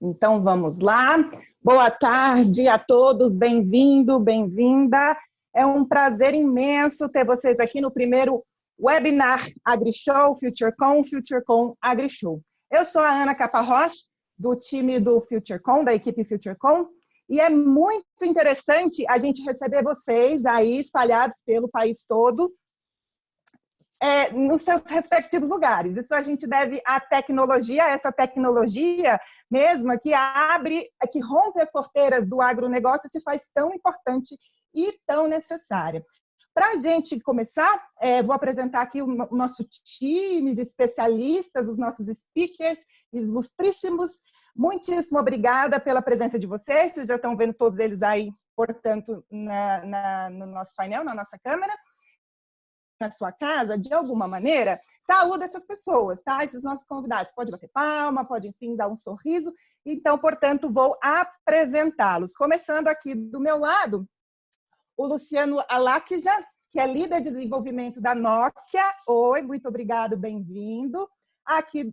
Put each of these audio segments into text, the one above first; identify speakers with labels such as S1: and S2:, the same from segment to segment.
S1: Então, vamos lá. Boa tarde a todos, bem-vindo, bem-vinda. É um prazer imenso ter vocês aqui no primeiro webinar AgriShow, FutureCon AgriShow. Eu sou a Ana Caparroche, do time do FutureCon, da equipe FutureCon, e é muito interessante a gente receber vocês aí espalhados pelo país todo, nos seus respectivos lugares. Isso a gente deve à tecnologia, essa tecnologia mesma que abre, que rompe as porteiras do agronegócio e se faz tão importante e tão necessária. Para a gente começar, vou apresentar aqui o nosso time de especialistas, os nossos speakers ilustríssimos. Muitíssimo obrigada pela presença de vocês. Vocês já estão vendo todos eles aí, portanto, no nosso painel, na nossa câmera. Na sua casa, de alguma maneira, saúde essas pessoas, tá? Esses nossos convidados. Pode bater palma, pode, enfim, dar um sorriso. Então, portanto, vou apresentá-los. Começando aqui do meu lado, o Luciano Alakja, que é líder de desenvolvimento da Nokia. Oi, muito obrigado, bem-vindo. Aqui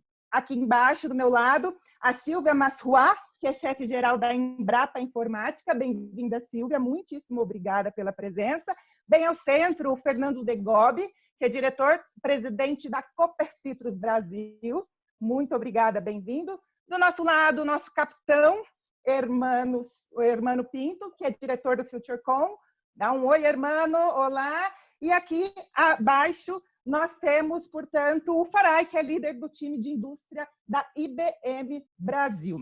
S1: embaixo, do meu lado, a Silvia Masruá, que é chefe-geral da Embrapa Informática. Bem-vinda, Silvia. Muitíssimo obrigada pela presença. Bem ao centro, o Fernando Degobi, que é diretor-presidente da Cooper Citrus Brasil. Muito obrigada, bem-vindo. Do nosso lado, o nosso capitão, o Hermano Pinto, que é diretor do FutureCon. Dá um oi, Hermano, olá. E aqui abaixo nós temos, portanto, o Farai, que é líder do time de indústria da IBM Brasil.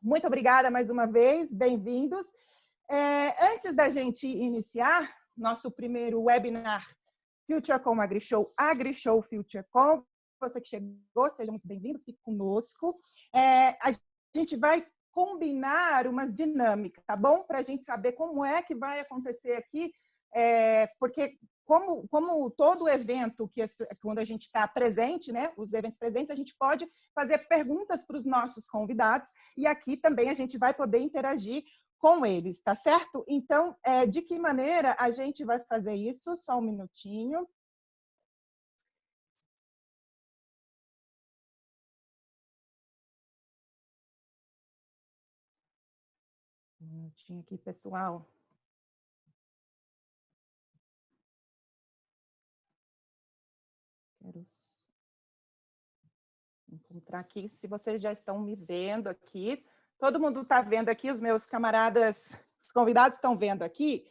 S1: Muito obrigada mais uma vez, bem-vindos. Antes da gente iniciar nosso primeiro webinar FutureCon AgriShow, AgriShow FutureCon, você que chegou, seja muito bem-vindo, fique conosco. A gente vai combinar umas dinâmicas, tá bom? Para a gente saber como é que vai acontecer aqui, porque como todo evento, quando a gente está presente, né, os eventos presentes, a gente pode fazer perguntas para os nossos convidados e aqui também a gente vai poder interagir com eles, tá certo? Então, de que maneira a gente vai fazer isso? Só um minutinho. Um minutinho aqui, pessoal. Quero encontrar aqui, se vocês já estão me vendo aqui. Todo mundo está vendo aqui, os meus camaradas, os convidados estão vendo aqui.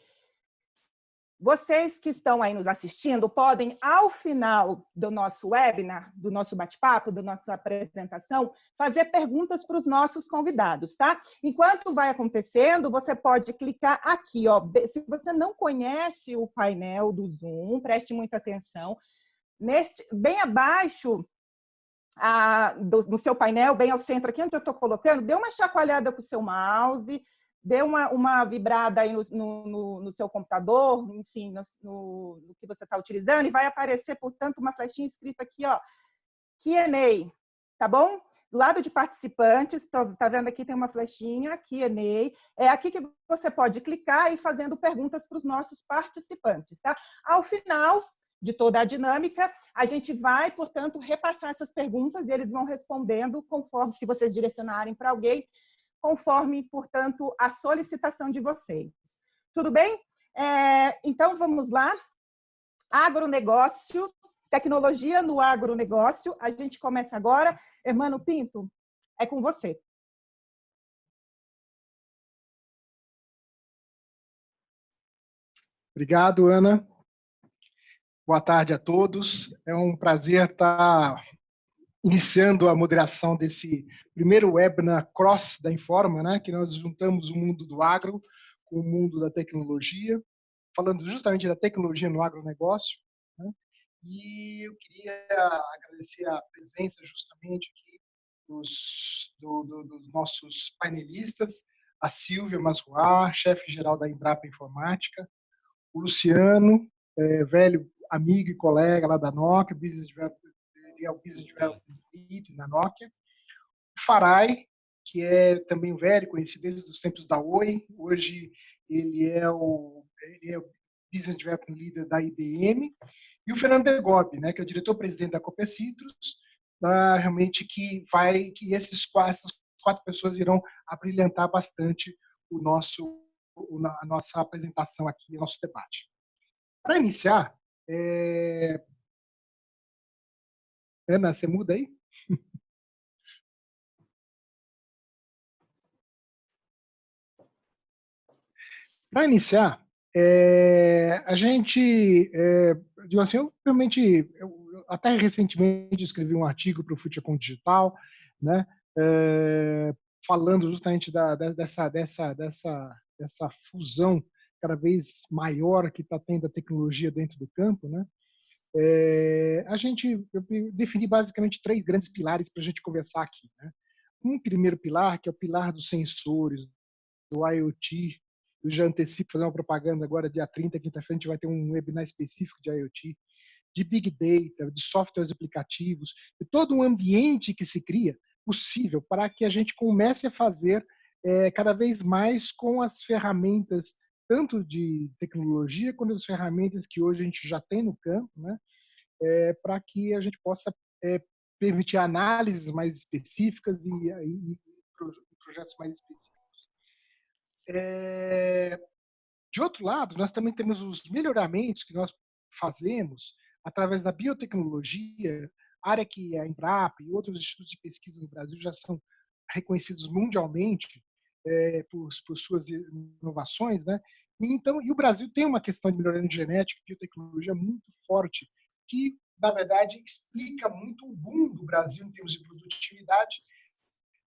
S1: Vocês que estão aí nos assistindo podem, ao final do nosso webinar, do nosso bate-papo, da nossa apresentação, fazer perguntas para os nossos convidados, tá? Enquanto vai acontecendo, você pode clicar aqui, ó. Se você não conhece o painel do Zoom, preste muita atenção. Bem abaixo no seu painel, bem ao centro aqui onde eu estou colocando, dê uma chacoalhada com o seu mouse, dê uma vibrada aí no seu computador, enfim, no que você está utilizando, e vai aparecer, portanto, uma flechinha escrita aqui, ó, Q&A, tá bom? Do lado de participantes, tá vendo aqui, tem uma flechinha, Q&A, é aqui que você pode clicar e ir fazendo perguntas para os nossos participantes, tá? Ao final de toda a dinâmica, a gente vai, portanto, repassar essas perguntas e eles vão respondendo conforme, se vocês direcionarem para alguém, conforme, portanto, a solicitação de vocês. Tudo bem? Então, vamos lá. Agronegócio, tecnologia no agronegócio. A gente começa agora. Hermano Pinto, é com você.
S2: Obrigado, Ana. Boa tarde a todos. É um prazer estar iniciando a moderação desse primeiro webinar Cross da Informa, né, que nós juntamos o mundo do agro com o mundo da tecnologia, falando justamente da tecnologia no agronegócio, né, e eu queria agradecer a presença justamente aqui dos nossos painelistas, a Silvia Masruá, chefe-geral da Embrapa Informática, o Luciano, velho amigo e colega lá da Nokia, ele é o Business Development Lead na Nokia. O Farai, que é também um velho, conhecido desde os tempos da Oi. Hoje ele é o Business Development Leader da IBM. E o Fernando Degobi, né, que é o diretor-presidente da Cooper Citrus, realmente essas quatro pessoas irão abrilhantar bastante a nossa apresentação aqui, o nosso debate. Para iniciar, Ana, você muda aí? Para iniciar, a gente, digo assim, eu realmente, até recentemente escrevi um artigo para o FutureCon Digital, né, falando justamente dessa fusão cada vez maior que está tendo a tecnologia dentro do campo, né? Eu defini basicamente três grandes pilares para a gente conversar aqui, né? Um primeiro pilar, que é o pilar dos sensores, do IoT. Eu já antecipo fazer uma propaganda agora, dia 30, quinta-feira, a gente vai ter um webinar específico de IoT, de Big Data, de softwares aplicativos, de todo um ambiente que se cria possível para que a gente comece a fazer cada vez mais com as ferramentas, tanto de tecnologia, quanto as ferramentas que hoje a gente já tem no campo, né? Para que a gente possa permitir análises mais específicas e projetos mais específicos. De outro lado, nós também temos os melhoramentos que nós fazemos através da biotecnologia, área que a Embrapa e outros institutos de pesquisa no Brasil já são reconhecidos mundialmente por suas inovações, né? E o Brasil tem uma questão de melhoramento genético e biotecnologia muito forte, que, na verdade, explica muito o boom do Brasil em termos de produtividade,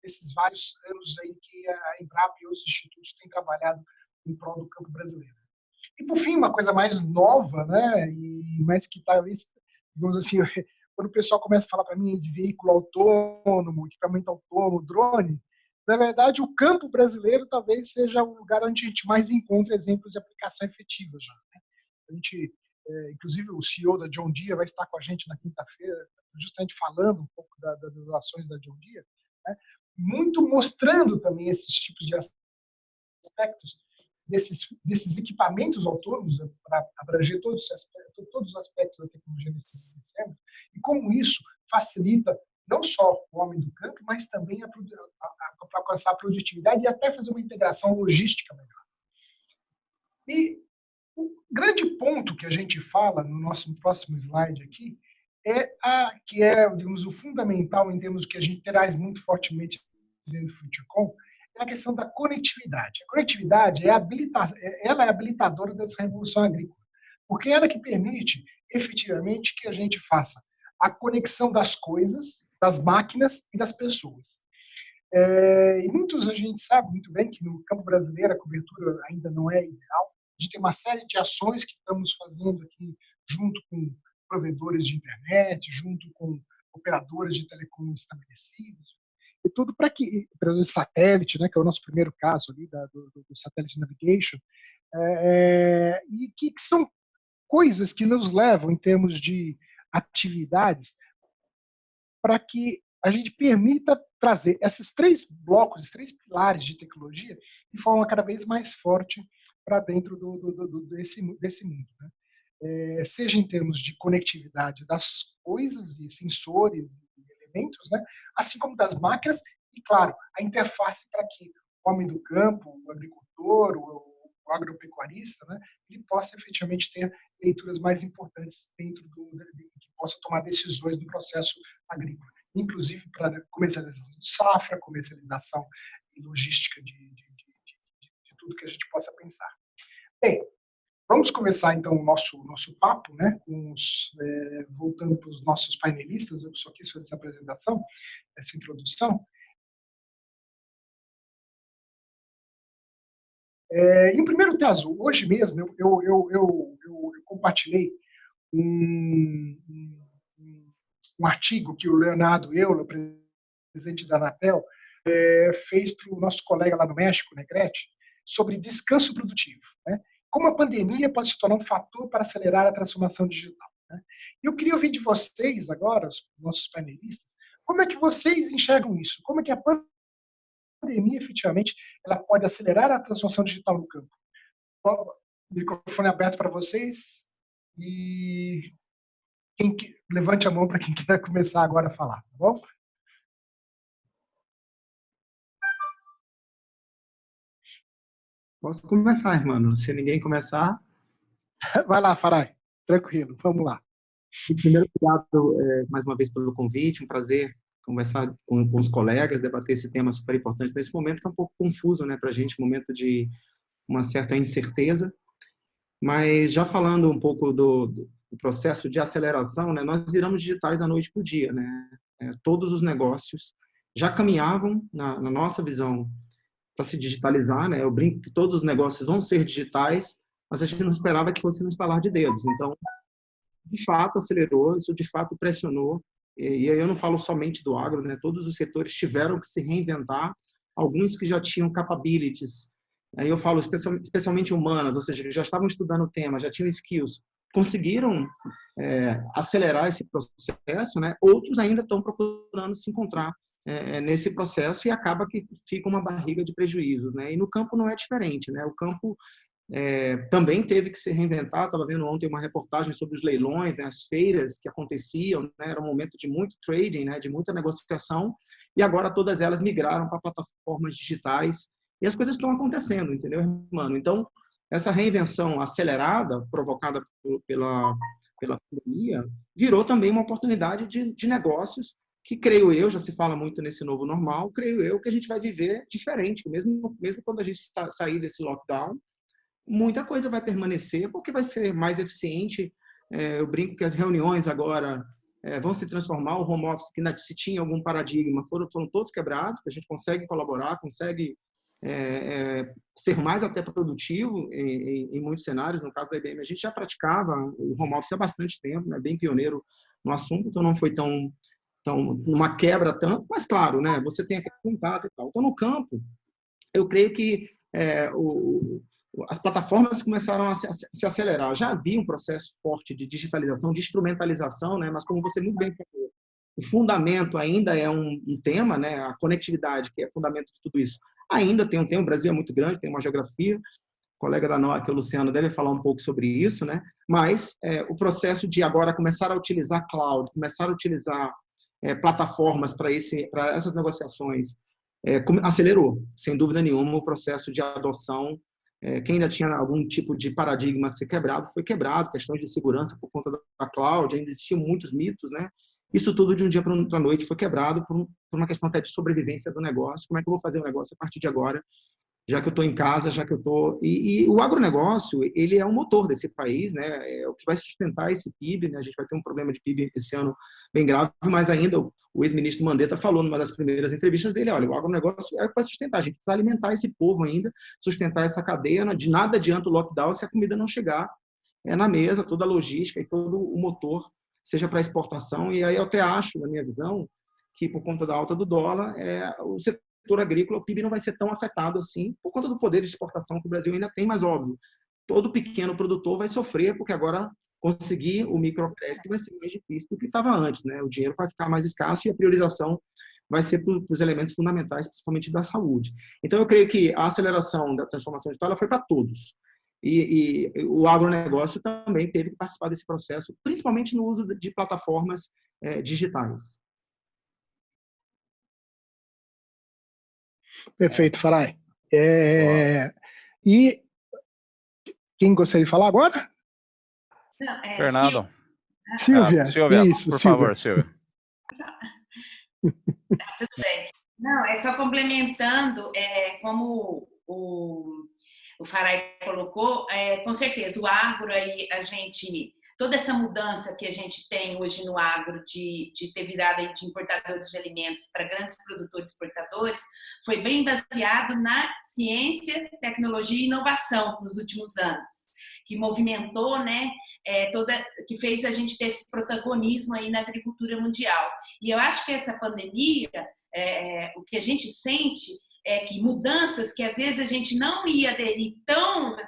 S2: esses vários anos aí que a Embrapa e outros institutos têm trabalhado em prol do campo brasileiro. E, por fim, uma coisa mais nova, né, mas que talvez, digamos assim, quando o pessoal começa a falar para mim de veículo autônomo, equipamento autônomo, drone, na verdade, o campo brasileiro talvez seja o lugar onde a gente mais encontra exemplos de aplicação efetiva já. Né? A gente, inclusive, o CEO da John Deere vai estar com a gente na quinta-feira, justamente falando um pouco das ações da John Deere, né? Muito mostrando também esses tipos de aspectos desses equipamentos autônomos para abranger todos os aspectos da tecnologia desse âmbito, e como isso facilita não só o homem do campo, mas também para alcançar a produtividade e até fazer uma integração logística melhor. E o grande ponto que a gente fala no nosso próximo slide aqui que é, digamos, o fundamental em termos que a gente traz muito fortemente dentro do FutureCon, é a questão da conectividade. A conectividade ela é habilitadora dessa revolução agrícola, porque ela que permite, efetivamente, que a gente faça a conexão das coisas, das máquinas e das pessoas. E a gente sabe muito bem que no campo brasileiro a cobertura ainda não é ideal. A gente tem uma série de ações que estamos fazendo aqui junto com provedores de internet, junto com operadoras de telecom estabelecidos, e tudo para o satélite, né, que é o nosso primeiro caso ali do satellite navigation, e que são coisas que nos levam em termos de atividades para que a gente permita trazer esses três blocos, esses três pilares de tecnologia de forma cada vez mais forte para dentro desse mundo. Né? Seja em termos de conectividade das coisas e sensores e elementos, né? Assim como das máquinas, e, claro, a interface para que o homem do campo, o agricultor, o agropecuarista, né? Ele possa efetivamente ter leituras mais importantes que possa tomar decisões no processo agrícola, inclusive para comercialização de safra, comercialização e logística de tudo que a gente possa pensar. Bem, vamos começar então o nosso papo, né? Voltando para os nossos painelistas, eu só quis fazer essa apresentação, essa introdução. Em primeiro caso, hoje mesmo eu compartilhei um artigo que o Leonardo Euler, presidente da Anatel, fez para o nosso colega lá no México, Negrete, sobre descanso produtivo. Né? Como a pandemia pode se tornar um fator para acelerar a transformação digital. Né? Eu queria ouvir de vocês agora, os nossos panelistas, como é que vocês enxergam isso? Como é que a pandemia, efetivamente, ela pode acelerar a transformação digital no campo? O microfone aberto para vocês e levante a mão para quem quiser começar agora a falar, tá bom?
S3: Posso começar, irmão. Se ninguém começar...
S2: Vai lá, Farai. Tranquilo, vamos lá.
S3: Primeiro, obrigado mais uma vez pelo convite. Um prazer conversar com os colegas, debater esse tema super importante nesse momento que é um pouco confuso, né, para a gente, um momento de uma certa incerteza. Mas já falando um pouco do processo de aceleração, né, nós viramos digitais da noite para o dia, né? Todos os negócios já caminhavam, na nossa visão, para se digitalizar, né? Eu brinco que todos os negócios vão ser digitais, mas a gente não esperava que fosse no estalar de dedos. Então, de fato, acelerou, isso de fato pressionou. E aí eu não falo somente do agro, né? Todos os setores tiveram que se reinventar, alguns que já tinham capabilities. Aí eu falo especialmente humanas, ou seja, que já estavam estudando o tema, já tinham skills, conseguiram acelerar esse processo, né? Outros ainda estão procurando se encontrar nesse processo e acaba que fica uma barriga de prejuízos, né? E no campo não é diferente, né? O campo também teve que se reinventar. Estava vendo ontem uma reportagem sobre os leilões, né, as feiras que aconteciam, né, era um momento de muito trading, né, de muita negociação, e agora todas elas migraram para plataformas digitais, e as coisas estão acontecendo, entendeu, mano? Então, essa reinvenção acelerada, provocada pela pandemia, virou também uma oportunidade de negócios que, creio eu, já se fala muito nesse novo normal, creio eu que a gente vai viver diferente, mesmo quando a gente sair desse lockdown, muita coisa vai permanecer porque vai ser mais eficiente. Eu brinco que as reuniões agora vão se transformar. O home office, que se tinha algum paradigma, foram todos quebrados, a gente consegue colaborar, consegue ser mais até produtivo em muitos cenários. No caso da IBM, a gente já praticava o home office há bastante tempo, né, bem pioneiro no assunto, então não foi tão uma quebra tanto, mas claro, né, você tem aquele contato e tal. Então, no campo, eu creio que as plataformas começaram a se acelerar. Já havia um processo forte de digitalização, de instrumentalização, né? Mas como você muito bem falou, o fundamento ainda é um tema, né? A conectividade, que é fundamento de tudo isso, ainda tem um tema. O Brasil é muito grande, tem uma geografia. O colega da NOA, que é o Luciano, deve falar um pouco sobre isso, né? Mas o processo de agora começar a utilizar cloud, começar a utilizar plataformas para essas negociações, acelerou, sem dúvida nenhuma, o processo de adoção. Quem ainda tinha algum tipo de paradigma a ser quebrado, foi quebrado, questões de segurança por conta da cloud, ainda existiam muitos mitos, né? Isso tudo de um dia para a noite foi quebrado por uma questão até de sobrevivência do negócio. Como é que eu vou fazer o negócio a partir de agora, já que eu estou em casa, já que eu estou... E o agronegócio, ele é o motor desse país, né? É o que vai sustentar esse PIB, né? A gente vai ter um problema de PIB esse ano bem grave, mas ainda o ex-ministro Mandetta falou numa das primeiras entrevistas dele, olha, o agronegócio é para sustentar, a gente precisa alimentar esse povo ainda, sustentar essa cadeia, de nada adianta o lockdown se a comida não chegar na mesa, toda a logística e todo o motor, seja para exportação. E aí eu até acho, na minha visão, que por conta da alta do dólar, o setor agrícola, o PIB não vai ser tão afetado assim, por conta do poder de exportação que o Brasil ainda tem, mas óbvio, todo pequeno produtor vai sofrer, porque agora conseguir o microcrédito vai ser mais difícil do que estava antes, né? O dinheiro vai ficar mais escasso e a priorização vai ser para os elementos fundamentais, principalmente da saúde. Então, eu creio que a aceleração da transformação digital foi para todos. E o agronegócio também teve que participar desse processo, principalmente no uso de plataformas digitais.
S2: Perfeito, Farai. E quem gostaria de falar agora?
S4: Não,
S5: Fernando.
S2: Silvia.
S5: Silvia,
S2: Isso,
S5: por
S2: Silvia.
S5: favor, Silvia.
S4: Tudo bem. Não, é só complementando, como o Farai colocou, com certeza, o agro aí, toda essa mudança que a gente tem hoje no agro de ter virado aí de importadores de alimentos para grandes produtores exportadores, foi bem baseado na ciência, tecnologia e inovação nos últimos anos, que movimentou, né, que fez a gente ter esse protagonismo aí na agricultura mundial. E eu acho que essa pandemia, o que a gente sente é que mudanças que às vezes a gente não ia aderir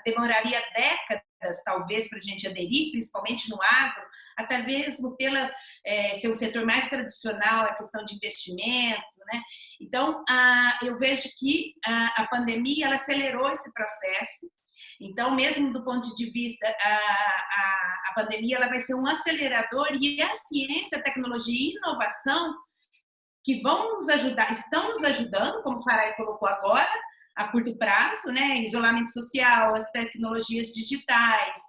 S4: demoraria décadas talvez para a gente aderir, principalmente no agro, até mesmo pela ser um setor mais tradicional, a questão de investimento, né? Então, eu vejo que a pandemia ela acelerou esse processo. Então, mesmo do ponto de vista, a pandemia ela vai ser um acelerador, e a ciência, a tecnologia e inovação que vão nos ajudar, estão nos ajudando, como o Farai colocou agora, a curto prazo, né? Isolamento social, as tecnologias digitais,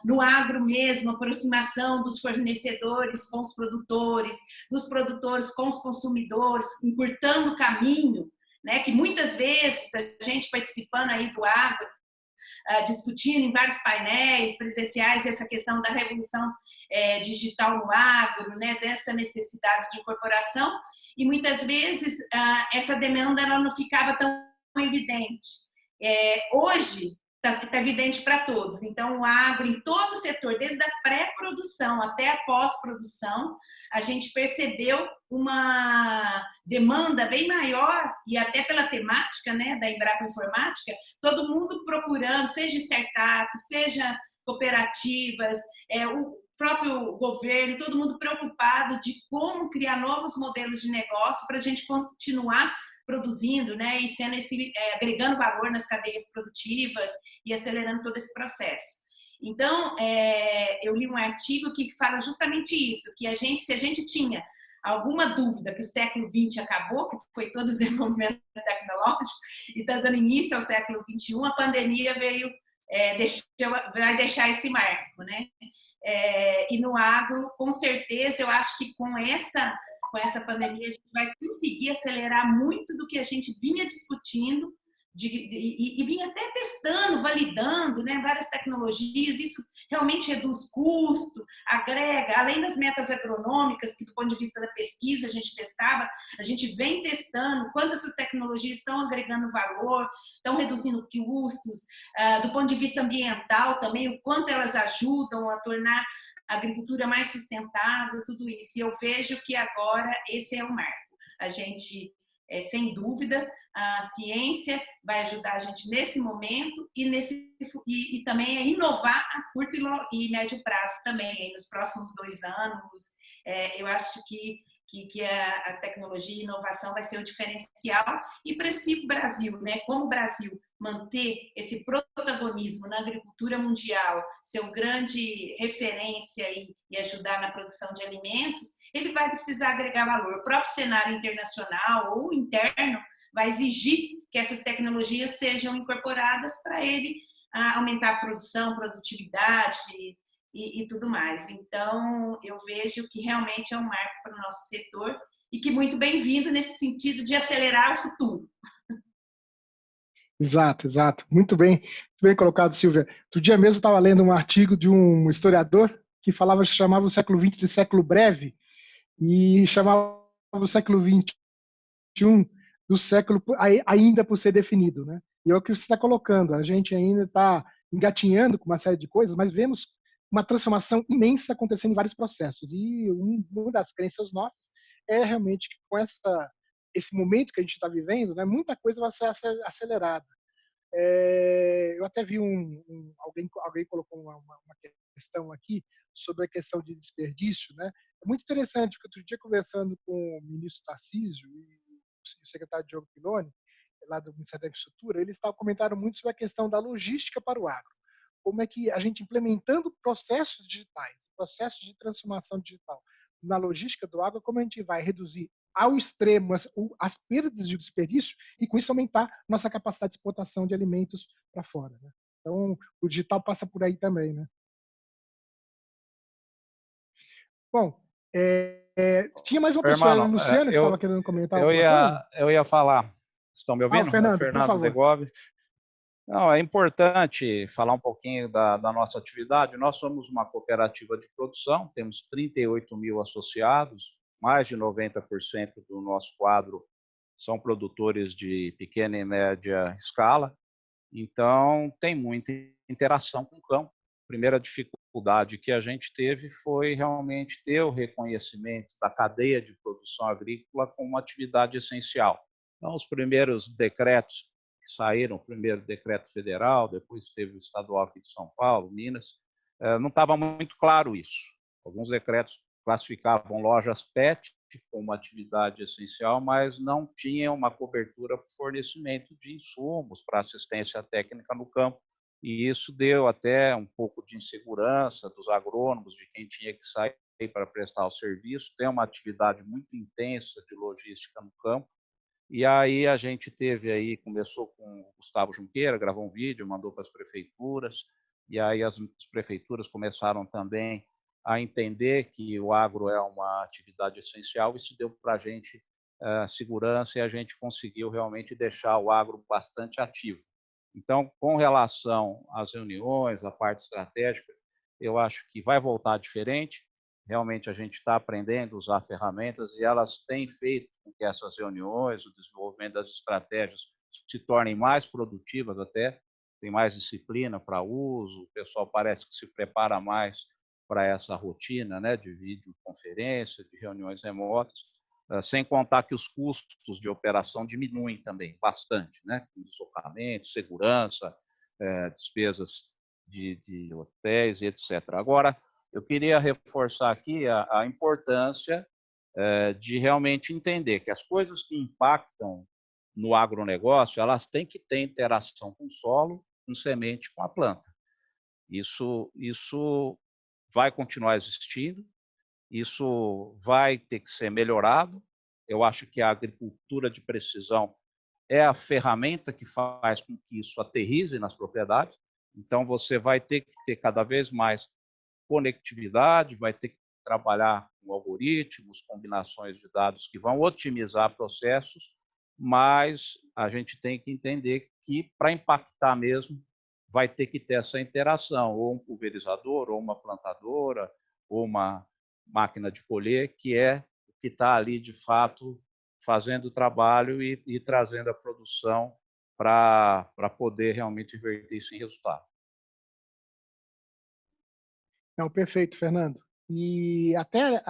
S4: no agro mesmo, aproximação dos fornecedores com os produtores, dos produtores com os consumidores, encurtando o caminho, né? Que muitas vezes a gente participando aí do agro, discutindo em vários painéis presenciais essa questão da revolução digital no agro, né, dessa necessidade de incorporação, e muitas vezes essa demanda ela não ficava tão evidente. Hoje está evidente para todos, então o agro em todo o setor, desde a pré-produção até a pós-produção, a gente percebeu uma demanda bem maior, e até pela temática, né, da Embrapa Informática, todo mundo procurando, seja startups, seja cooperativas, o próprio governo, todo mundo preocupado de como criar novos modelos de negócio para a gente continuar produzindo, né, e sendo agregando valor nas cadeias produtivas e acelerando todo esse processo. Então, eu li um artigo que fala justamente isso, que se a gente tinha alguma dúvida que o século XX acabou, que foi todo o desenvolvimento tecnológico, e está dando início ao século XXI, a pandemia vai deixar esse marco, né? E no agro, com certeza, eu acho que com essa pandemia a gente vai conseguir acelerar muito do que a gente vinha discutindo e vinha até testando, validando, né, várias tecnologias. Isso realmente reduz custo, agrega, além das metas agronômicas, que do ponto de vista da pesquisa a gente testava, a gente vem testando quanto essas tecnologias estão agregando valor, estão reduzindo custos, do ponto de vista ambiental também, o quanto elas ajudam a tornar a agricultura mais sustentável, tudo isso. E eu vejo que agora esse é o marco. A gente, sem dúvida, a ciência vai ajudar a gente nesse momento e também inovar a curto e médio prazo também, aí nos próximos 2 anos. Eu acho que a tecnologia e inovação vai ser o diferencial. E para esse Brasil, né, como o Brasil manter esse protagonismo na agricultura mundial, ser o grande referência e ajudar na produção de alimentos, ele vai precisar agregar valor. O próprio cenário internacional ou interno vai exigir que essas tecnologias sejam incorporadas para ele aumentar a produção, produtividade e tudo mais. Então, eu vejo que realmente é um marco para o nosso setor e que muito bem-vindo nesse sentido de acelerar o futuro.
S2: Exato, exato. Muito bem colocado, Silvia. Outro dia mesmo eu estava lendo um artigo de um historiador que chamava o século XX de século breve e chamava o século XXI do século ainda por ser definido, né? E é o que você está colocando. A gente ainda está engatinhando com uma série de coisas, mas vemos uma transformação imensa acontecendo em vários processos. E uma das crenças nossas é realmente que com esse momento que a gente está vivendo, né, muita coisa vai ser acelerada. Eu até vi alguém colocou uma questão aqui sobre a questão de desperdício, né? É muito interessante, porque outro dia conversando com o ministro Tarcísio e o secretário Diogo Piloni, lá do Ministério da Infraestrutura, eles comentaram muito sobre a questão da logística para o agro. Como é que a gente implementando processos digitais, processos de transformação digital na logística do agro, como a gente vai reduzir ao extremo as perdas de desperdício e, com isso, aumentar nossa capacidade de exportação de alimentos para fora, né? Então, o digital passa por aí também, né? Bom, tinha mais uma pessoa, a Luciana, que estava querendo comentar alguma coisa?
S5: Eu ia falar. Estão me ouvindo?
S2: Fernando,
S5: Fernando
S2: por favor.
S5: Degobi. Não, é importante falar um pouquinho da nossa atividade. Nós somos uma cooperativa de produção, temos 38 mil associados, mais de 90% do nosso quadro são produtores de pequena e média escala, então tem muita interação com o campo. A primeira dificuldade que a gente teve foi realmente ter o reconhecimento da cadeia de produção agrícola como uma atividade essencial. Então, os primeiros decretos que saíram, o primeiro decreto federal, depois teve o estadual aqui de São Paulo, Minas, não estava muito claro isso. Alguns decretos classificavam lojas PET como uma atividade essencial, mas não tinham uma cobertura para o fornecimento de insumos para assistência técnica no campo. E isso deu até um pouco de insegurança dos agrônomos, de quem tinha que sair para prestar o serviço. Tem uma atividade muito intensa de logística no campo. E aí a gente teve aí, começou com o Gustavo Junqueira, gravou um vídeo, mandou para as prefeituras, e aí as prefeituras começaram também a entender que o agro é uma atividade essencial. Isso deu para a gente segurança e a gente conseguiu realmente deixar o agro bastante ativo. Então, com relação às reuniões, à parte estratégica, eu acho que vai voltar diferente. Realmente a gente está aprendendo a usar ferramentas e elas têm feito com que essas reuniões, o desenvolvimento das estratégias se tornem mais produtivas até, tem mais disciplina para uso, o pessoal parece que se prepara mais para essa rotina, né, de videoconferência, de reuniões remotas, sem contar que os custos de operação diminuem também bastante, né, com deslocamento, segurança, despesas de hotéis e etc. Agora, eu queria reforçar aqui a importância de realmente entender que as coisas que impactam no agronegócio, elas têm que ter interação com o solo, com semente, com a planta. Isso vai continuar existindo, isso vai ter que ser melhorado. Eu acho que a agricultura de precisão é a ferramenta que faz com que isso aterrize nas propriedades. Então, você vai ter que ter cada vez mais conectividade, vai ter que trabalhar com algoritmos, combinações de dados que vão otimizar processos, mas a gente tem que entender que, para impactar mesmo, vai ter que ter essa interação, ou um pulverizador, ou uma plantadora, ou uma máquina de colher, que é o que está ali, de fato, fazendo o trabalho e trazendo a produção para poder realmente inverter isso em resultado.
S2: Não, perfeito, Fernando. E até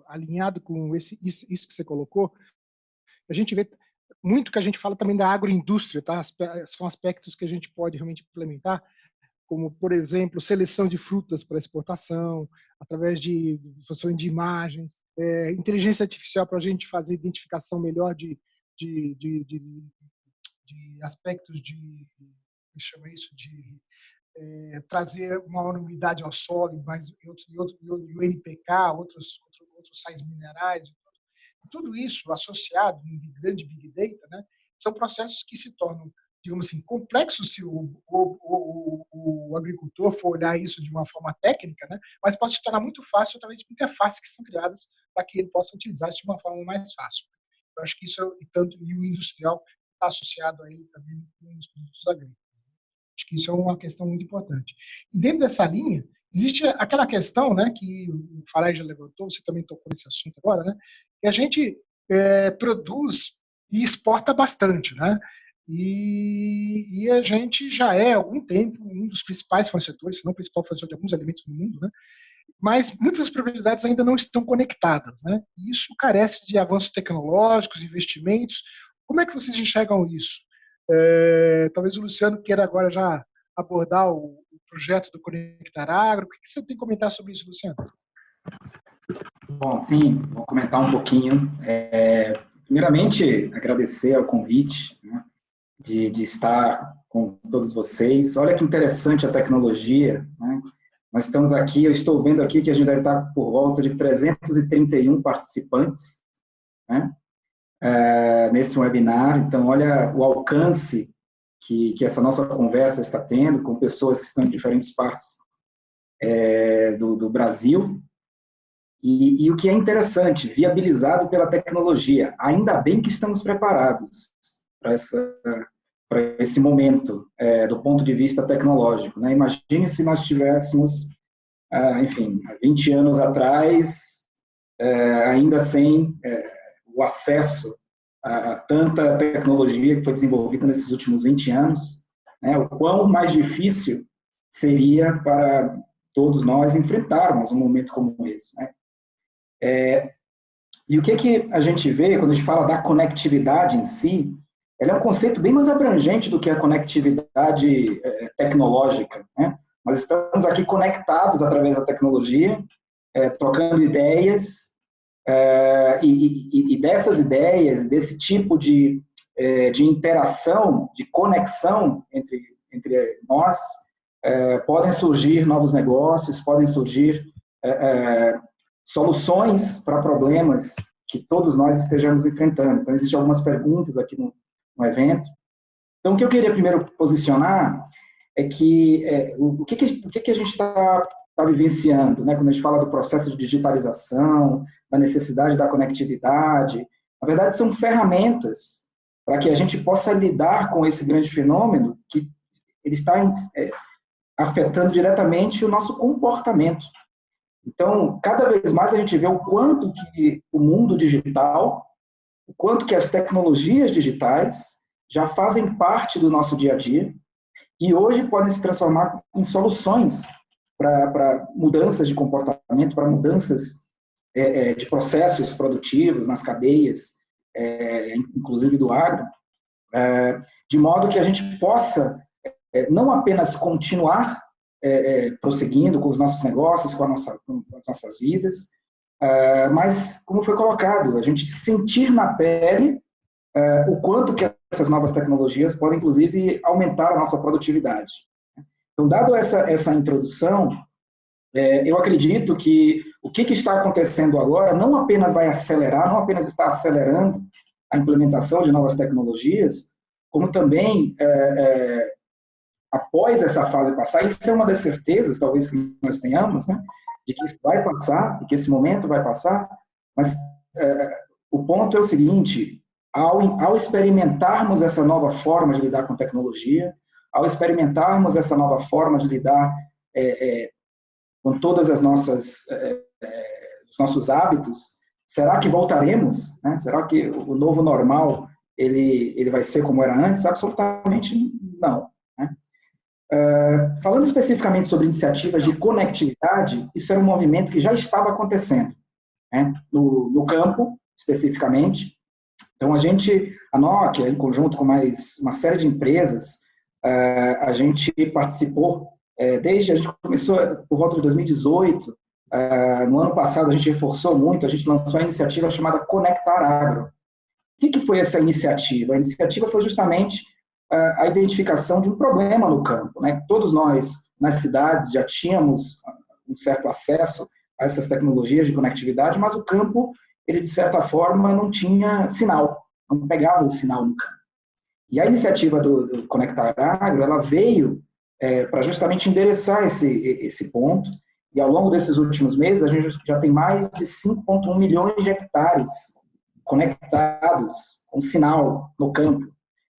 S2: alinhado com isso que você colocou, a gente vê muito que a gente fala também da agroindústria, tá? São aspectos que a gente pode realmente implementar, como, por exemplo, seleção de frutas para exportação, através de função de imagens, inteligência artificial para a gente fazer identificação melhor de aspectos de, chama isso, de trazer uma umidade ao solo, e o NPK, outros sais minerais, tudo isso associado em grande Big Data, né, são processos que se tornam, digamos assim, complexos se o agricultor for olhar isso de uma forma técnica, né, mas pode se tornar muito fácil através de interfaces que são criadas para que ele possa utilizar isso de uma forma mais fácil. Eu acho que isso e o industrial está associado aí também com os produtos agrícolas. Acho que isso é uma questão muito importante. E dentro dessa linha, existe aquela questão, né, que o Farai já levantou, você também tocou nesse assunto agora, né, que a gente produz e exporta bastante, né, e a gente já há algum tempo um dos principais fornecedores, se não o principal fornecedor de alguns alimentos no mundo, né, mas muitas propriedades ainda não estão conectadas, né, e isso carece de avanços tecnológicos, investimentos. Como é que vocês enxergam isso? Talvez o Luciano queira agora já abordar o projeto do Conectar Agro. O que você tem a comentar sobre isso, Luciano?
S6: Bom, sim, vou comentar um pouquinho. Primeiramente, agradecer ao convite, né, de estar com todos vocês. Olha que interessante a tecnologia, né? Nós estamos aqui, eu estou vendo aqui que a gente deve estar por volta de 331 participantes, né, nesse webinar. Então, olha o alcance que essa nossa conversa está tendo com pessoas que estão em diferentes partes do Brasil. E o que é interessante, viabilizado pela tecnologia. Ainda bem que estamos preparados para esse momento, do ponto de vista tecnológico, né? Imagine se nós tivéssemos, enfim, 20 anos atrás, ainda sem o acesso a tanta tecnologia que foi desenvolvida nesses últimos 20 anos, né? O quão mais difícil seria para todos nós enfrentarmos um momento como esse, né? E o que a gente vê quando a gente fala da conectividade em si, ela é um conceito bem mais abrangente do que a conectividade tecnológica, né? Nós estamos aqui conectados através da tecnologia, trocando ideias, e dessas ideias, desse tipo de interação, de conexão entre nós, podem surgir novos negócios, podem surgir soluções para problemas que todos nós estejamos enfrentando. Então, existem algumas perguntas aqui no evento. Então, o que eu queria primeiro posicionar é que o que a gente está vivenciando, né? Quando a gente fala do processo de digitalização, da necessidade da conectividade, na verdade, são ferramentas para que a gente possa lidar com esse grande fenômeno que ele está afetando diretamente o nosso comportamento. Então, cada vez mais a gente vê o quanto que o mundo digital, o quanto que as tecnologias digitais já fazem parte do nosso dia a dia e hoje podem se transformar em soluções para mudanças de comportamento, para mudanças de processos produtivos nas cadeias, inclusive do agro, de modo que a gente possa não apenas continuar prosseguindo com os nossos negócios, com as nossas vidas, mas, como foi colocado, a gente sentir na pele o quanto que essas novas tecnologias podem, inclusive, aumentar a nossa produtividade. Então, dado essa introdução, eu acredito que o que está acontecendo agora não apenas vai acelerar, não apenas está acelerando a implementação de novas tecnologias, como também, após essa fase passar, isso é uma das certezas, talvez, que nós tenhamos, né, de que isso vai passar, de que esse momento vai passar, mas o ponto é o seguinte: ao experimentarmos essa nova forma de lidar com tecnologia, ao experimentarmos essa nova forma de lidar com todas as os nossos hábitos, será que voltaremos? Né? Será que o novo normal ele vai ser como era antes? Absolutamente não. Né? Falando especificamente sobre iniciativas de conectividade, isso era um movimento que já estava acontecendo, né? No campo, especificamente. Então, a Nokia, em conjunto com mais uma série de empresas, a gente participou, a gente começou por volta de 2018, no ano passado a gente reforçou muito, a gente lançou a iniciativa chamada Conectar Agro. O que foi essa iniciativa? A iniciativa foi justamente a identificação de um problema no campo, né? Todos nós, nas cidades, já tínhamos um certo acesso a essas tecnologias de conectividade, mas o campo, ele, de certa forma, não tinha sinal, não pegava o sinal no campo. E a iniciativa do Conectar Agro, ela veio para justamente endereçar esse ponto, e ao longo desses últimos meses, a gente já tem mais de 5,1 milhões de hectares conectados com sinal no campo.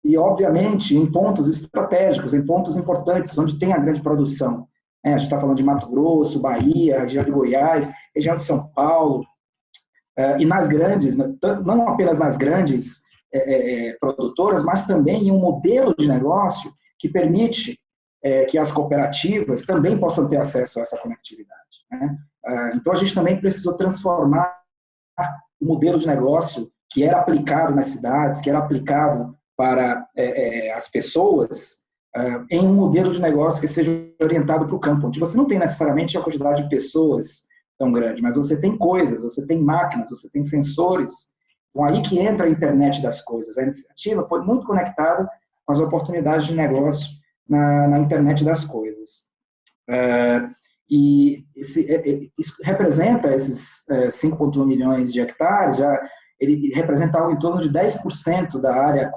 S6: E, obviamente, em pontos estratégicos, em pontos importantes, onde tem a grande produção. A gente está falando de Mato Grosso, Bahia, região de Goiás, região de São Paulo, e nas grandes, não apenas nas grandes produtoras, mas também em um modelo de negócio que permite que as cooperativas também possam ter acesso a essa conectividade. Né? Então, a gente também precisou transformar o modelo de negócio que era aplicado nas cidades, que era aplicado para as pessoas, em um modelo de negócio que seja orientado para o campo, onde você não tem necessariamente a quantidade de pessoas tão grande, mas você tem coisas, você tem máquinas, você tem sensores. Então, aí que entra a internet das coisas. A iniciativa foi muito conectada com as oportunidades de negócio na internet das coisas. E isso representa esses 5,1 milhões de hectares, ele representa algo em torno de 10% da área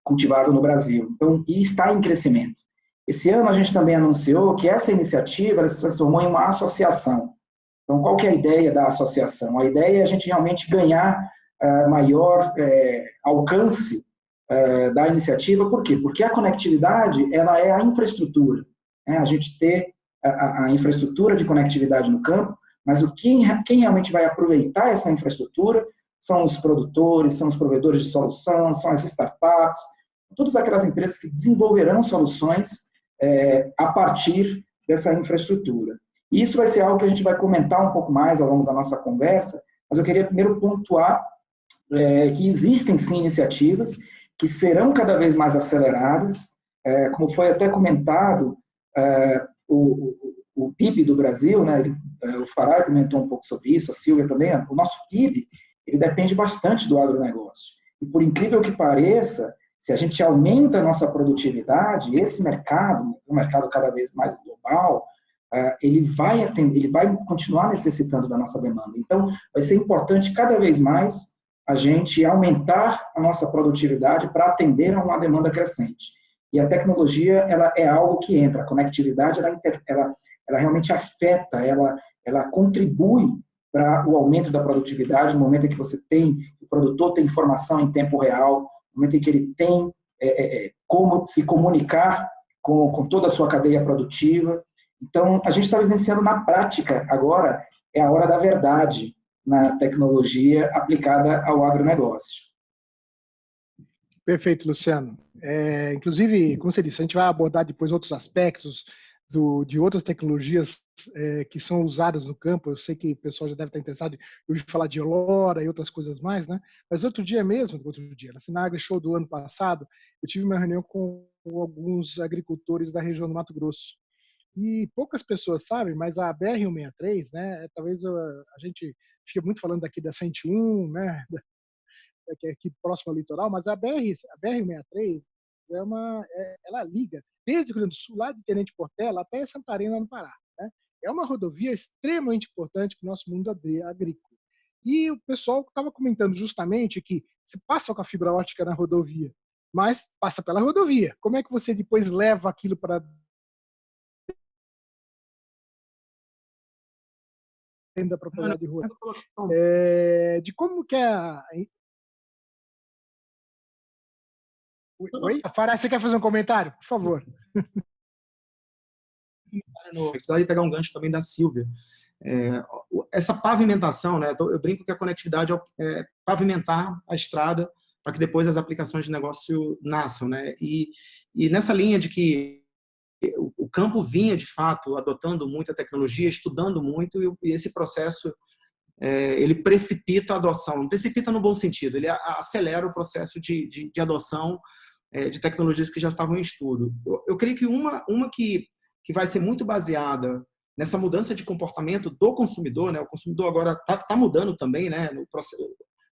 S6: cultivável no Brasil. Então, e está em crescimento. Esse ano a gente também anunciou que essa iniciativa ela se transformou em uma associação. Então, qual que é a ideia da associação? A ideia é a gente realmente ganhar maior alcance da iniciativa. Por quê? Porque a conectividade ela é a infraestrutura. Né? A gente ter a infraestrutura de conectividade no campo, mas quem realmente vai aproveitar essa infraestrutura são os produtores, são os provedores de solução, são as startups, todas aquelas empresas que desenvolverão soluções a partir dessa infraestrutura. E isso vai ser algo que a gente vai comentar um pouco mais ao longo da nossa conversa, mas eu queria primeiro pontuar que existem sim iniciativas que serão cada vez mais aceleradas, como foi até comentado, o PIB do Brasil, né, o Farai comentou um pouco sobre isso, a Silvia também, o nosso PIB, ele depende bastante do agronegócio. E por incrível que pareça, se a gente aumenta a nossa produtividade, esse mercado, um mercado cada vez mais global, ele vai continuar necessitando da nossa demanda. Então, vai ser importante cada vez mais a gente aumentar a nossa produtividade para atender a uma demanda crescente. E a tecnologia, ela é algo que entra, a conectividade, ela realmente afeta, ela contribui para o aumento da produtividade, no momento em que o produtor tem informação em tempo real, no momento em que ele tem como se comunicar com toda a sua cadeia produtiva. Então, a gente está vivenciando na prática, agora, é a hora da verdade na tecnologia aplicada ao agronegócio.
S2: Perfeito, Luciano. Inclusive, como você disse, a gente vai abordar depois outros aspectos de outras tecnologias que são usadas no campo. Eu sei que o pessoal já deve estar interessado em ouvir falar de LoRa e outras coisas mais, né? Mas outro dia, na AgriShow do ano passado, eu tive uma reunião com alguns agricultores da região do Mato Grosso. E poucas pessoas sabem, mas a BR-163, né? Talvez a gente fique muito falando daqui da 101, né? Que é aqui próximo ao litoral, mas a BR-163 ela liga desde o Rio Grande do Sul, lá de Tenente Portela, até Santarém, lá no Pará. Né? É uma rodovia extremamente importante para o nosso mundo agrícola. E o pessoal estava comentando justamente que se passa com a fibra ótica na rodovia, mas passa pela rodovia. Como é que você depois leva aquilo para dentro da propriedade rural? De como que é Oi? Fará, você quer fazer um comentário? Por favor.
S3: Gostaria de pegar um gancho também da Silvia. Essa pavimentação, né? Eu brinco que a conectividade é pavimentar a estrada para que depois as aplicações de negócio nasçam, né? E nessa linha de que o campo vinha, de fato, adotando muita tecnologia, estudando muito, e esse processo ele precipita a adoção. Não precipita no bom sentido, ele acelera o processo de adoção de tecnologias que já estavam em estudo. Eu creio que uma que vai ser muito baseada nessa mudança de comportamento do consumidor, né? O consumidor agora está mudando também, né?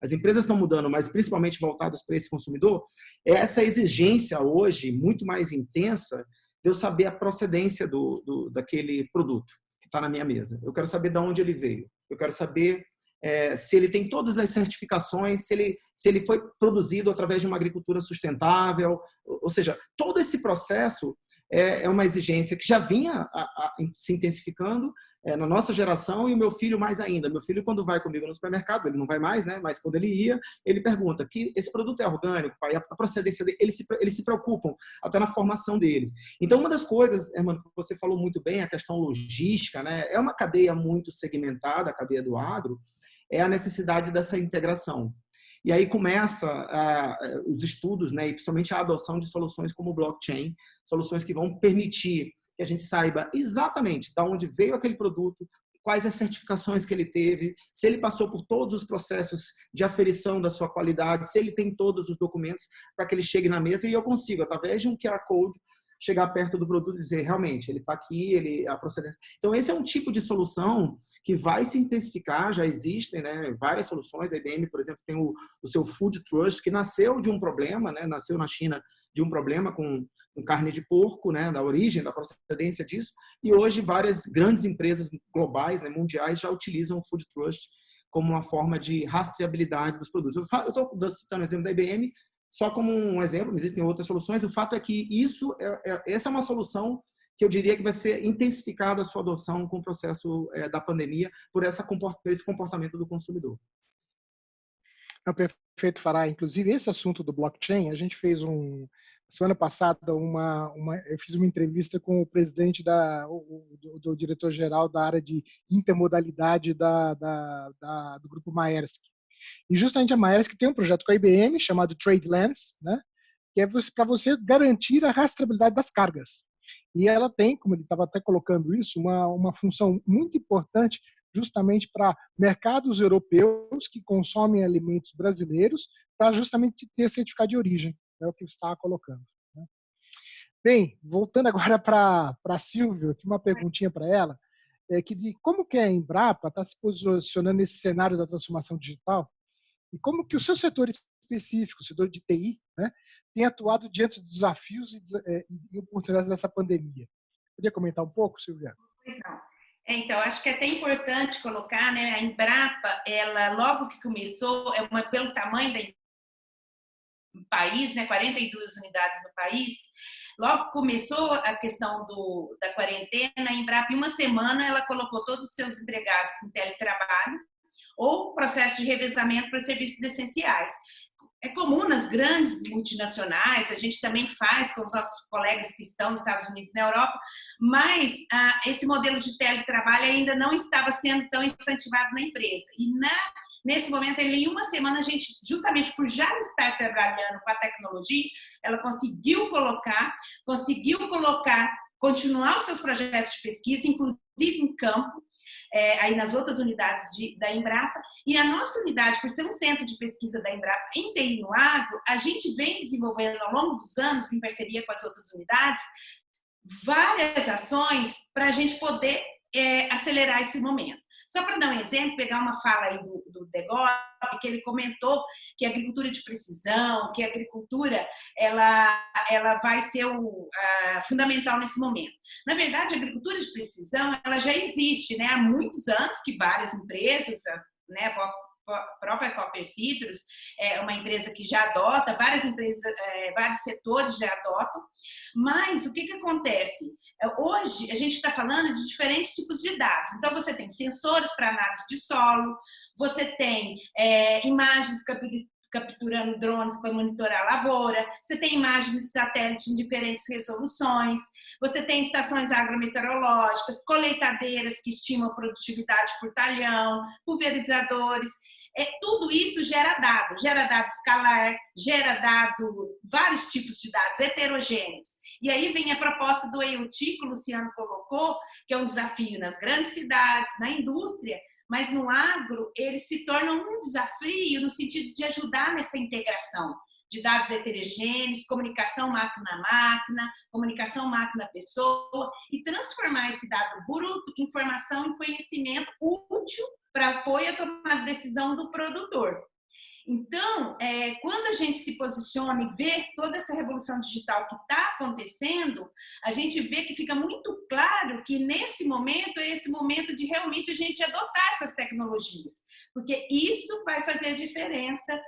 S3: As empresas estão mudando, mas principalmente voltadas para esse consumidor, é essa exigência hoje muito mais intensa de eu saber a procedência daquele produto que está na minha mesa. Eu quero saber de onde ele veio. Eu quero saber se ele tem todas as certificações, se ele foi produzido através de uma agricultura sustentável. Ou seja, todo esse processo é uma exigência que já vinha se intensificando na nossa geração, e o meu filho mais ainda. Meu filho, quando vai comigo no supermercado, ele não vai mais, né? Mas quando ele ia, ele pergunta que esse produto é orgânico, pai, a procedência dele, eles se preocupam até na formação deles. Então, uma das coisas, Hermano, que você falou muito bem, a questão logística, né? É uma cadeia muito segmentada, a cadeia do agro, é a necessidade dessa integração. E aí começa os estudos, né, e principalmente a adoção de soluções como o blockchain, soluções que vão permitir que a gente saiba exatamente de onde veio aquele produto, quais as certificações que ele teve, se ele passou por todos os processos de aferição da sua qualidade, se ele tem todos os documentos para que ele chegue na mesa e eu consigo, através de um QR Code, chegar perto do produto e dizer, realmente, ele está aqui, a procedência. Então, esse é um tipo de solução que vai se intensificar, já existem, né, várias soluções. A IBM, por exemplo, tem o seu Food Trust, que nasceu de um problema, né, nasceu na China de um problema com carne de porco, né, da origem, da procedência disso, e hoje várias grandes empresas globais, né, mundiais, já utilizam o Food Trust como uma forma de rastreabilidade dos produtos. Eu estou citando o exemplo da IBM, só como um exemplo, existem outras soluções. O fato é que essa é uma solução que eu diria que vai ser intensificada a sua adoção com o processo da pandemia por esse comportamento do consumidor.
S2: Perfeito, Fará. Inclusive, esse assunto do blockchain, a gente fez semana passada, eu fiz uma entrevista com o presidente do diretor-geral da área de intermodalidade do Grupo Maersk. E justamente a Maersk tem um projeto com a IBM chamado TradeLens, né, que é para você garantir a rastreabilidade das cargas. E ela tem, como ele estava até colocando isso, uma função muito importante justamente para mercados europeus que consomem alimentos brasileiros, para justamente ter certificado de origem, é o que você estava colocando. Né? Bem, voltando agora para a Silvia, eu tenho uma perguntinha para ela, como que a Embrapa está se posicionando nesse cenário da transformação digital e como que o seu setor específico, o setor de TI, né, tem atuado diante dos desafios e oportunidades dessa pandemia. Podia comentar um pouco, Silvia?
S4: não. Então, acho que é até importante colocar, né? A Embrapa, ela logo que começou, pelo tamanho do país, né? 42 unidades no país. Logo que começou a questão da quarentena, a Embrapa, em uma semana, ela colocou todos os seus empregados em teletrabalho ou processo de revezamento para serviços essenciais. É comum nas grandes multinacionais, a gente também faz com os nossos colegas que estão nos Estados Unidos e na Europa, mas esse modelo de teletrabalho ainda não estava sendo tão incentivado na empresa. E nesse momento, em uma semana, a gente, justamente por já estar trabalhando com a tecnologia, ela conseguiu colocar, continuar os seus projetos de pesquisa, inclusive em campo, aí nas outras unidades da Embrapa, e a nossa unidade, por ser um centro de pesquisa da Embrapa em TI no agro, a gente vem desenvolvendo ao longo dos anos, em parceria com as outras unidades, várias ações para a gente poder acelerar esse momento. Só para dar um exemplo, pegar uma fala aí do Degop, que ele comentou que a agricultura de precisão, que a agricultura ela vai ser fundamental nesse momento. Na verdade, a agricultura de precisão ela já existe, né? Há muitos anos que várias empresas, né, a própria Cooper Citrus é uma empresa que já adota, várias empresas, vários setores já adotam, mas o que acontece? Hoje a gente está falando de diferentes tipos de dados, então você tem sensores para análise de solo, você tem imagens capturando drones para monitorar a lavoura, você tem imagens de satélite em diferentes resoluções, você tem estações agrometeorológicas, colheitadeiras que estimam a produtividade por talhão, pulverizadores, tudo isso gera dado escalar, gera vários tipos de dados heterogêneos. E aí vem a proposta do IoT que o Luciano colocou, que é um desafio nas grandes cidades, na indústria, mas no agro ele se torna um desafio no sentido de ajudar nessa integração de dados heterogêneos, comunicação máquina-máquina, comunicação máquina-pessoa, e transformar esse dado bruto em informação e conhecimento útil para apoio à tomada de decisão do produtor. Então, quando a gente se posiciona e vê toda essa revolução digital que está acontecendo, a gente vê que fica muito claro que nesse momento é esse momento de realmente a gente adotar essas tecnologias, porque isso vai fazer a diferença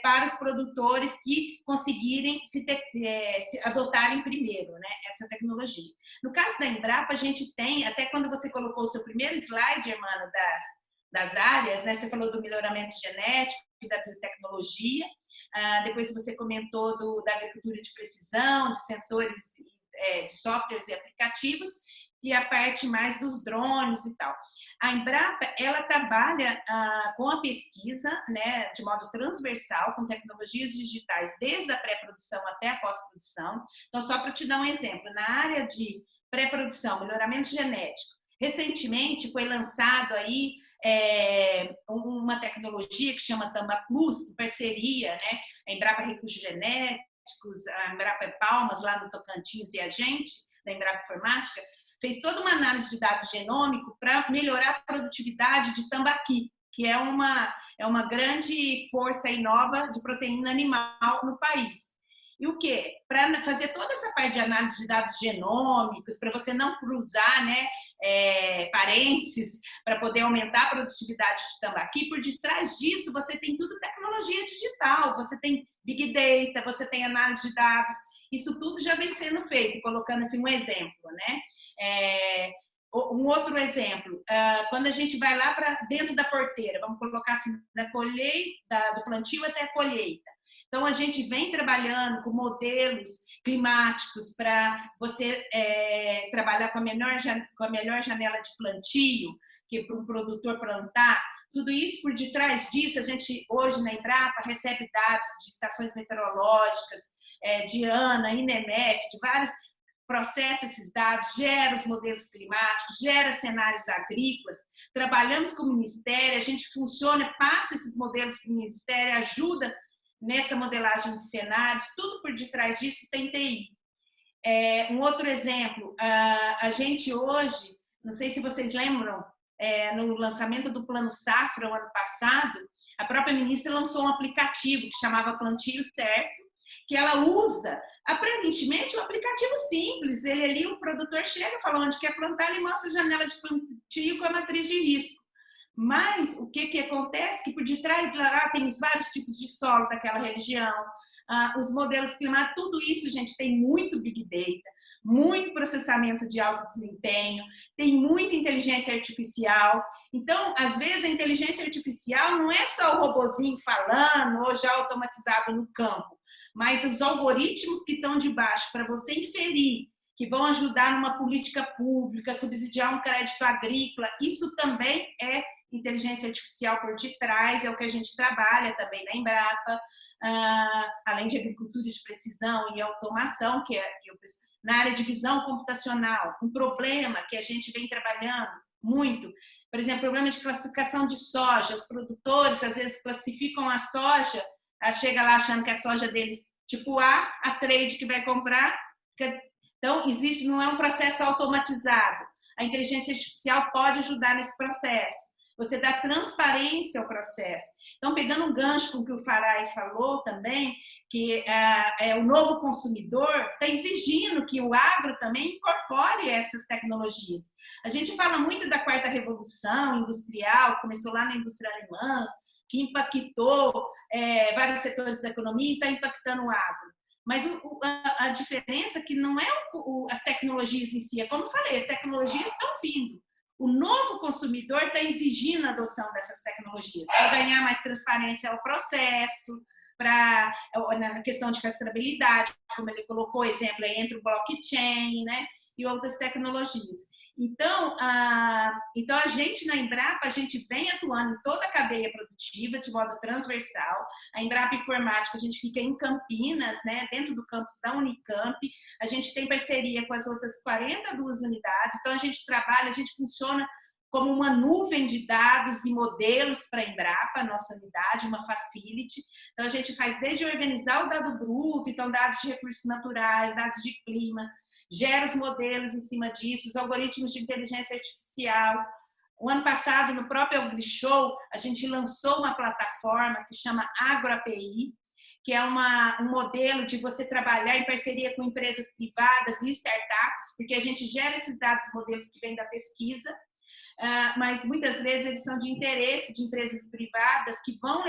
S4: para os produtores que conseguirem se adotarem primeiro, né, essa tecnologia. No caso da Embrapa, a gente tem, até quando você colocou o seu primeiro slide, Hermano, das áreas, né, você falou do melhoramento genético, da biotecnologia, depois você comentou da agricultura de precisão, de sensores, de softwares e aplicativos, e a parte mais dos drones e tal. A Embrapa, ela trabalha com a pesquisa, né, de modo transversal, com tecnologias digitais, desde a pré-produção até a pós-produção. Então, só para te dar um exemplo, na área de pré-produção, melhoramento genético, recentemente foi lançado aí uma tecnologia que chama Tambaclus, em parceria, né, a Embrapa Recursos Genéticos, a Embrapa Palmas, lá no Tocantins, e a gente, da Embrapa Informática, fez toda uma análise de dados genômico para melhorar a produtividade de tambaqui, que é uma grande força aí nova de proteína animal no país. E o quê? Para fazer toda essa parte de análise de dados genômicos, para você não cruzar, né, parentes, para poder aumentar a produtividade de tambaqui, por detrás disso você tem tudo tecnologia digital, você tem Big Data, você tem análise de dados, isso tudo já vem sendo feito, colocando assim um exemplo, né? Um outro exemplo, quando a gente vai lá para dentro da porteira, vamos colocar assim, do plantio até a colheita. Então, a gente vem trabalhando com modelos climáticos para você trabalhar com a melhor janela de plantio, que para um produtor plantar. Tudo isso, por detrás disso, a gente hoje na Embrapa recebe dados de estações meteorológicas, de ANA, INEMET, de vários, processa esses dados, gera os modelos climáticos, gera cenários agrícolas, trabalhamos com o Ministério, a gente funciona, passa esses modelos para o Ministério, ajuda nessa modelagem de cenários, tudo por detrás disso tem TI. Um outro exemplo, a gente hoje, não sei se vocês lembram, no lançamento do Plano Safra, o ano passado, a própria ministra lançou um aplicativo que chamava Plantio Certo, que ela usa Aparentemente, um aplicativo simples. Ele ali, o produtor chega, fala onde quer plantar, ele mostra a janela de plantio com a matriz de risco. Mas o que acontece? Que por detrás lá tem os vários tipos de solo daquela região, os modelos climáticos, tudo isso, gente, tem muito Big Data, muito processamento de alto desempenho, tem muita inteligência artificial. Então, às vezes, a inteligência artificial não é só o robozinho falando ou já automatizado no campo, mas os algoritmos que estão de baixo para você inferir, que vão ajudar numa política pública, subsidiar um crédito agrícola, isso também é inteligência artificial por detrás, é o que a gente trabalha também na Embrapa, além de agricultura de precisão e automação, na área de visão computacional, um problema que a gente vem trabalhando muito, por exemplo, problema de classificação de soja, os produtores às vezes classificam a soja, chega lá achando que a soja deles tipo a trade que vai comprar, então existe, não é um processo automatizado, a inteligência artificial pode ajudar nesse processo. Você dá transparência ao processo. Então, pegando um gancho com o que o Farai falou também, que o novo consumidor está exigindo que o agro também incorpore essas tecnologias. A gente fala muito da quarta revolução industrial, começou lá na indústria alemã, que impactou vários setores da economia e está impactando o agro. Mas a diferença é que não é as tecnologias em si, é como eu falei, as tecnologias estão vindo. O novo consumidor está exigindo a adoção dessas tecnologias para ganhar mais transparência ao processo, na questão de rastreabilidade, como ele colocou exemplo aí, entre o blockchain, né, e outras tecnologias. Então, a gente na Embrapa, a gente vem atuando em toda a cadeia produtiva de modo transversal. A Embrapa Informática, a gente fica em Campinas, né, dentro do campus da Unicamp. A gente tem parceria com as outras 42 unidades. Então, a gente trabalha, a gente funciona como uma nuvem de dados e modelos para a Embrapa, a nossa unidade, uma facility. Então, a gente faz desde organizar o dado bruto, então dados de recursos naturais, dados de clima, gera os modelos em cima disso, os algoritmos de inteligência artificial. O ano passado, no próprio AgriShow, a gente lançou uma plataforma que chama AgroAPI, que é um modelo de você trabalhar em parceria com empresas privadas e startups, porque a gente gera esses dados, modelos que vêm da pesquisa, mas muitas vezes eles são de interesse de empresas privadas que vão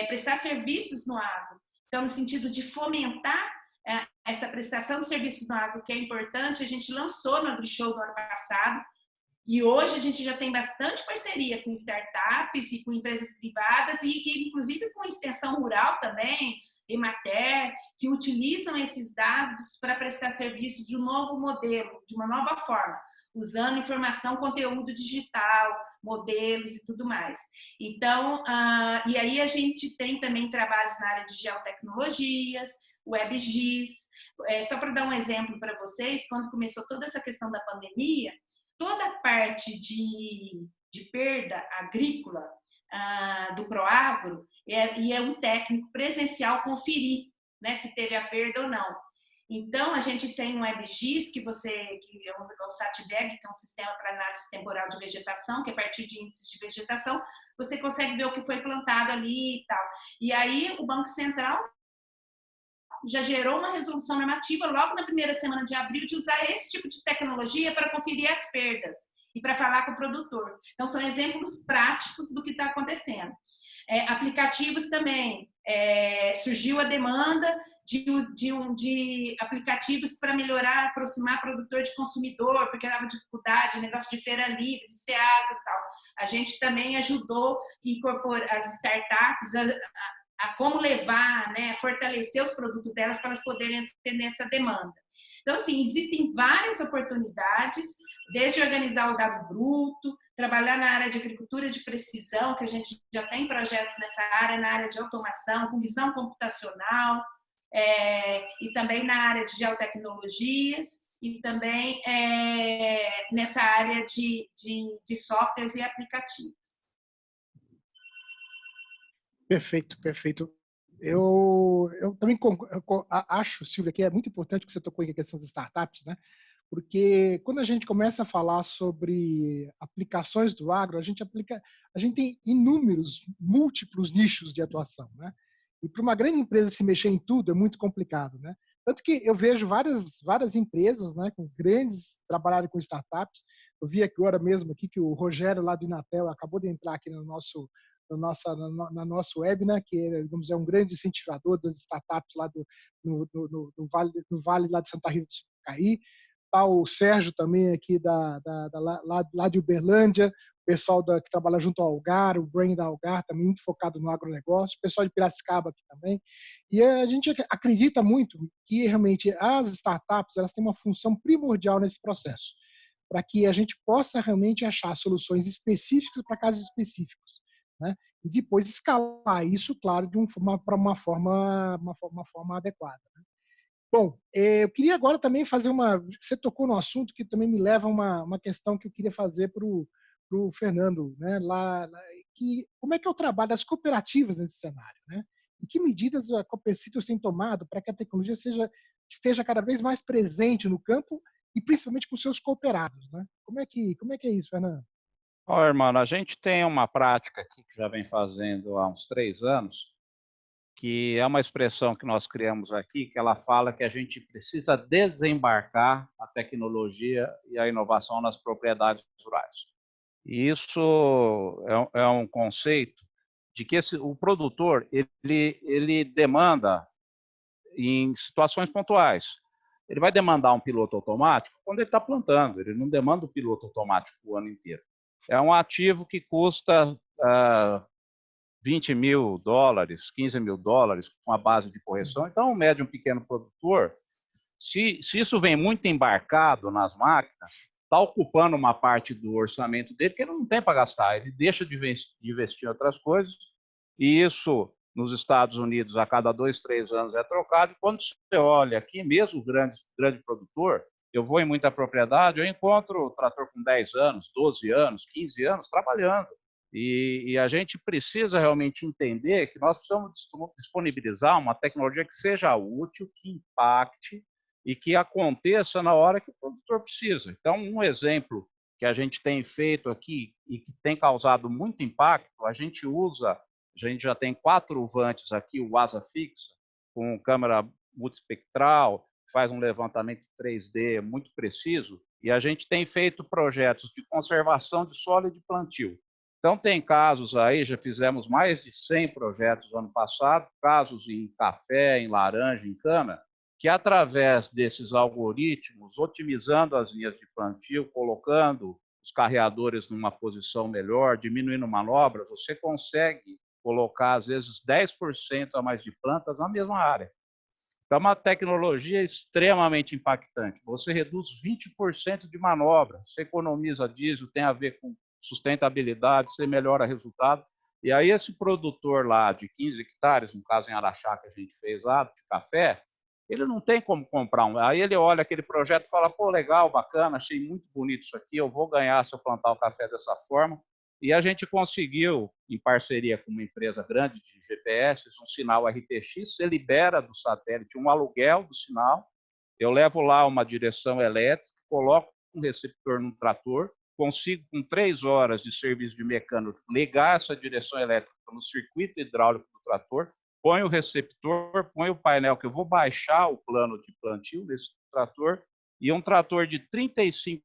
S4: prestar serviços no agro. Então, no sentido de fomentar essa prestação de serviços no agro, que é importante, a gente lançou no AgriShow do ano passado, e hoje a gente já tem bastante parceria com startups e com empresas privadas, e inclusive com extensão rural também, Emater, que utilizam esses dados para prestar serviço de um novo modelo, de uma nova forma, usando informação, conteúdo digital, modelos e tudo mais. Então, e aí a gente tem também trabalhos na área de geotecnologias, WebGIS. Só para dar um exemplo para vocês, quando começou toda essa questão da pandemia, toda a parte de perda agrícola do Proagro ia um técnico presencial conferir, né, se teve a perda ou não. Então, a gente tem um WebGIS, que é o SATVEG, que é um sistema para análise temporal de vegetação, que a partir de índices de vegetação, você consegue ver o que foi plantado ali e tal. E aí, o Banco Central já gerou uma resolução normativa logo na primeira semana de abril de usar esse tipo de tecnologia para conferir as perdas e para falar com o produtor. Então, são exemplos práticos do que está acontecendo. Aplicativos também. Surgiu a demanda de aplicativos para melhorar, aproximar produtor de consumidor, porque dava dificuldade, negócio de feira livre, de SEASA e tal. A gente também ajudou a incorporar as startups a como levar, né, a fortalecer os produtos delas para elas poderem atender essa demanda. Então, assim, existem várias oportunidades, desde organizar o dado bruto, trabalhar na área de agricultura de precisão, que a gente já tem projetos nessa área, na área de automação, com visão computacional, e também na área de geotecnologias, e também nessa área de softwares e aplicativos.
S2: Perfeito, perfeito. Eu também acho, Silvia, que é muito importante que você tocou em a questão das startups, né? Porque quando a gente começa a falar sobre aplicações do agro, a gente tem múltiplos nichos de atuação, né? E para uma grande empresa se mexer em tudo é muito complicado, né? Tanto que eu vejo várias empresas, né, com grandes, trabalharem com startups. Eu vi agora mesmo aqui que o Rogério lá do Inatel acabou de entrar aqui na nosso web, né, que digamos, é um grande incentivador das startups lá no vale lá de Santa Rita do Sapucaí. Tá o Sérgio também aqui lá de Uberlândia, o pessoal que trabalha junto ao Algar, o Brain da Algar, também muito focado no agronegócio, o pessoal de Piracicaba aqui também. E a gente acredita muito que realmente as startups elas têm uma função primordial nesse processo, para que a gente possa realmente achar soluções específicas para casos específicos, né? E depois escalar isso, claro, para uma forma adequada, né? Bom, eu queria agora também fazer você tocou no assunto que também me leva a uma questão que eu queria fazer para o Fernando, né? Como é que é o trabalho das cooperativas nesse cenário, né? E que medidas a Copercitos tem tomado para que a tecnologia esteja cada vez mais presente no campo e principalmente com seus cooperados, né? Como é que é isso, Fernando?
S5: Ó, irmão, a gente tem uma prática aqui que já vem fazendo há uns 3 anos, que é uma expressão que nós criamos aqui, que ela fala que a gente precisa desembarcar a tecnologia e a inovação nas propriedades rurais. E isso é um conceito de que o produtor ele demanda em situações pontuais. Ele vai demandar um piloto automático quando ele está plantando, ele não demanda o piloto automático o ano inteiro. É um ativo que custa $20 mil, $15 mil com a base de correção. Então, o médio e um pequeno produtor, se isso vem muito embarcado nas máquinas, está ocupando uma parte do orçamento dele que ele não tem para gastar, ele deixa de investir em outras coisas, e isso nos Estados Unidos a cada 2, 3 anos é trocado. E quando você olha aqui, mesmo o grande produtor, eu vou em muita propriedade, eu encontro o trator com 10 anos, 12 anos, 15 anos trabalhando. E a gente precisa realmente entender que nós precisamos disponibilizar uma tecnologia que seja útil, que impacte e que aconteça na hora que o produtor precisa. Então, um exemplo que a gente tem feito aqui e que tem causado muito impacto, a gente já tem 4 vantes aqui, o Asa Fixa, com câmera multispectral, faz um levantamento 3D muito preciso, e a gente tem feito projetos de conservação de solo e de plantio. Então, tem casos aí, já fizemos mais de 100 projetos no ano passado, casos em café, em laranja, em cana, que através desses algoritmos, otimizando as linhas de plantio, colocando os carreadores numa posição melhor, diminuindo manobras, você consegue colocar, às vezes, 10% a mais de plantas na mesma área. Então, é uma tecnologia extremamente impactante. Você reduz 20% de manobra, você economiza diesel, tem a ver com sustentabilidade, você melhora resultado. E aí esse produtor lá de 15 hectares, no caso em Araxá que a gente fez lá, de café, ele não tem como comprar um. Aí ele olha aquele projeto e fala, pô, legal, bacana, achei muito bonito isso aqui, eu vou ganhar se eu plantar o café dessa forma. E a gente conseguiu, em parceria com uma empresa grande de GPS, um sinal RTX, você libera do satélite um aluguel do sinal, eu levo lá uma direção elétrica, coloco um receptor no trator, consigo, com 3 horas de serviço de mecânico, ligar essa direção elétrica no circuito hidráulico do trator, põe o receptor, põe o painel, que eu vou baixar o plano de plantio desse trator, e um trator de 35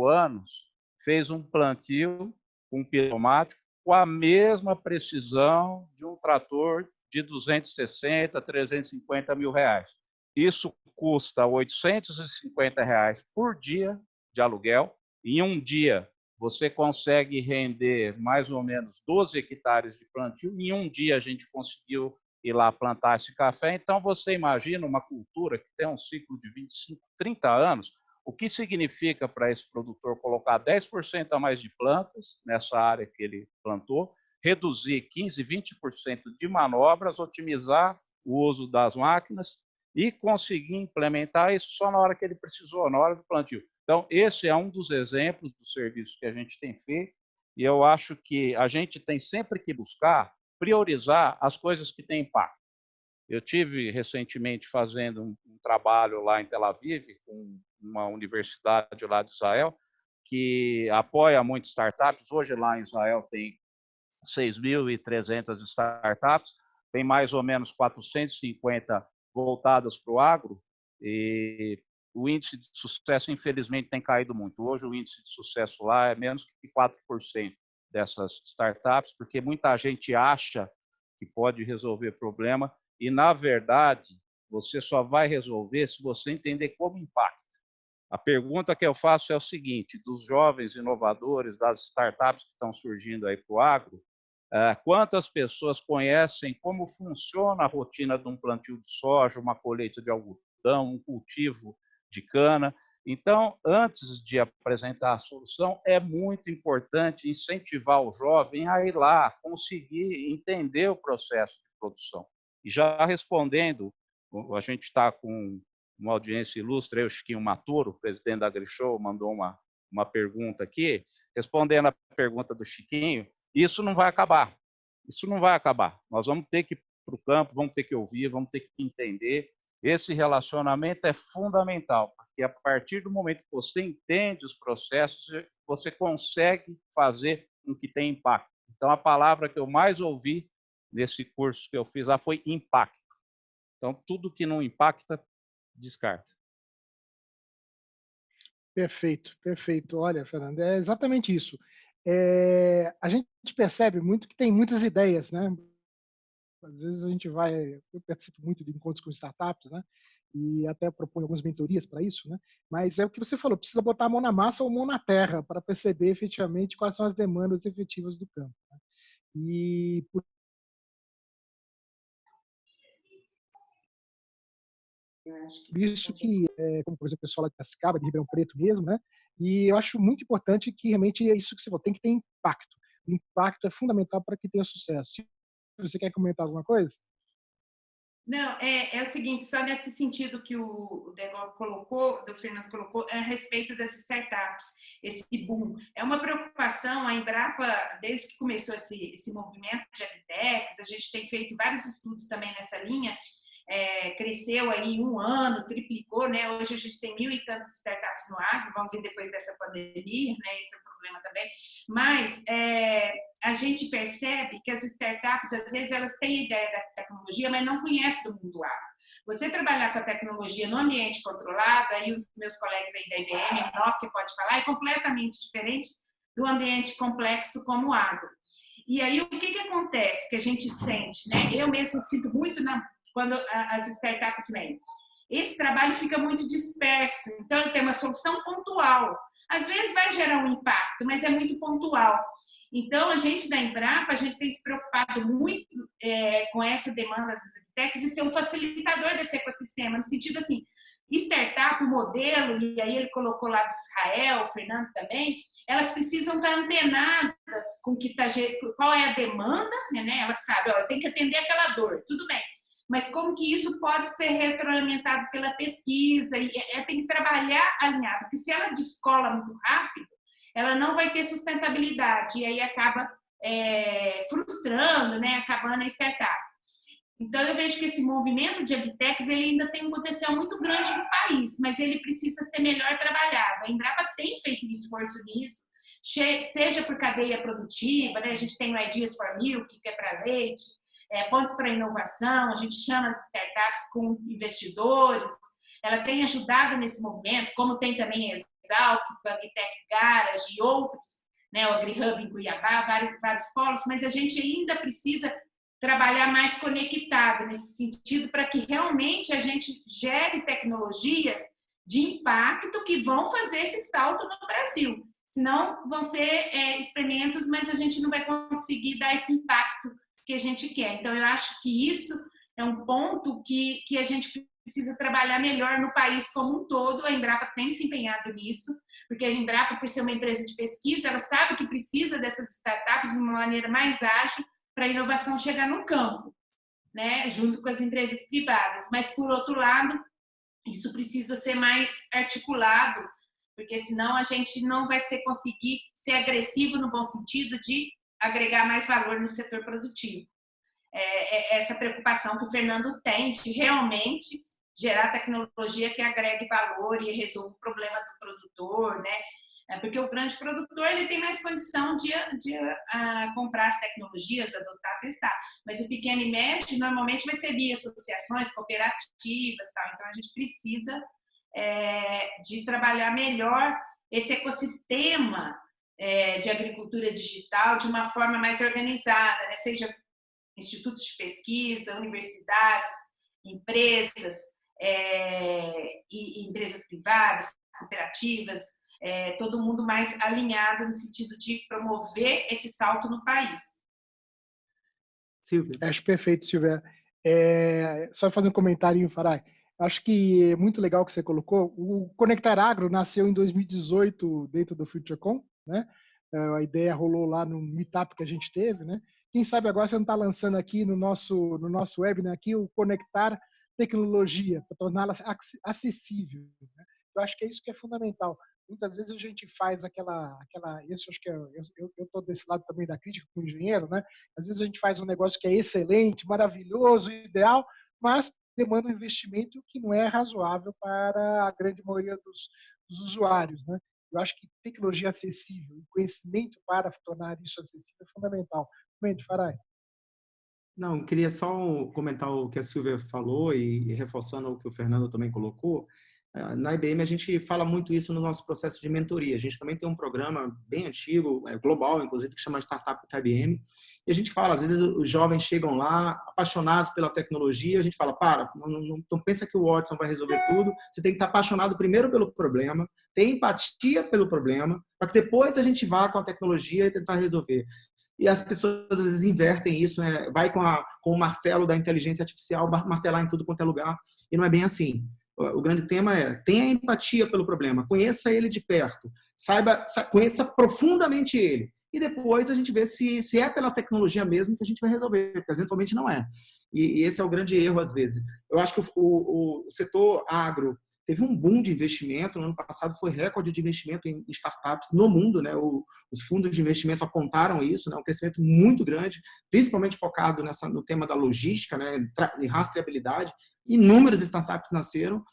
S5: anos fez um plantio com um piloto automático com a mesma precisão de um trator de 260, 350 mil reais. Isso custa R$850 por dia de aluguel. Em um dia, você consegue render mais ou menos 12 hectares de plantio. Em um dia, a gente conseguiu ir lá plantar esse café. Então, você imagina uma cultura que tem um ciclo de 25, 30 anos, o que significa para esse produtor colocar 10% a mais de plantas nessa área que ele plantou, reduzir 15, 20% de manobras, otimizar o uso das máquinas e conseguir implementar isso só na hora que ele precisou, na hora do plantio. Então, esse é um dos exemplos dos serviços que a gente tem feito, e eu acho que a gente tem sempre que buscar priorizar as coisas que têm impacto. Eu tive recentemente fazendo um trabalho lá em Tel Aviv, com uma universidade lá de Israel, que apoia muito startups. Hoje lá em Israel tem 6.300 startups. tem mais ou menos 450 voltadas para o agro, e o índice de sucesso, infelizmente, tem caído muito. Hoje, o índice de sucesso lá é menos que 4% dessas startups, porque muita gente acha que pode resolver problema e, na verdade, você só vai resolver se você entender como impacta. A pergunta que eu faço é o seguinte, dos jovens inovadores, das startups que estão surgindo aí para o agro, quantas pessoas conhecem como funciona a rotina de um plantio de soja, uma colheita de algodão, um cultivo de cana? Então, antes de apresentar a solução, é muito importante incentivar o jovem a ir lá, conseguir entender o processo de produção. E já respondendo, a gente está com uma audiência ilustre, o Chiquinho Maturo, presidente da AgriShow, mandou uma pergunta aqui, respondendo a pergunta do Chiquinho, isso não vai acabar. Isso não vai acabar. Nós vamos ter que ir para o campo, vamos ter que ouvir, vamos ter que entender. Esse relacionamento é fundamental, porque a partir do momento que você entende os processos, você consegue fazer com que tenha impacto. Então, a palavra que eu mais ouvi nesse curso que eu fiz lá foi impacto. Então, tudo que não impacta, descarta.
S2: Perfeito, perfeito. Olha, Fernando, é exatamente isso. A gente percebe muito que tem muitas ideias, né? Às vezes a gente eu participo muito de encontros com startups, né? E até proponho algumas mentorias para isso, né? Mas é o que você falou, precisa botar a mão na massa ou a mão na terra para perceber efetivamente quais são as demandas efetivas do campo, né? E por isso que, como por exemplo, o pessoal lá de Piracicaba, de Ribeirão Preto mesmo, né? E eu acho muito importante que realmente é isso que você falou, tem que ter impacto. O impacto é fundamental para que tenha sucesso. Você quer comentar alguma coisa?
S4: Não, é o seguinte, só nesse sentido que o Degol colocou, o Fernando colocou, a respeito das startups, esse boom. É uma preocupação, a Embrapa, desde que começou esse movimento de agritechs, a gente tem feito vários estudos também nessa linha, cresceu aí em um ano, triplicou, né? Hoje a gente tem 1.000 e tantas startups no agro, vamos ver depois dessa pandemia, né? Esse é o problema também. Mas a gente percebe que as startups, às vezes, elas têm ideia da tecnologia, mas não conhecem do mundo agro. Você trabalhar com a tecnologia no ambiente controlado, aí os meus colegas aí da IBM, Nokia pode falar, é completamente diferente do ambiente complexo como o agro. E aí, o que acontece? Que a gente sente, né? Eu mesmo sinto muito quando as startups vêm. Esse trabalho fica muito disperso, então ele tem uma solução pontual. Às vezes vai gerar um impacto, mas é muito pontual. Então, a gente da Embrapa, a gente tem se preocupado muito com essa demanda das agritechs e ser um facilitador desse ecossistema, no sentido assim, startup, modelo, e aí ele colocou lá do Israel, o Fernando também, elas precisam estar antenadas com que qual é a demanda, né? Elas sabem, eu tenho que atender aquela dor, tudo bem. Mas como que isso pode ser retroalimentado pela pesquisa, e tem que trabalhar alinhado, porque se ela descola muito rápido, ela não vai ter sustentabilidade, e aí acaba frustrando, né, acabando a startup. Então, eu vejo que esse movimento de agritechs, ele ainda tem um potencial muito grande no país, mas ele precisa ser melhor trabalhado. A Embrapa tem feito esforço nisso, seja por cadeia produtiva, né? A gente tem o Ideas for Milk, que é para leite, pontos para inovação, a gente chama as startups com investidores, ela tem ajudado nesse movimento, como tem também a Exalc, o Agritech Garage e outros, né, o AgriHub em Cuiabá, vários polos, mas a gente ainda precisa trabalhar mais conectado nesse sentido para que realmente a gente gere tecnologias de impacto que vão fazer esse salto no Brasil. Senão vão ser experimentos, mas a gente não vai conseguir dar esse impacto que a gente quer. Então, eu acho que isso é um ponto que a gente precisa trabalhar melhor no país como um todo. A Embrapa tem se empenhado nisso, porque a Embrapa, por ser uma empresa de pesquisa, ela sabe que precisa dessas startups de uma maneira mais ágil para a inovação chegar no campo, né, junto com as empresas privadas. Mas, por outro lado, isso precisa ser mais articulado, porque senão a gente não vai conseguir ser agressivo no bom sentido de agregar mais valor no setor produtivo. Essa preocupação que o Fernando tem de realmente gerar tecnologia que agregue valor e resolva o problema do produtor, né? Porque o grande produtor ele tem mais condição de comprar as tecnologias, adotar, testar. Mas o pequeno e médio normalmente vai ser via associações, cooperativas, tal. Então a gente precisa de trabalhar melhor esse ecossistema de agricultura digital de uma forma mais organizada, né? Seja institutos de pesquisa, universidades, empresas, e empresas privadas, cooperativas, todo mundo mais alinhado no sentido de promover esse salto no país.
S2: Silvia. Acho perfeito, Silvia. Só fazer um comentário, Farai. Acho que é muito legal o que você colocou. O Conectar Agro nasceu em 2018 dentro do FutureCon, né? A ideia rolou lá no meetup que a gente teve, né? Quem sabe agora você não está lançando aqui no nosso webinar aqui o Conectar Tecnologia, para torná-la acessível, né? Eu acho que é isso que é fundamental. Muitas vezes a gente faz isso acho que eu estou desse lado também da crítica como engenheiro, né? Às vezes a gente faz um negócio que é excelente, maravilhoso, ideal, mas demanda um investimento que não é razoável para a grande maioria dos usuários, né? Eu acho que tecnologia acessível e conhecimento para tornar isso acessível é fundamental. Comente, Farai.
S3: Não, queria só comentar o que a Silvia falou e reforçando o que o Fernando também colocou. Na IBM, a gente fala muito isso no nosso processo de mentoria. A gente também tem um programa bem antigo, global, inclusive, que chama Startup da IBM. E a gente fala, às vezes, os jovens chegam lá, apaixonados pela tecnologia. A gente fala, não pensa que o Watson vai resolver tudo. Você tem que estar apaixonado primeiro pelo problema, ter empatia pelo problema, para que depois a gente vá com a tecnologia e tentar resolver. E as pessoas, às vezes, invertem isso, né? Vai com o martelo da inteligência artificial, martelar em tudo quanto é lugar. E não é bem assim. O grande tema tenha empatia pelo problema, conheça ele de perto, conheça profundamente ele. E depois a gente vê se é pela tecnologia mesmo que a gente vai resolver, porque eventualmente não é. E esse é o grande erro, às vezes. Eu acho que o setor agro teve um boom de investimento. No ano passado foi recorde de investimento em startups no mundo, né? Os fundos de investimento apontaram isso, né? Um crescimento muito grande, principalmente focado no tema da logística, né? De rastreabilidade. Inúmeras startups nasceram.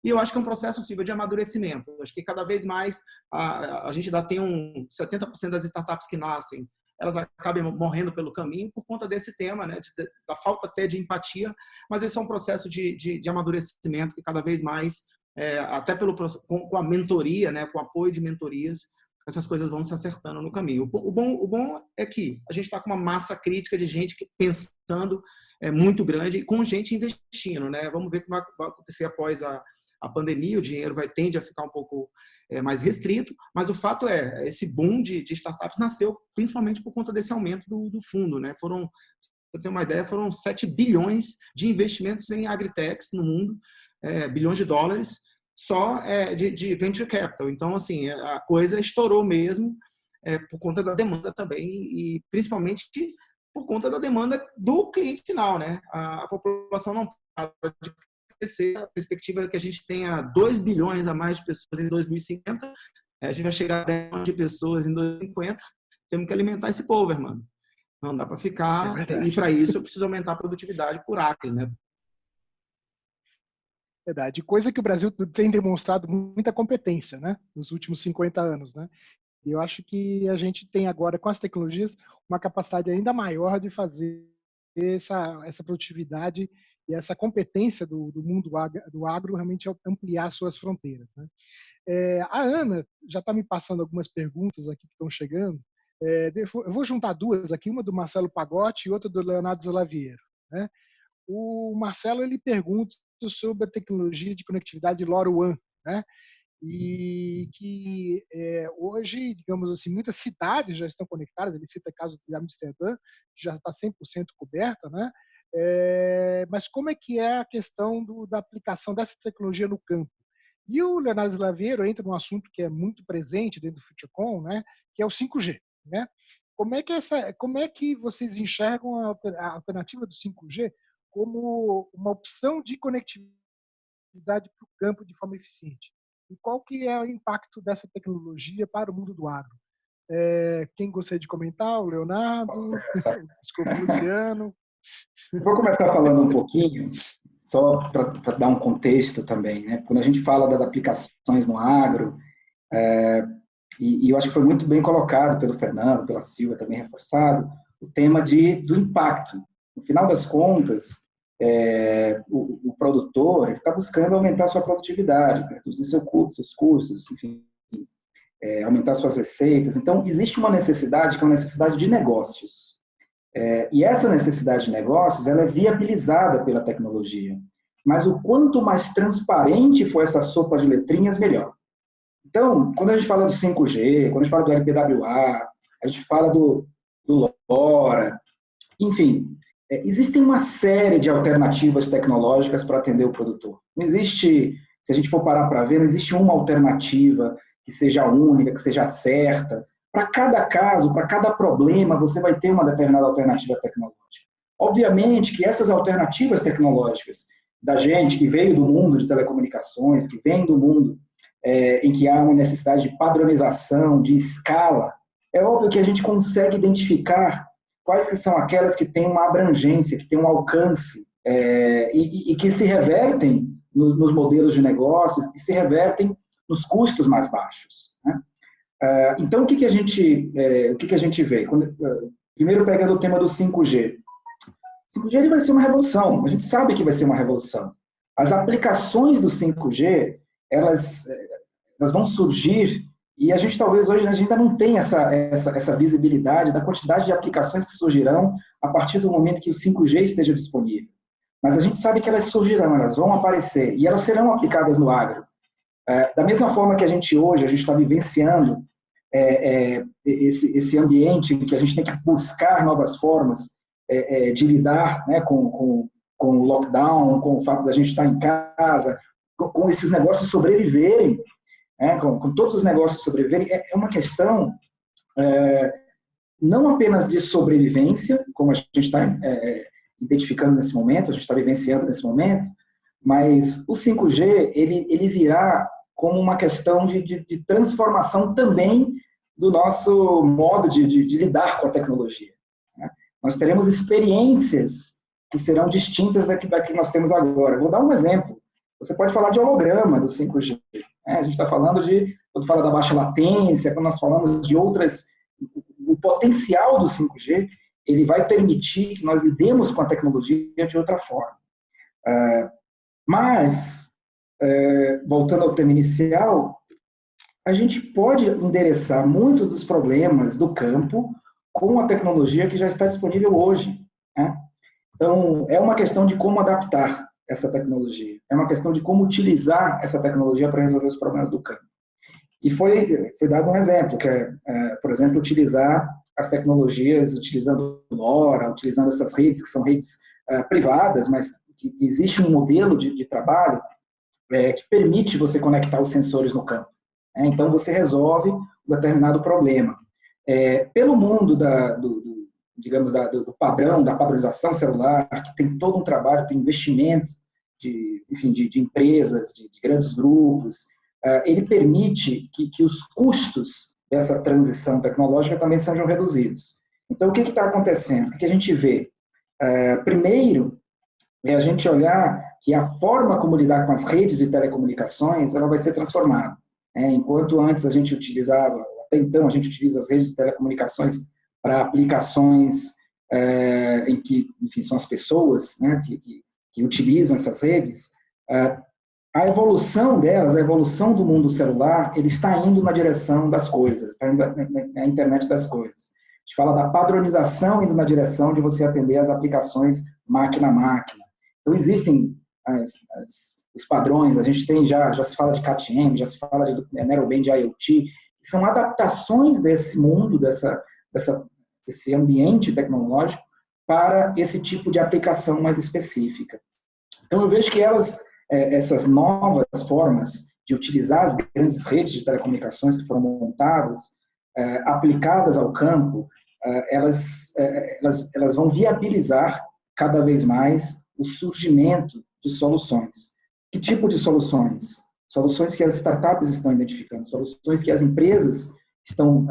S3: E eu acho que é um processo possível de amadurecimento. Eu acho que cada vez mais a gente ainda tem 70% das startups que nascem, elas acabam morrendo pelo caminho por conta desse tema, né? Da falta até de empatia. Mas esse é um processo de amadurecimento que cada vez mais até com a mentoria, né, com o apoio de mentorias, essas coisas vão se acertando no caminho. O bom é que a gente está com uma massa crítica de gente pensando muito grande e com gente investindo, né? Vamos ver o que vai acontecer após a pandemia. O dinheiro tende a ficar um pouco mais restrito, mas o fato esse boom de startups nasceu principalmente por conta desse aumento do fundo, né? Pra você ter uma ideia, foram 7 bilhões de investimentos em agritechs no mundo, bilhões de dólares, só de venture capital. Então, assim, a coisa estourou mesmo por conta da demanda também e principalmente por conta da demanda do cliente final, né? A população não para de crescer. A perspectiva é que a gente tenha 2 bilhões a mais de pessoas em 2050. A gente vai chegar a 10 milhões de pessoas em 2050. Temos que alimentar esse povo, irmão. Não dá para ficar. E para isso eu preciso aumentar a produtividade por acre, né?
S2: Verdade. Coisa que o Brasil tem demonstrado muita competência, né? Nos últimos 50 anos, né? E eu acho que a gente tem agora, com as tecnologias, uma capacidade ainda maior de fazer essa produtividade e essa competência do mundo do agro realmente ampliar suas fronteiras, né? A Ana já está me passando algumas perguntas aqui que estão chegando. Eu vou juntar duas aqui, uma do Marcelo Pagotti e outra do Leonardo Zelaviero, né? O Marcelo ele pergunta sobre a tecnologia de conectividade LoRaWAN, né? E que hoje, digamos assim, muitas cidades já estão conectadas. Ele cita o caso de Amsterdã, que já está 100% coberta, né? Mas como é que é a questão da aplicação dessa tecnologia no campo? E o Leonardo Slaveiro entra num assunto que é muito presente dentro do FutureCon, né? Que é o 5G, né? Como é que vocês enxergam a alternativa do 5G como uma opção de conectividade para o campo de forma eficiente? E qual que é o impacto dessa tecnologia para o mundo do agro? Quem gostaria de comentar? O Leonardo? Desculpa, o Luciano.
S6: Eu vou começar falando um pouquinho, só para dar um contexto também, né? Quando a gente fala das aplicações no agro, e eu acho que foi muito bem colocado pelo Fernando, pela Silvia, também reforçado, o tema do impacto. No final das contas, o produtor está buscando aumentar sua produtividade, reduzir seus custos, enfim, aumentar suas receitas. Então, existe uma necessidade que é uma necessidade de negócios. E essa necessidade de negócios, ela é viabilizada pela tecnologia. Mas o quanto mais transparente for essa sopa de letrinhas, melhor. Então, quando a gente fala do 5G, quando a gente fala do LPWA, a gente fala do LoRa, enfim, existem uma série de alternativas tecnológicas para atender o produtor. Não existe, se a gente for parar para ver, não existe uma alternativa que seja única, que seja certa. Para cada caso, para cada problema, você vai ter uma determinada alternativa tecnológica. Obviamente que essas alternativas tecnológicas da gente que veio do mundo de telecomunicações, que vem do mundo em que há uma necessidade de padronização, de escala, é óbvio que a gente consegue identificar quais que são aquelas que têm uma abrangência, que têm um alcance, e que se revertem nos modelos de negócio, e se revertem nos custos mais baixos, né? Então, o que a gente vê? Primeiro, pegando o tema do 5G. O 5G ele vai ser uma revolução, a gente sabe que vai ser uma revolução. As aplicações do 5G, elas vão surgir, e a gente talvez hoje ainda não tenha essa visibilidade da quantidade de aplicações que surgirão a partir do momento que o 5G esteja disponível. Mas a gente sabe que elas surgirão, elas vão aparecer, e elas serão aplicadas no agro. Da mesma forma que a gente está vivenciando esse ambiente em que a gente tem que buscar novas formas de lidar, né, com o lockdown, com o fato da gente estar em casa, com esses negócios sobreviverem, com todos os negócios sobreviverem, é uma questão não apenas de sobrevivência, como a gente está identificando nesse momento, a gente está vivenciando nesse momento, mas o 5G, ele virá como uma questão de transformação também do nosso modo de lidar com a tecnologia, né? Nós teremos experiências que serão distintas da que nós temos agora. Vou dar um exemplo. Você pode falar de holograma do 5G. Né? A gente está falando quando fala da baixa latência, quando nós falamos de outras... O potencial do 5G, ele vai permitir que nós lidemos com a tecnologia de outra forma. Mas, voltando ao tema inicial, a gente pode endereçar muitos dos problemas do campo com a tecnologia que já está disponível hoje, né? Então, é uma questão de como adaptar essa tecnologia, é uma questão de como utilizar essa tecnologia para resolver os problemas do campo. E foi dado um exemplo, que por exemplo, utilizar as tecnologias, utilizando o LoRa, utilizando essas redes, que são redes privadas, mas que existe um modelo de trabalho que permite você conectar os sensores no campo. Então, você resolve um determinado problema. Pelo mundo do padrão, da padronização celular, que tem todo um trabalho, tem investimento de empresas, de grandes grupos, ele permite que os custos dessa transição tecnológica também sejam reduzidos. Então, o que está acontecendo? O que a gente vê? Primeiro, é a gente olhar que a forma como lidar com as redes de telecomunicações, ela vai ser transformada. Enquanto antes a gente utilizava, até então a gente utiliza as redes de telecomunicações para aplicações em que, enfim, são as pessoas, né, que utilizam essas redes, a evolução delas, a evolução do mundo celular, ele está indo na direção das coisas, está indo na internet das coisas. A gente fala da padronização indo na direção de você atender as aplicações máquina a máquina. Então, existem os padrões, a gente tem já se fala de CAT-M, já se fala de Narrowband IoT, que são adaptações desse mundo, desse ambiente tecnológico para esse tipo de aplicação mais específica. Então, eu vejo que essas novas formas de utilizar as grandes redes de telecomunicações que foram montadas, aplicadas ao campo, elas vão viabilizar cada vez mais o surgimento de soluções. Que tipo de soluções? Soluções que as startups estão identificando, soluções que as empresas estão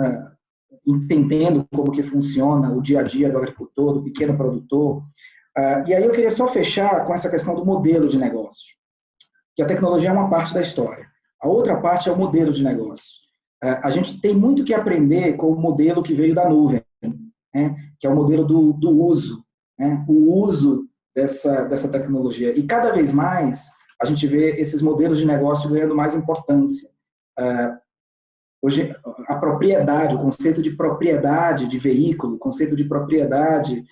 S6: entendendo como que funciona o dia a dia do agricultor, do pequeno produtor. E aí eu queria só fechar com essa questão do modelo de negócio, que a tecnologia é uma parte da história. A outra parte é o modelo de negócio. A gente tem muito que aprender com o modelo que veio da nuvem, né? Que é o modelo do uso, né? O uso dessa tecnologia. E cada vez mais a gente vê esses modelos de negócio ganhando mais importância. Hoje, a propriedade, o conceito de propriedade de veículo, o conceito de propriedade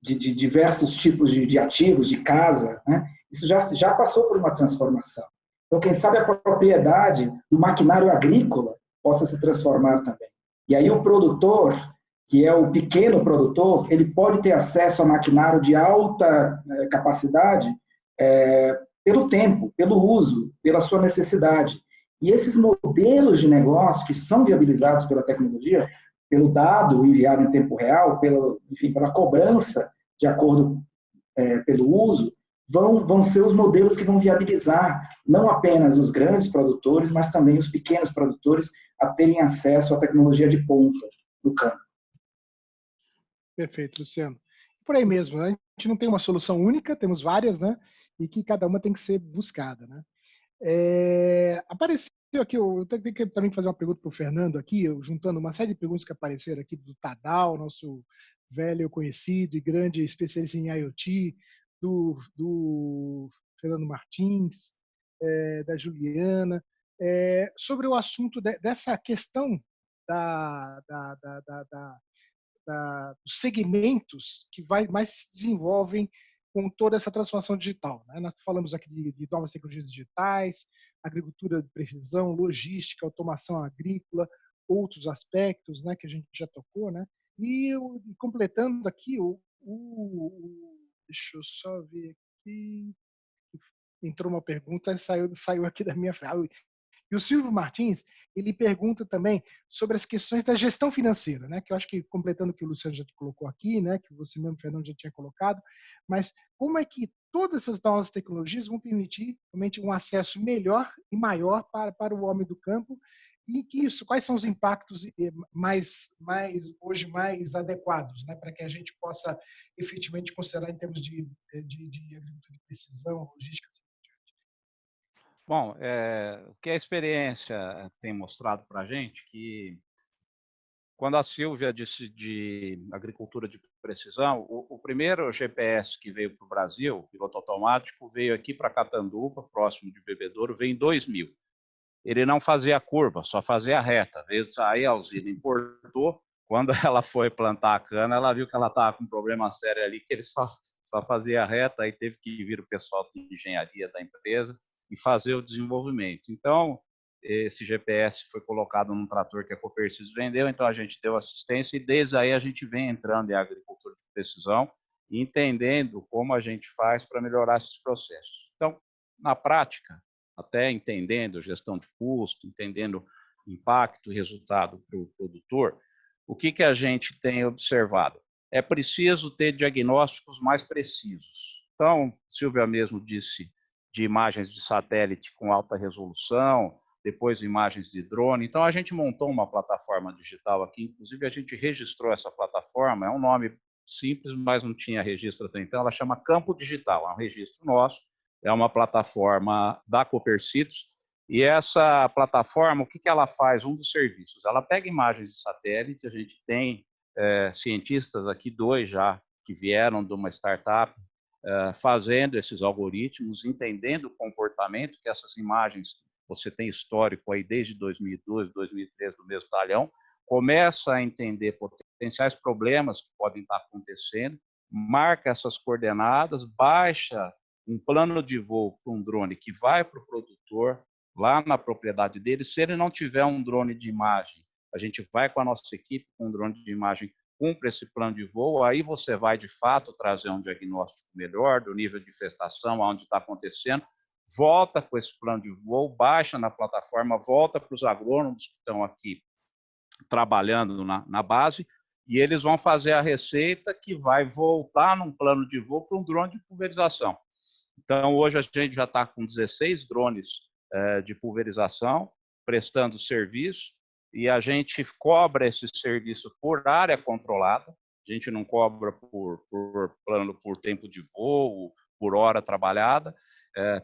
S6: de diversos tipos de ativos, de casa, né? Isso já passou por uma transformação. Então, quem sabe a propriedade do maquinário agrícola possa se transformar também. E aí o produtor, que é o pequeno produtor, ele pode ter acesso a maquinário de alta capacidade pelo tempo, pelo uso, pela sua necessidade. E esses modelos de negócio que são viabilizados pela tecnologia, pelo dado enviado em tempo real, pela cobrança de acordo pelo uso, vão ser os modelos que vão viabilizar não apenas os grandes produtores, mas também os pequenos produtores a terem acesso à tecnologia de ponta no campo.
S2: Perfeito, Luciano. Por aí mesmo, a gente não tem uma solução única, temos várias, né? E que cada uma tem que ser buscada, né? Apareceu aqui, eu tenho que também fazer uma pergunta para o Fernando aqui, juntando uma série de perguntas que apareceram aqui do Tadal, nosso velho conhecido e grande especialista em IoT, do Fernando Martins, da Juliana, sobre o assunto dessa questão dos segmentos que mais se desenvolvem com toda essa transformação digital, né? Nós falamos aqui de novas tecnologias digitais, agricultura de precisão, logística, automação agrícola, outros aspectos, né, que a gente já tocou, né? E completando aqui, deixa eu só ver aqui, entrou uma pergunta e saiu aqui da minha frase. E o Silvio Martins, ele pergunta também sobre as questões da gestão financeira, né? Que eu acho que, completando o que o Luciano já colocou aqui, né? Que você mesmo, Fernando, já tinha colocado, mas como é que todas essas novas tecnologias vão permitir realmente um acesso melhor e maior para o homem do campo e quais são os impactos hoje mais adequados, né? Para que a gente possa efetivamente considerar em termos de agricultura de precisão, logística.
S5: Bom, o que a experiência tem mostrado para a gente que quando a Silvia disse de agricultura de precisão, o primeiro GPS que veio para o Brasil, piloto automático, veio aqui para Catanduva, próximo de Bebedouro, veio em 2000. Ele não fazia curva, só fazia reta. Veio sair, a usina importou. Quando ela foi plantar a cana, ela viu que ela estava com um problema sério ali, que ele só fazia reta, aí teve que vir o pessoal de engenharia da empresa e fazer o desenvolvimento. Então, esse GPS foi colocado num trator que a Copercis vendeu, então a gente deu assistência e desde aí a gente vem entrando em agricultura de precisão e entendendo como a gente faz para melhorar esses processos. Então, na prática, até entendendo gestão de custo, entendendo impacto e resultado para o produtor, o que a gente tem observado? É preciso ter diagnósticos mais precisos. Então, Silvia mesmo disse de imagens de satélite com alta resolução, depois imagens de drone. Então, a gente montou uma plataforma digital aqui, inclusive a gente registrou essa plataforma, é um nome simples, mas não tinha registro até então, ela chama Campo Digital, é um registro nosso, é uma plataforma da Copercitos, e essa plataforma, o que ela faz? Um dos serviços, ela pega imagens de satélite, a gente tem cientistas aqui, 2 já, que vieram de uma startup, fazendo esses algoritmos, entendendo o comportamento, que essas imagens, você tem histórico aí desde 2012, 2013 do mesmo talhão, começa a entender potenciais problemas que podem estar acontecendo, marca essas coordenadas, baixa um plano de voo para um drone que vai para o produtor, lá na propriedade dele. Se ele não tiver um drone de imagem, a gente vai com a nossa equipe com um drone de imagem, cumpre esse plano de voo, aí você vai, de fato, trazer um diagnóstico melhor do nível de infestação, onde está acontecendo, volta com esse plano de voo, baixa na plataforma, volta para os agrônomos que estão aqui trabalhando na base, e eles vão fazer a receita que vai voltar num plano de voo para um drone de pulverização. Então, hoje a gente já está com 16 drones de pulverização, prestando serviço, e a gente cobra esse serviço por área controlada, a gente não cobra por plano, por tempo de voo, por hora trabalhada.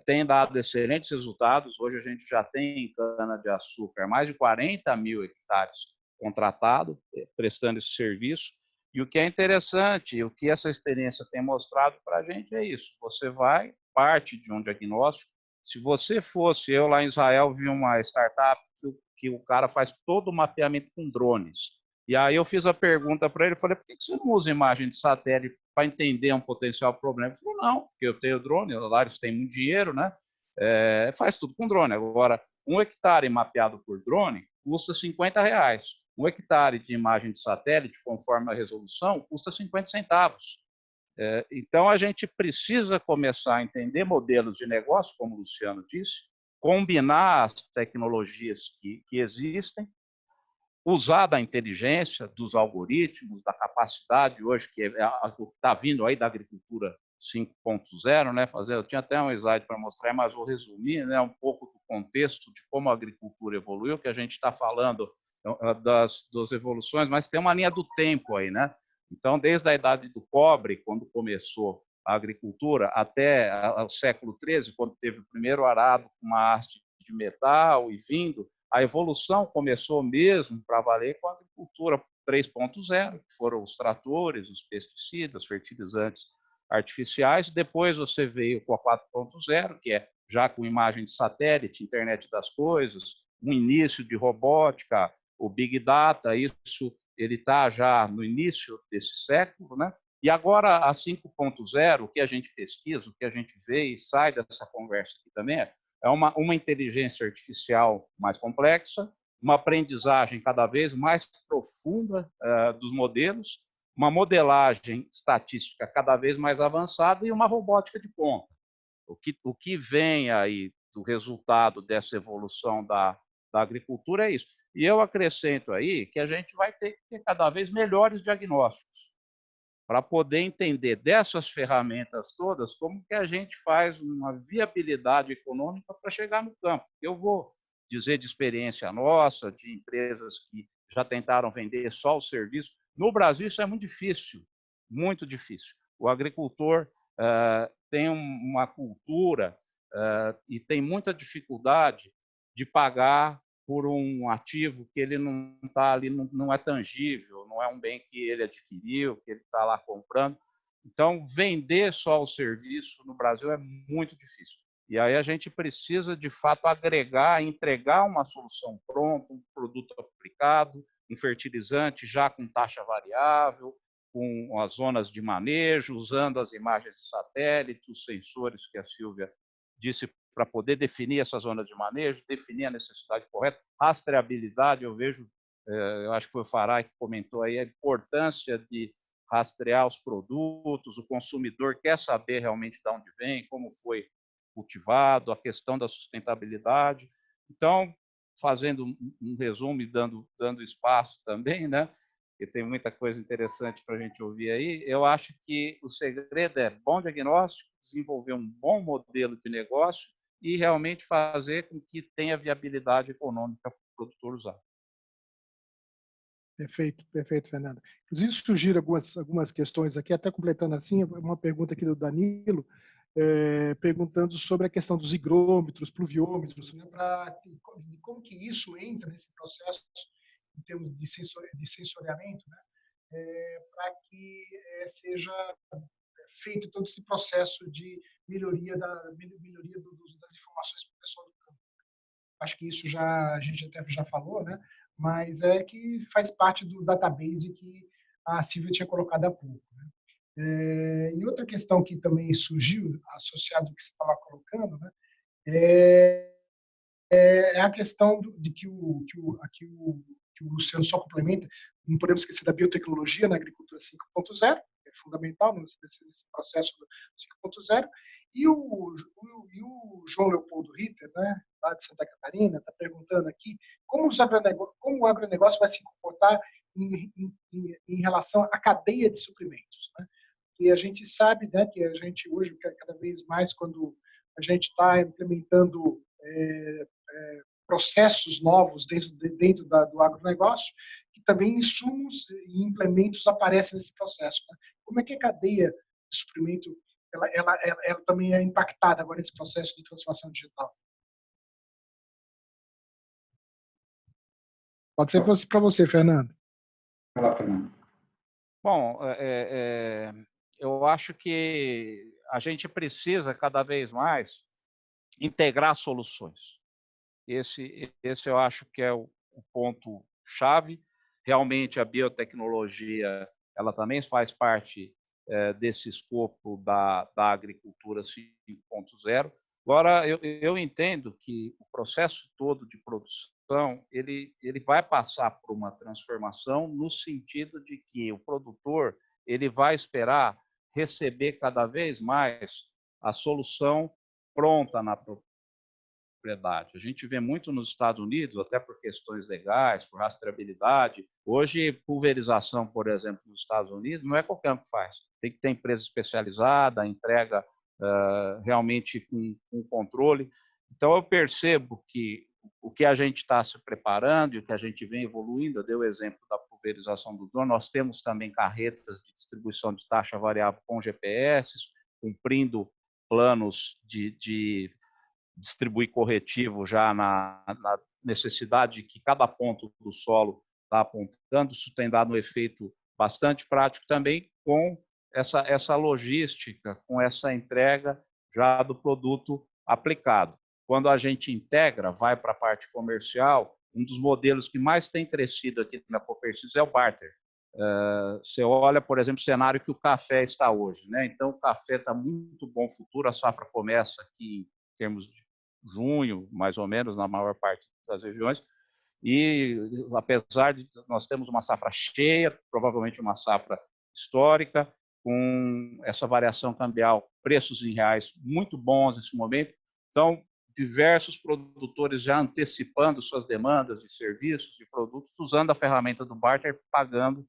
S5: tem dado excelentes resultados. Hoje a gente já tem em cana-de-açúcar mais de 40 mil hectares contratados, prestando esse serviço. E o que é interessante, o que essa experiência tem mostrado para a gente é isso. Você vai, parte de um diagnóstico. Se você fosse, eu lá em Israel vi uma startup que o cara faz todo o mapeamento com drones. E aí eu fiz a pergunta para ele, falei, por que você não usa imagem de satélite para entender um potencial problema? Ele falou, não, porque eu tenho drone, lá eles têm muito dinheiro, né? Faz tudo com drone. Agora, 1 hectare mapeado por drone custa R$50. 1 hectare de imagem de satélite, conforme a resolução, custa 50 centavos. Então, a gente precisa começar a entender modelos de negócio, como o Luciano disse, combinar as tecnologias que existem, usar da inteligência, dos algoritmos, da capacidade hoje, que está vindo aí da agricultura 5.0, né? Eu tinha até um slide para mostrar, mas vou resumir, né, um pouco do contexto de como a agricultura evoluiu, que a gente está falando das evoluções, mas tem uma linha do tempo aí, né? Então, desde a idade do cobre, quando começou a agricultura, até o século XIII, quando teve o primeiro arado com uma haste de metal e vindo, a evolução começou mesmo para valer com a agricultura 3.0, que foram os tratores, os pesticidas, fertilizantes artificiais. Depois você veio com a 4.0, que é já com imagem de satélite, internet das coisas, um início de robótica, o Big Data, isso ele está já no início desse século, né? E agora a 5.0, o que a gente pesquisa, o que a gente vê e sai dessa conversa aqui também é uma inteligência artificial mais complexa, uma aprendizagem cada vez mais profunda dos modelos, uma modelagem estatística cada vez mais avançada e uma robótica de ponta. O que vem aí do resultado dessa evolução da agricultura é isso. E eu acrescento aí que a gente vai ter que ter cada vez melhores diagnósticos para poder entender dessas ferramentas todas como que a gente faz uma viabilidade econômica para chegar no campo. Eu vou dizer de experiência nossa, de empresas que já tentaram vender só o serviço. No Brasil isso é muito difícil, muito difícil. O agricultor tem uma cultura e tem muita dificuldade de pagar por um ativo que ele não está ali, não é tangível, não é um bem que ele adquiriu, que ele está lá comprando. Então, vender só o serviço no Brasil é muito difícil. E aí a gente precisa, de fato, agregar, entregar uma solução pronta, um produto aplicado, um fertilizante já com taxa variável, com as zonas de manejo, usando as imagens de satélite, os sensores que a Silvia disse para poder definir essa zona de manejo, definir a necessidade correta, rastreabilidade, eu vejo, eu acho que foi o Farai que comentou aí, a importância de rastrear os produtos, o consumidor quer saber realmente de onde vem, como foi cultivado, a questão da sustentabilidade. Então, fazendo um resumo e dando espaço também, né? Porque tem muita coisa interessante para a gente ouvir aí, eu acho que o segredo é bom diagnóstico, desenvolver um bom modelo de negócio e realmente fazer com que tenha viabilidade econômica para o produtor usar.
S2: Perfeito, perfeito, Fernando. Inclusive, surgiram algumas questões aqui, até completando assim, uma pergunta aqui do Danilo, perguntando sobre a questão dos higrômetros, pluviômetros, né, como que isso entra nesse processo em termos de sensoriamento, né, para que seja feito todo esse processo de melhoria das informações para o pessoal do campo. Acho que isso a gente até já falou, né? Mas é que faz parte do database que a Silvia tinha colocado há pouco. Né? E outra questão que também surgiu, associado ao que você estava colocando, né? É a questão de que o Luciano só complementa, não podemos esquecer da biotecnologia na agricultura 5.0, é fundamental nesse processo do 5.0, e o João Leopoldo Ritter, né, lá de Santa Catarina, está perguntando aqui como o agronegócio vai se comportar em relação à cadeia de suprimentos. Né? E a gente sabe, né, que a gente hoje, cada vez mais, quando a gente está implementando processos novos dentro do agronegócio, que também insumos e implementos aparecem nesse processo. Né? Como é que a cadeia de suprimento ela também é impactada agora nesse processo de transformação digital? Pode ser para você, Fernando.
S6: Vai lá, Fernando.
S5: Bom, eu acho que a gente precisa cada vez mais integrar soluções. Esse eu acho que é o ponto chave. Realmente a biotecnologia, ela também faz parte desse escopo da agricultura 5.0. Agora, eu entendo que o processo todo de produção, ele vai passar por uma transformação no sentido de que o produtor ele vai esperar receber cada vez mais a solução pronta na propriedade. A gente vê muito nos Estados Unidos, até por questões legais, por rastreabilidade. Hoje, pulverização, por exemplo, nos Estados Unidos, não é qualquer um que faz. Tem que ter empresa especializada, entrega realmente com controle. Então, eu percebo que o que a gente está se preparando e o que a gente vem evoluindo, eu dei o exemplo da pulverização do drone, nós temos também carretas de distribuição de taxa variável com GPS, cumprindo planos de distribuir corretivo já na necessidade que cada ponto do solo está apontando. Isso tem dado um efeito bastante prático também com essa logística, com essa entrega já do produto aplicado. Quando a gente integra, vai para a parte comercial, um dos modelos que mais tem crescido aqui na Copercis é o barter. Você olha, por exemplo, o cenário que o café está hoje, né? Então, o café está muito bom futuro, a safra começa aqui em termos de junho, mais ou menos, na maior parte das regiões, e apesar de nós temos uma safra cheia, provavelmente uma safra histórica, com essa variação cambial, preços em reais muito bons nesse momento, então, diversos produtores já antecipando suas demandas de serviços, de produtos, usando a ferramenta do barter, pagando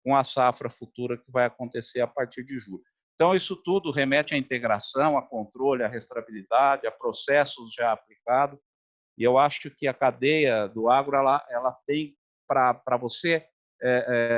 S5: com a safra futura que vai acontecer a partir de julho. Então, isso tudo remete à integração, a controle, à rastreabilidade, a processos já aplicados. E eu acho que a cadeia do agro ela tem para você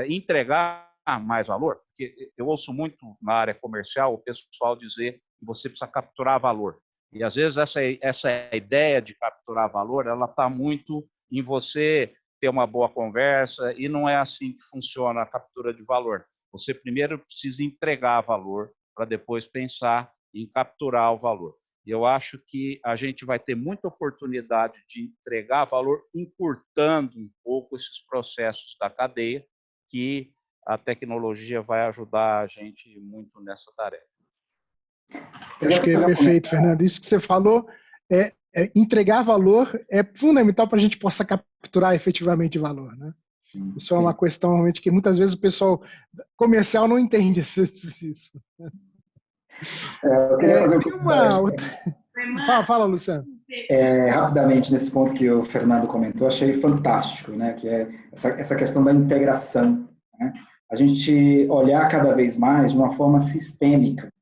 S5: entregar mais valor. Porque eu ouço muito na área comercial o pessoal dizer que você precisa capturar valor. E, às vezes, essa ideia de capturar valor, ela está muito em você ter uma boa conversa, e não é assim que funciona a captura de valor. Você primeiro precisa entregar valor para depois pensar em capturar o valor. E eu acho que a gente vai ter muita oportunidade de entregar valor encurtando um pouco esses processos da cadeia, que a tecnologia vai ajudar a gente muito nessa tarefa.
S2: Acho que é perfeito, Fernando. Isso que você falou, entregar valor é fundamental para a gente possa capturar efetivamente valor, né? Isso é uma questão realmente que muitas vezes o pessoal comercial não entende isso.
S6: Eu queria fazer
S2: uma outra... Fala, Luciano.
S6: Rapidamente, nesse ponto que o Fernando comentou, achei fantástico, né? Que é essa questão da integração, né? A gente olhar cada vez mais de uma forma sistêmica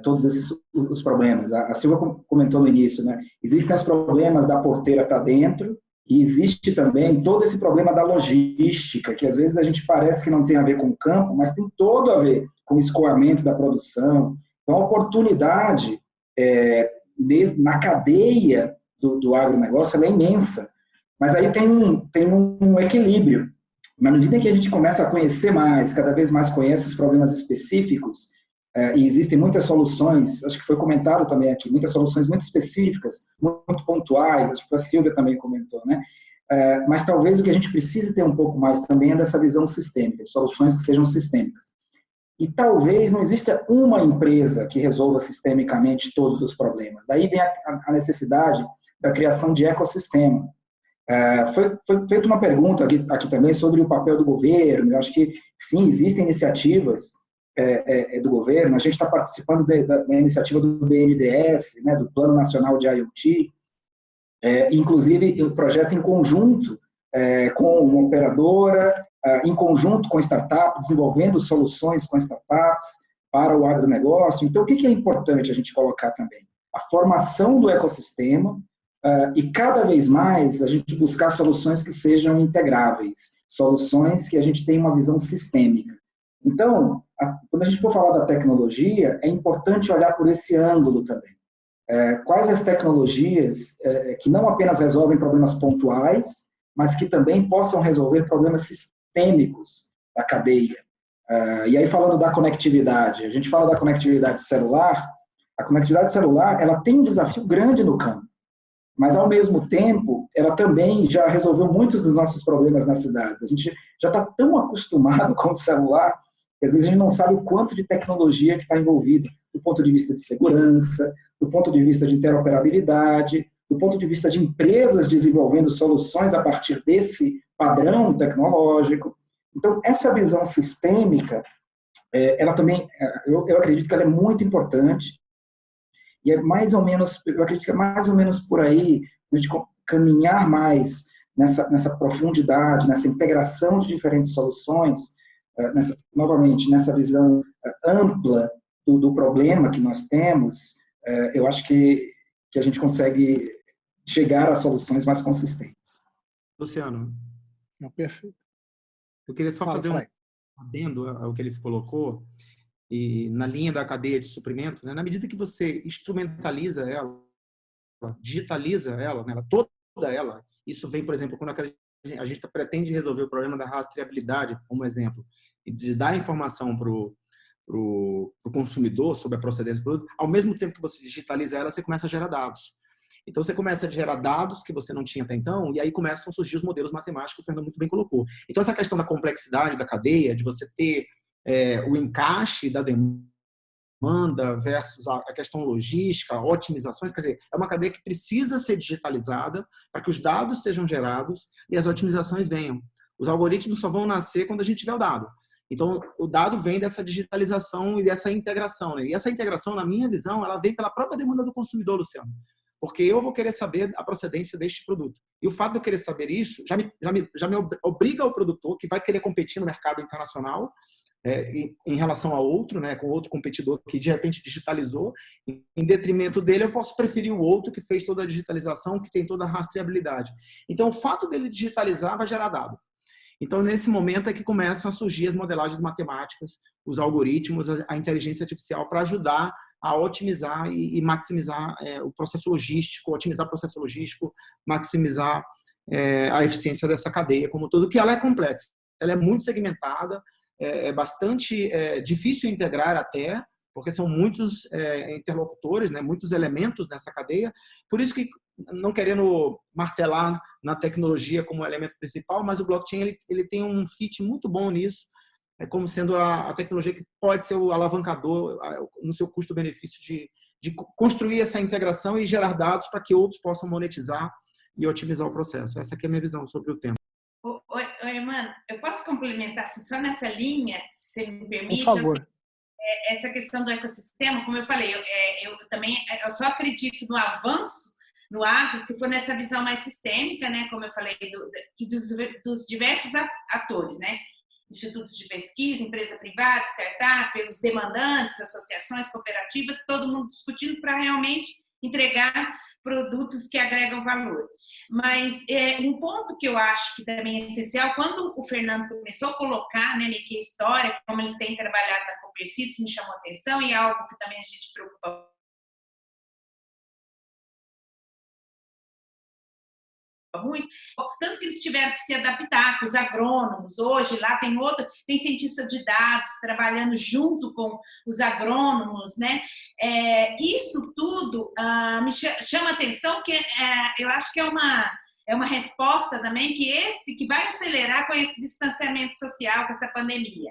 S6: todos os problemas. A Silvia comentou no início, né? Existem os problemas da porteira para dentro, e existe também todo esse problema da logística, que às vezes a gente parece que não tem a ver com o campo, mas tem todo a ver com o escoamento da produção. Então, a oportunidade na cadeia do agronegócio ela é imensa. Mas aí tem um equilíbrio. Na medida em que a gente começa a conhecer mais, cada vez mais conhece os problemas específicos, e existem muitas soluções, acho que foi comentado também aqui, muitas soluções muito específicas, muito pontuais, acho que a Silvia também comentou, né? Mas talvez o que a gente precise ter um pouco mais também é dessa visão sistêmica, soluções que sejam sistêmicas. E talvez não exista uma empresa que resolva sistemicamente todos os problemas. Daí vem a necessidade da criação de ecossistema. Foi feita uma pergunta aqui também sobre o papel do governo. Eu acho que, sim, existem iniciativas do governo. A gente está participando da iniciativa do BNDES, né, do Plano Nacional de IoT, inclusive o projeto em conjunto com uma operadora, em conjunto com startup, desenvolvendo soluções com startups para o agronegócio. Então, o que é importante a gente colocar também? A formação do ecossistema e, cada vez mais, a gente buscar soluções que sejam integráveis, soluções que a gente tenha uma visão sistêmica. Então, quando a gente for falar da tecnologia, é importante olhar por esse ângulo também. Quais as tecnologias que não apenas resolvem problemas pontuais, mas que também possam resolver problemas sistêmicos da cadeia. E aí, falando da conectividade, a gente fala da conectividade celular, a conectividade celular ela tem um desafio grande no campo, mas, ao mesmo tempo, ela também já resolveu muitos dos nossos problemas nas cidades. A gente já está tão acostumado com o celular que, às vezes, a gente não sabe o quanto de tecnologia que está envolvido, do ponto de vista de segurança, do ponto de vista de interoperabilidade, do ponto de vista de empresas desenvolvendo soluções a partir desse padrão tecnológico. Então, essa visão sistêmica, ela também, eu acredito que ela é muito importante, e é mais ou menos, eu acredito que é mais ou menos por aí, a gente caminhar mais nessa profundidade, nessa integração de diferentes soluções, novamente, nessa visão ampla do problema que nós temos, eu acho que a gente consegue chegar a soluções mais consistentes.
S3: Luciano.
S2: Não, perfeito.
S3: Eu queria só fazer um adendo ao que ele colocou, e na linha da cadeia de suprimento, né, na medida que você instrumentaliza ela, digitaliza ela, né, toda ela, isso vem, por exemplo, quando a gente pretende resolver o problema da rastreabilidade, como exemplo, e de dar informação para o consumidor sobre a procedência do produto, ao mesmo tempo que você digitaliza ela, você começa a gerar dados. Então, você começa a gerar dados que você não tinha até então, e aí começam a surgir os modelos matemáticos que o Fernando muito bem colocou. Então, essa questão da complexidade da cadeia, de você ter o encaixe da demanda versus a questão logística, otimizações, quer dizer, é uma cadeia que precisa ser digitalizada para que os dados sejam gerados e as otimizações venham. Os algoritmos só vão nascer quando a gente tiver o dado. Então, o dado vem dessa digitalização e dessa integração, né? E essa integração, na minha visão, ela vem pela própria demanda do consumidor, Luciano. Porque eu vou querer saber a procedência deste produto. E o fato de eu querer saber isso já me obriga ao produtor, que vai querer competir no mercado internacional, em relação a outro, né, com outro competidor que de repente digitalizou, em detrimento dele eu posso preferir o outro que fez toda a digitalização, que tem toda a rastreabilidade. Então, o fato dele digitalizar vai gerar dado. Então, nesse momento é que começam a surgir as modelagens matemáticas, os algoritmos, a inteligência artificial para ajudar a otimizar e maximizar o processo logístico, otimizar o processo logístico, maximizar a eficiência dessa cadeia como todo, que ela é complexa. Ela é muito segmentada, é bastante difícil integrar até, porque são muitos interlocutores, né, muitos elementos nessa cadeia. Por isso que, não querendo martelar na tecnologia como elemento principal, mas o blockchain ele tem um fit muito bom nisso, como sendo a tecnologia que pode ser o alavancador no seu custo-benefício de construir essa integração e gerar dados para que outros possam monetizar e otimizar o processo. Essa aqui é a minha visão sobre o tema.
S4: Oi, mano, eu posso complementar assim, só nessa linha, se você me permite?
S2: Por favor.
S4: Essa questão do ecossistema, como eu falei, eu também eu só acredito no avanço no agro se for nessa visão mais sistêmica, né? Como eu falei, dos diversos atores, né? Institutos de pesquisa, empresa privada, startup, os demandantes, associações, cooperativas, todo mundo discutindo para realmente entregar produtos que agregam valor. Mas um ponto que eu acho que também é essencial, quando o Fernando começou a colocar, né, meio que a história, como eles têm trabalhado na Copercitos, me chamou a atenção, e é algo que também a gente preocupa muito, tanto que eles tiveram que se adaptar com os agrônomos. Hoje lá tem cientista de dados trabalhando junto com os agrônomos, né? Isso tudo me chama a atenção, que eu acho que é uma resposta também que vai acelerar com esse distanciamento social, com essa pandemia.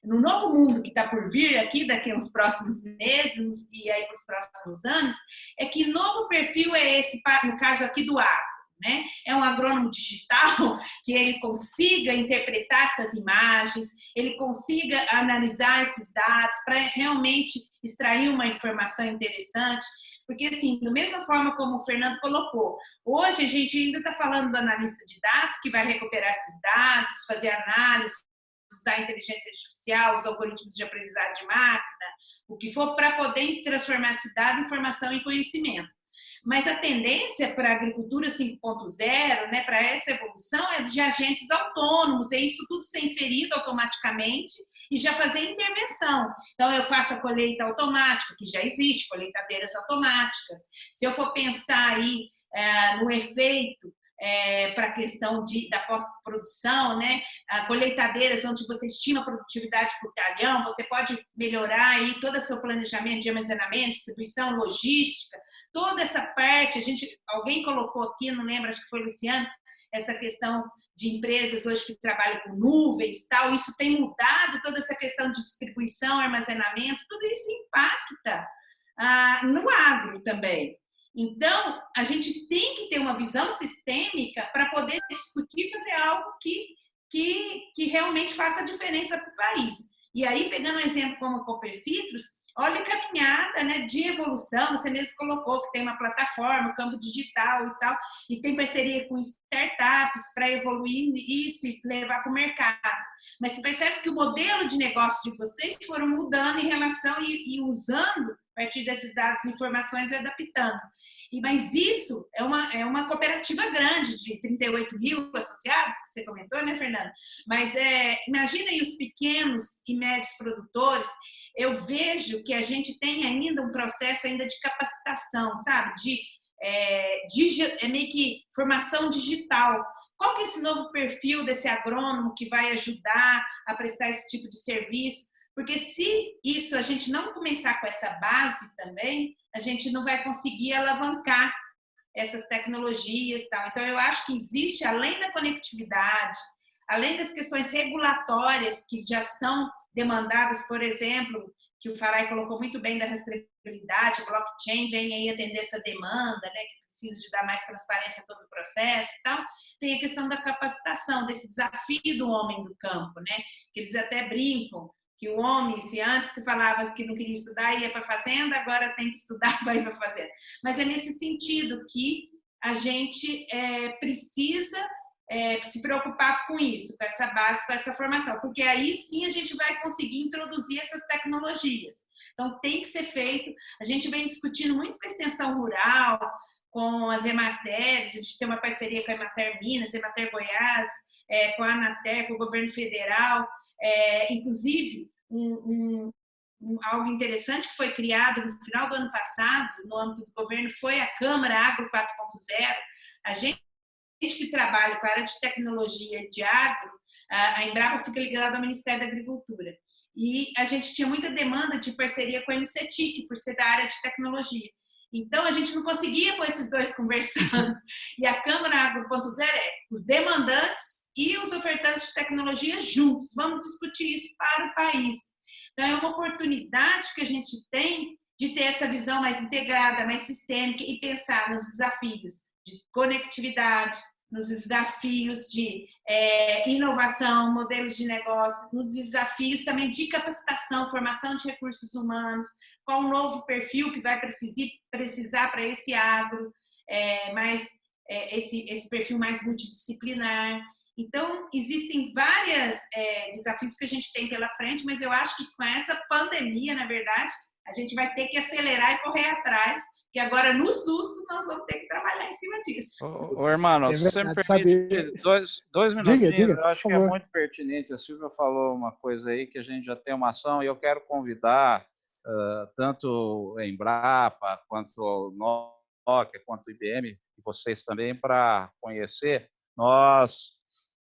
S4: No novo mundo que está por vir aqui, daqui a uns próximos meses e aí para os próximos anos, que novo perfil é esse, no caso aqui do agro? Né? É um agrônomo digital que ele consiga interpretar essas imagens, ele consiga analisar esses dados para realmente extrair uma informação interessante, porque assim, da mesma forma como o Fernando colocou, hoje a gente ainda está falando do analista de dados que vai recuperar esses dados, fazer análise, usar a inteligência artificial, os algoritmos de aprendizado de máquina, o que for, para poder transformar esse dado em informação e conhecimento. Mas a tendência para a agricultura 5.0, né, para essa evolução, é de agentes autônomos, é isso tudo ser inferido automaticamente e já fazer intervenção. Então, eu faço a colheita automática, que já existe, colheitadeiras automáticas. Se eu for pensar aí no efeito para a questão da pós-produção, né? Colheitadeiras onde você estima a produtividade por talhão, você pode melhorar aí todo o seu planejamento de armazenamento, distribuição, logística, toda essa parte, alguém colocou aqui, não lembro, acho que foi o Luciano, essa questão de empresas hoje que trabalham com nuvens, tal, isso tem mudado, toda essa questão de distribuição, armazenamento, tudo isso impacta no agro também. Então, a gente tem que ter uma visão sistêmica para poder discutir e fazer algo que realmente faça diferença para o país. E aí, pegando um exemplo como o Copercitros, olha a caminhada, né, de evolução, você mesmo colocou que tem uma plataforma, campo digital e tal, e tem parceria com startups para evoluir isso e levar para o mercado. Mas você percebe que o modelo de negócio de vocês foram mudando em relação e usando, a partir desses dados e informações, e adaptando. Mas isso é uma cooperativa grande, de 38 mil associados, que você comentou, né, Fernanda? Mas imagina aí os pequenos e médios produtores. Eu vejo que a gente tem ainda um processo ainda de capacitação, sabe? Meio que formação digital. Qual que é esse novo perfil desse agrônomo que vai ajudar a prestar esse tipo de serviço? Porque se isso a gente não começar com essa base também, a gente não vai conseguir alavancar essas tecnologias e tal. Então, eu acho que existe, além da conectividade, além das questões regulatórias que já são demandadas, por exemplo, que o Farai colocou muito bem da rastreabilidade, blockchain vem aí atender essa demanda, né, que precisa de dar mais transparência a todo o processo e tal. Tem a questão da capacitação, desse desafio do homem do campo, né, que eles até brincam, que o homem, se antes se falava que não queria estudar e ia para a fazenda, agora tem que estudar para ir para a fazenda. Mas é nesse sentido que a gente precisa se preocupar com isso, com essa base, com essa formação, porque aí sim a gente vai conseguir introduzir essas tecnologias. Então, tem que ser feito. A gente vem discutindo muito com a extensão rural, com as Emateres, a gente tem uma parceria com a Emater Minas, Emater Goiás, com a Anater, com o governo federal, inclusive algo interessante que foi criado no final do ano passado, no âmbito do governo, foi a Câmara Agro 4.0. A gente que trabalha com a área de tecnologia de agro, a Embrapa fica ligada ao Ministério da Agricultura. E a gente tinha muita demanda de parceria com a MCTIC, por ser da área de tecnologia. Então, a gente não conseguia com esses dois conversando. E a Câmara Agro 4.0 os demandantes e os ofertantes de tecnologia juntos. Vamos discutir isso para o país. Então, é uma oportunidade que a gente tem de ter essa visão mais integrada, mais sistêmica e pensar nos desafios de conectividade, nos desafios de inovação, modelos de negócio, nos desafios também de capacitação, formação de recursos humanos, qual um novo perfil que vai precisar para esse agro, esse perfil mais multidisciplinar. Então, existem vários desafios que a gente tem pela frente, mas eu acho que com essa pandemia, na verdade, a gente vai ter que acelerar e correr atrás, que agora, no susto, nós vamos ter que trabalhar em cima disso.
S5: Irmão, se você me permite dois minutinhos, diga, eu acho que é muito pertinente. A Silvia falou uma coisa aí, que a gente já tem uma ação, e eu quero convidar tanto a Embrapa, quanto o Nokia, quanto o IBM, e vocês também, para conhecer. Nós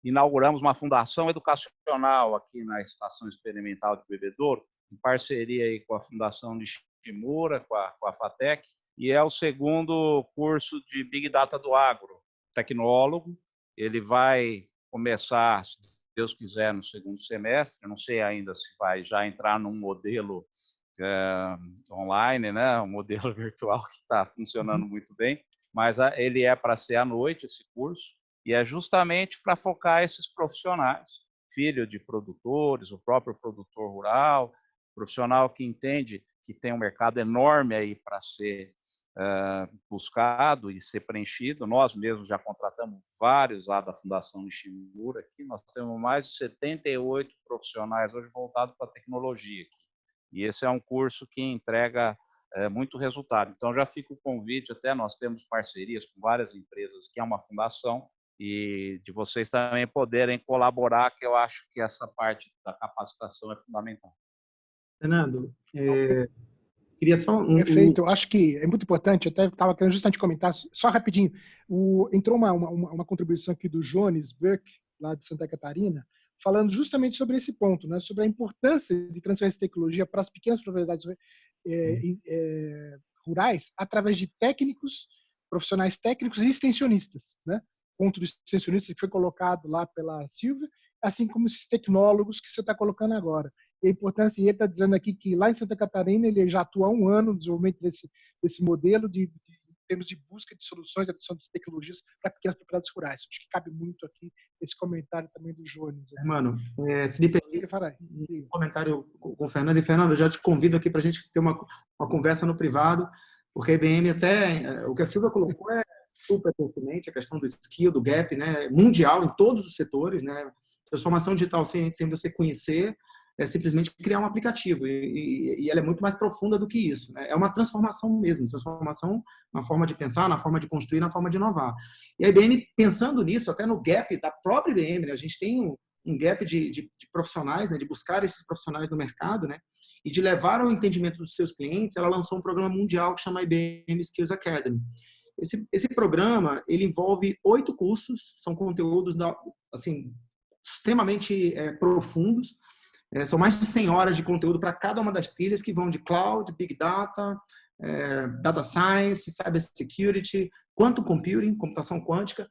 S5: inauguramos uma fundação educacional aqui na Estação Experimental de Bebedouro, em parceria aí com a Fundação Nishimura, com a FATEC, e é o segundo curso de Big Data do Agro, tecnólogo. Ele vai começar, se Deus quiser, no segundo semestre. Eu não sei ainda se vai já entrar num modelo online, né? Um modelo virtual que está funcionando muito bem, mas ele é para ser à noite, esse curso, e é justamente para focar esses profissionais, filho de produtores, o próprio produtor rural, profissional que entende que tem um mercado enorme aí para ser buscado e ser preenchido. Nós mesmos já contratamos vários lá da Fundação Nishimura, aqui nós temos mais de 78 profissionais hoje voltados para a tecnologia aqui. E esse é um curso que entrega muito resultado. Então, já fica o convite, até nós temos parcerias com várias empresas, que é uma fundação, e de vocês também poderem colaborar, que eu acho que essa parte da capacitação é fundamental.
S3: Fernando, queria só
S2: Perfeito, eu acho que é muito importante, eu até estava querendo justamente comentar, só rapidinho, entrou uma contribuição aqui do Jones Burke, lá de Santa Catarina, falando justamente sobre esse ponto, né, sobre a importância de transferência de tecnologia para as pequenas propriedades rurais, através de técnicos, profissionais técnicos e extensionistas, né? Ponto do extensionista que foi colocado lá pela Silvia, assim como esses tecnólogos que você está colocando agora. E a importância, e ele está dizendo aqui que lá em Santa Catarina ele já atua há 1 ano no desenvolvimento desse modelo em termos de busca de soluções, de adição de tecnologias para pequenas propriedades rurais. Acho que cabe muito aqui esse comentário também do Jones.
S3: Mano, se me permite, um comentário com o Fernando. E, Fernando, eu já te convido aqui para a gente ter uma conversa no privado, porque a IBM até, o que a Silvia colocou é super pertinente, a questão do skill, do gap, né, mundial em todos os setores, né, transformação digital sem você conhecer, é simplesmente criar um aplicativo, e ela é muito mais profunda do que isso, né? É uma transformação mesmo, transformação na forma de pensar, na forma de construir, na forma de inovar. E a IBM, pensando nisso, até no gap da própria IBM, né, a gente tem um gap de profissionais, né, de buscar esses profissionais no mercado, né, e de levar ao entendimento dos seus clientes. Ela lançou um programa mundial que chama IBM Skills Academy. Esse programa, ele envolve 8 cursos, são conteúdos assim, extremamente profundos. São mais de 100 horas de conteúdo para cada uma das trilhas, que vão de cloud, big data, data science, cyber security, quantum computing, computação quântica,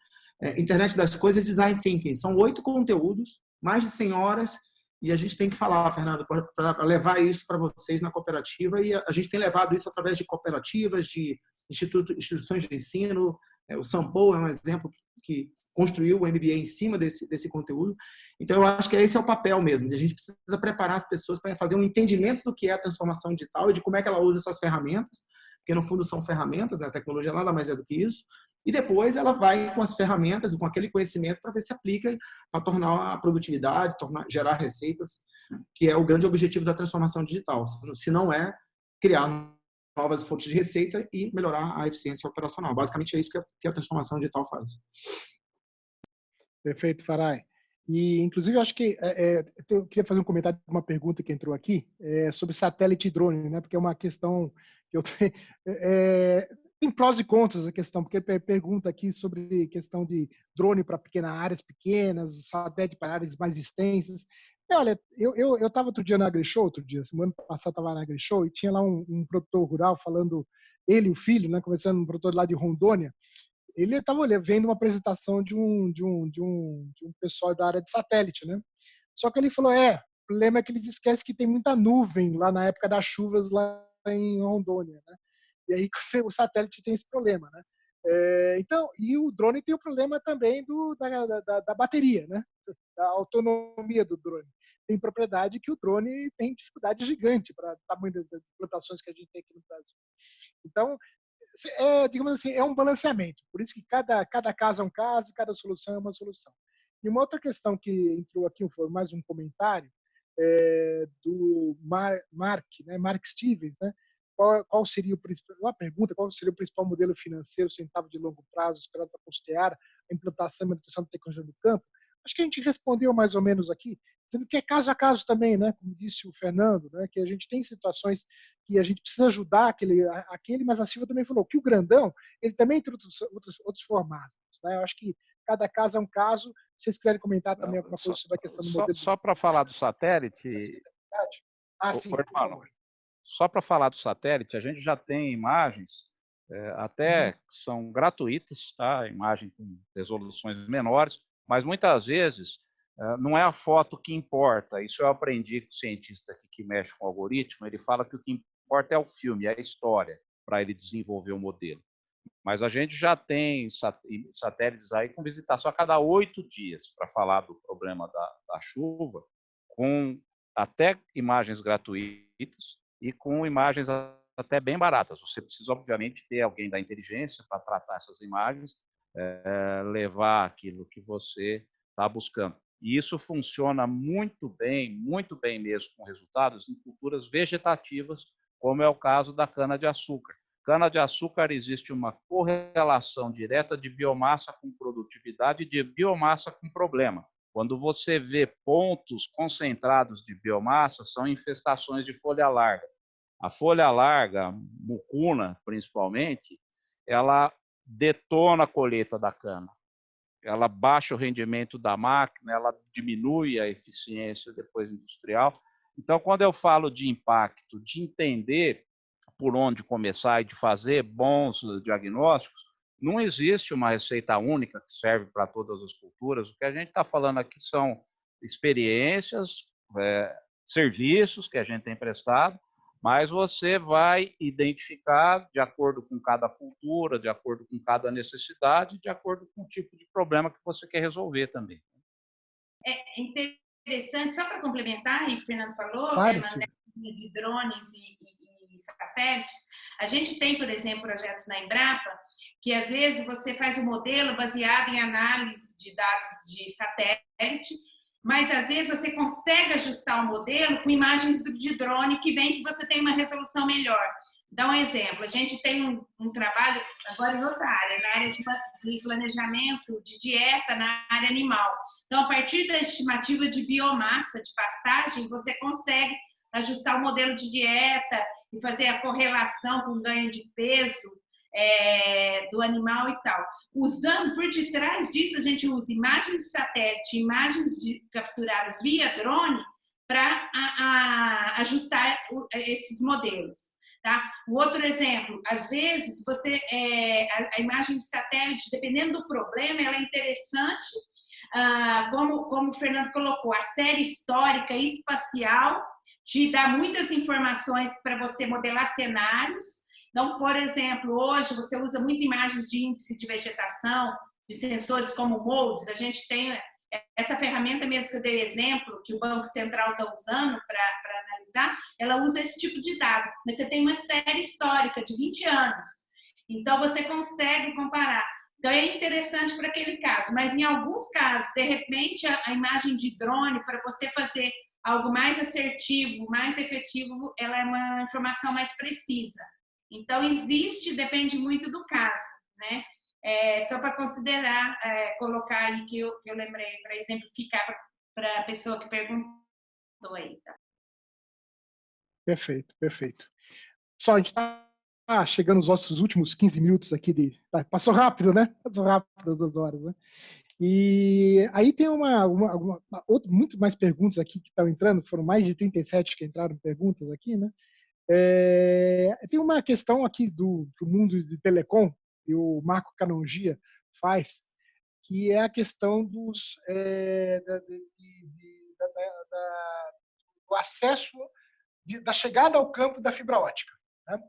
S3: internet das coisas, design thinking. São 8 conteúdos, mais de 100 horas, e a gente tem que falar, Fernando, para levar isso para vocês na cooperativa, e a gente tem levado isso através de cooperativas, de instituições de ensino. O Sampo é um exemplo que construiu o MBA em cima desse conteúdo. Então, eu acho que esse é o papel mesmo. A gente precisa preparar as pessoas para fazer um entendimento do que é a transformação digital e de como é que ela usa essas ferramentas, porque, no fundo, são ferramentas, né? A tecnologia nada mais é do que isso. E depois ela vai com as ferramentas e com aquele conhecimento para ver se aplica para tornar a produtividade, gerar receitas, que é o grande objetivo da transformação digital. Se não é criar novas fontes de receita e melhorar a eficiência operacional. Basicamente é isso que a transformação digital faz.
S2: Perfeito, Farai. E, inclusive, eu acho que eu queria fazer um comentário de uma pergunta que entrou aqui sobre satélite e drone, né? Porque é uma questão que eu tenho. Tem prós e contras a questão, porque pergunta aqui sobre questão de drone para áreas pequenas, satélite para áreas mais extensas. E, olha, eu estava outro dia na AgriShow, semana passada estava na AgriShow, e tinha lá um produtor rural falando, ele e o filho, né, conversando, um produtor lá de Rondônia. Ele estava vendo uma apresentação de um pessoal da área de satélite, né? Só que ele falou, o problema é que eles esquecem que tem muita nuvem lá na época das chuvas lá em Rondônia, né? E aí o satélite tem esse problema, né? Então, e o drone tem o problema também da bateria, né? Da autonomia do drone. Tem propriedade que o drone tem dificuldade gigante para o tamanho das plantações que a gente tem aqui no Brasil. Então, digamos assim, é um balanceamento. Por isso que cada caso é um caso, cada solução é uma solução. E uma outra questão que entrou aqui, foi mais um comentário do Mark Stevens, né? Qual seria uma pergunta, qual seria o principal modelo financeiro sustentável de longo prazo esperado para custear a implantação e manutenção da tecnologia no campo? Acho que a gente respondeu mais ou menos aqui, dizendo que é caso a caso também, né? Como disse o Fernando, né? Que a gente tem situações que a gente precisa ajudar aquele, mas a Silvia também falou que o grandão, ele também tem outros formatos, né? Eu acho que cada caso é um caso. Se vocês quiserem comentar também alguma coisa sobre a questão do modelo.
S5: Só para falar do satélite.
S2: Sim, por favor.
S5: Só para falar do satélite, a gente já tem imagens até que são gratuitas, tá? Imagem com resoluções menores, mas muitas vezes não é a foto que importa. Isso eu aprendi com o cientista aqui que mexe com o algoritmo. Ele fala que o que importa é o filme, é a história, para ele desenvolver o modelo. Mas a gente já tem satélites aí com visitação a cada 8 dias para falar do problema da chuva, com até imagens gratuitas e com imagens até bem baratas. Você precisa, obviamente, ter alguém da inteligência para tratar essas imagens, levar aquilo que você está buscando. E isso funciona muito bem mesmo, com resultados em culturas vegetativas, como é o caso da cana-de-açúcar. Cana-de-açúcar existe uma correlação direta de biomassa com produtividade e de biomassa com problema. Quando você vê pontos concentrados de biomassa, são infestações de folha larga. A folha larga, mucuna principalmente, ela detona a colheita da cana. Ela baixa o rendimento da máquina, ela diminui a eficiência depois industrial. Então, quando eu falo de impacto, de entender por onde começar e de fazer bons diagnósticos, não existe uma receita única que serve para todas as culturas. O que a gente está falando aqui são experiências, serviços que a gente tem prestado, mas você vai identificar de acordo com cada cultura, de acordo com cada necessidade, de acordo com o tipo de problema que você quer resolver também.
S4: É interessante, só para complementar, o Fernando falou,
S2: Claro,
S4: né, de drones e satélites, a gente tem, por exemplo, projetos na Embrapa, que às vezes você faz um modelo baseado em análise de dados de satélite, mas às vezes você consegue ajustar o modelo com imagens de drone que vem que você tem uma resolução melhor. Dá um exemplo, a gente tem um trabalho agora em outra área, na área de planejamento de dieta na área animal. Então, a partir da estimativa de biomassa de pastagem, você consegue ajustar o modelo de dieta e fazer a correlação com o ganho de peso do animal e tal. Usando, por detrás disso, a gente usa imagens de satélite, imagens capturadas via drone para ajustar esses modelos. Tá? Um outro exemplo, às vezes, a imagem de satélite, dependendo do problema, ela é interessante, como o Fernando colocou, a série histórica e espacial te dá muitas informações para você modelar cenários. Então, por exemplo, hoje você usa muito imagens de índice de vegetação, de sensores como MODES. A gente tem essa ferramenta mesmo que eu dei exemplo, que o Banco Central está usando para analisar, ela usa esse tipo de dado. Mas você tem uma série histórica de 20 anos. Então, você consegue comparar. Então, é interessante para aquele caso. Mas, em alguns casos, de repente, a imagem de drone, para você fazer algo mais assertivo, mais efetivo, ela é uma informação mais precisa. Então, depende muito do caso, né? Só para considerar, colocar aí que eu lembrei, para exemplificar para a pessoa que perguntou aí, tá?
S2: Perfeito, perfeito. Só, a gente está chegando aos nossos últimos 15 minutos aqui. Passou rápido, né? Passou rápido as 2 horas, né? E aí tem muito mais perguntas aqui que estão entrando, foram mais de 37 que entraram perguntas aqui, né? Tem uma questão aqui do mundo de telecom, que o Marco Canongia faz, que é a questão do acesso, da chegada ao campo da fibra ótica. Né?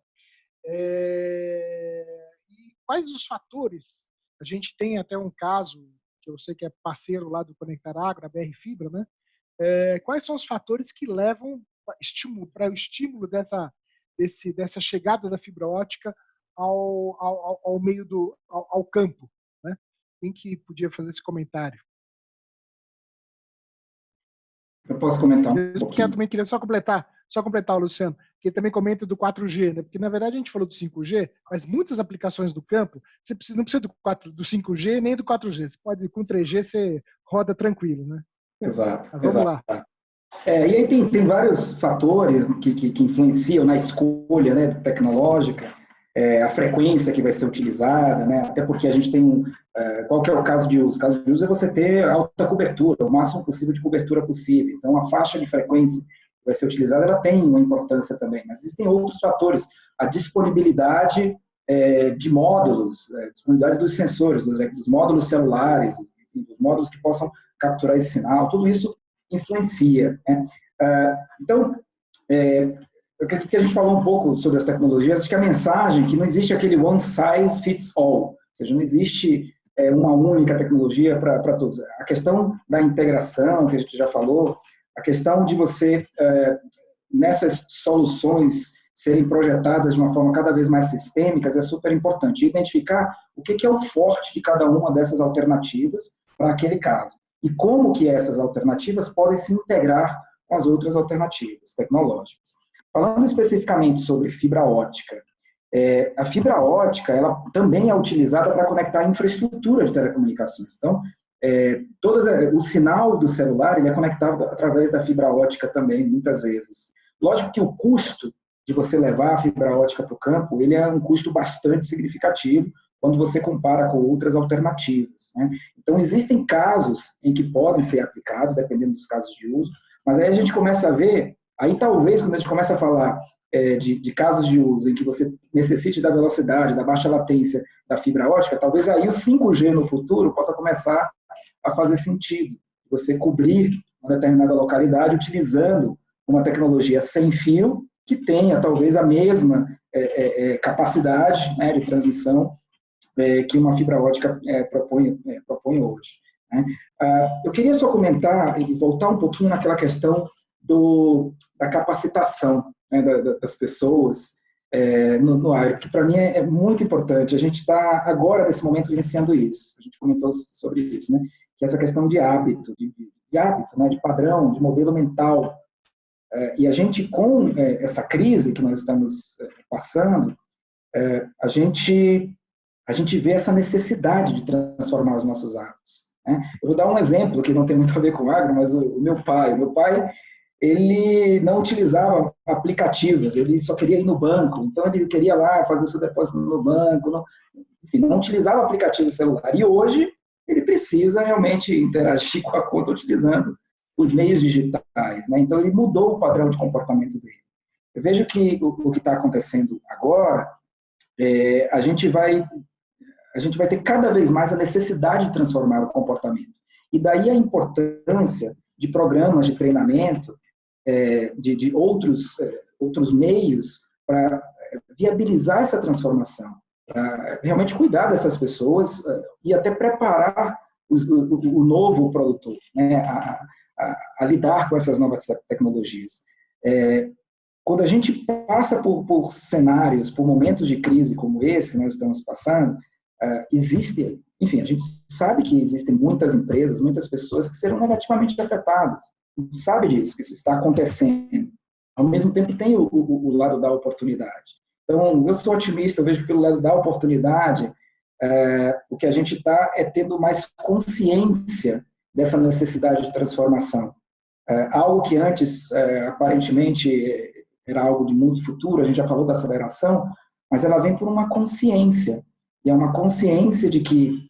S2: E quais os fatores? A gente tem até um caso, que eu sei que é parceiro lá do Conectar Agro, a BR Fibra, né? Quais são os fatores que levam para o estímulo dessa chegada da fibra ótica ao meio ao campo, né? Quem que podia fazer esse comentário?
S6: Eu posso comentar um pouquinho.
S2: Eu também queria só completar, Luciano, que também comenta do 4G, né? Porque na verdade a gente falou do 5G, mas muitas aplicações do campo, você não precisa do 5G nem do 4G, você pode com 3G você roda tranquilo, né?
S6: Exato.
S2: Vamos lá.
S6: E aí tem vários fatores que influenciam na escolha, né, tecnológica, a frequência que vai ser utilizada, né, até porque a gente tem qual que é o caso de uso? O caso de uso é você ter alta cobertura, o máximo possível de cobertura possível. Então, a faixa de frequência que vai ser utilizada, ela tem uma importância também. Mas existem outros fatores, a disponibilidade de módulos, disponibilidade dos sensores, dos módulos celulares, dos módulos que possam capturar esse sinal, tudo isso influencia. Né? Então, eu acredito que a gente falou um pouco sobre as tecnologias, acho que a mensagem é que não existe aquele one size fits all, ou seja, não existe uma única tecnologia para todos. A questão da integração, que a gente já falou, a questão de você, nessas soluções, serem projetadas de uma forma cada vez mais sistêmicas é super importante. Identificar o que é o forte de cada uma dessas alternativas para aquele caso. E como que essas alternativas podem se integrar com as outras alternativas tecnológicas. Falando especificamente sobre fibra ótica, a fibra ótica ela também é utilizada para conectar a infraestrutura de telecomunicações. Então, o sinal do celular ele é conectado através da fibra ótica também, muitas vezes. Lógico que o custo de você levar a fibra ótica para o campo, ele é um custo bastante significativo quando você compara com outras alternativas, né? Então, existem casos em que podem ser aplicados, dependendo dos casos de uso, mas aí a gente começa a ver, aí talvez quando a gente começa a falar de casos de uso em que você necessite da velocidade, da baixa latência da fibra ótica, talvez aí o 5G no futuro possa começar a fazer sentido. Você cobrir uma determinada localidade utilizando uma tecnologia sem fio que tenha talvez a mesma capacidade, né, de transmissão que uma fibra ótica propõe hoje, né? Eu queria só comentar e voltar um pouquinho naquela questão da capacitação, né, das pessoas no agro, que para mim é muito importante. A gente está agora, nesse momento, vivenciando isso. A gente comentou sobre isso, né? Que é essa questão de hábito, né, de padrão, de modelo mental. E a gente, com essa crise que nós estamos passando, a gente vê essa necessidade de transformar os nossos hábitos, né? Eu vou dar um exemplo que não tem muito a ver com agro, mas o meu pai, ele não utilizava aplicativos, ele só queria ir no banco, então ele queria lá fazer seu depósito no banco, enfim, não utilizava aplicativo celular. E hoje ele precisa realmente interagir com a conta utilizando os meios digitais, né? Então ele mudou o padrão de comportamento dele. Eu vejo que o que está acontecendo agora, a gente vai ter cada vez mais a necessidade de transformar o comportamento. E daí a importância de programas de treinamento, de outros meios para viabilizar essa transformação, para realmente cuidar dessas pessoas e até preparar o novo produtor, né, a lidar com essas novas tecnologias. Quando a gente passa por cenários, por momentos de crise como esse que nós estamos passando, enfim, a gente sabe que existem muitas empresas, muitas pessoas que serão negativamente afetadas. A gente sabe disso, que isso está acontecendo. Ao mesmo tempo, tem o lado da oportunidade. Então, eu sou otimista, eu vejo que pelo lado da oportunidade, o que a gente está tendo mais consciência dessa necessidade de transformação. Algo que antes, aparentemente, era algo de muito futuro, a gente já falou da aceleração, mas ela vem por uma consciência. E é uma consciência de que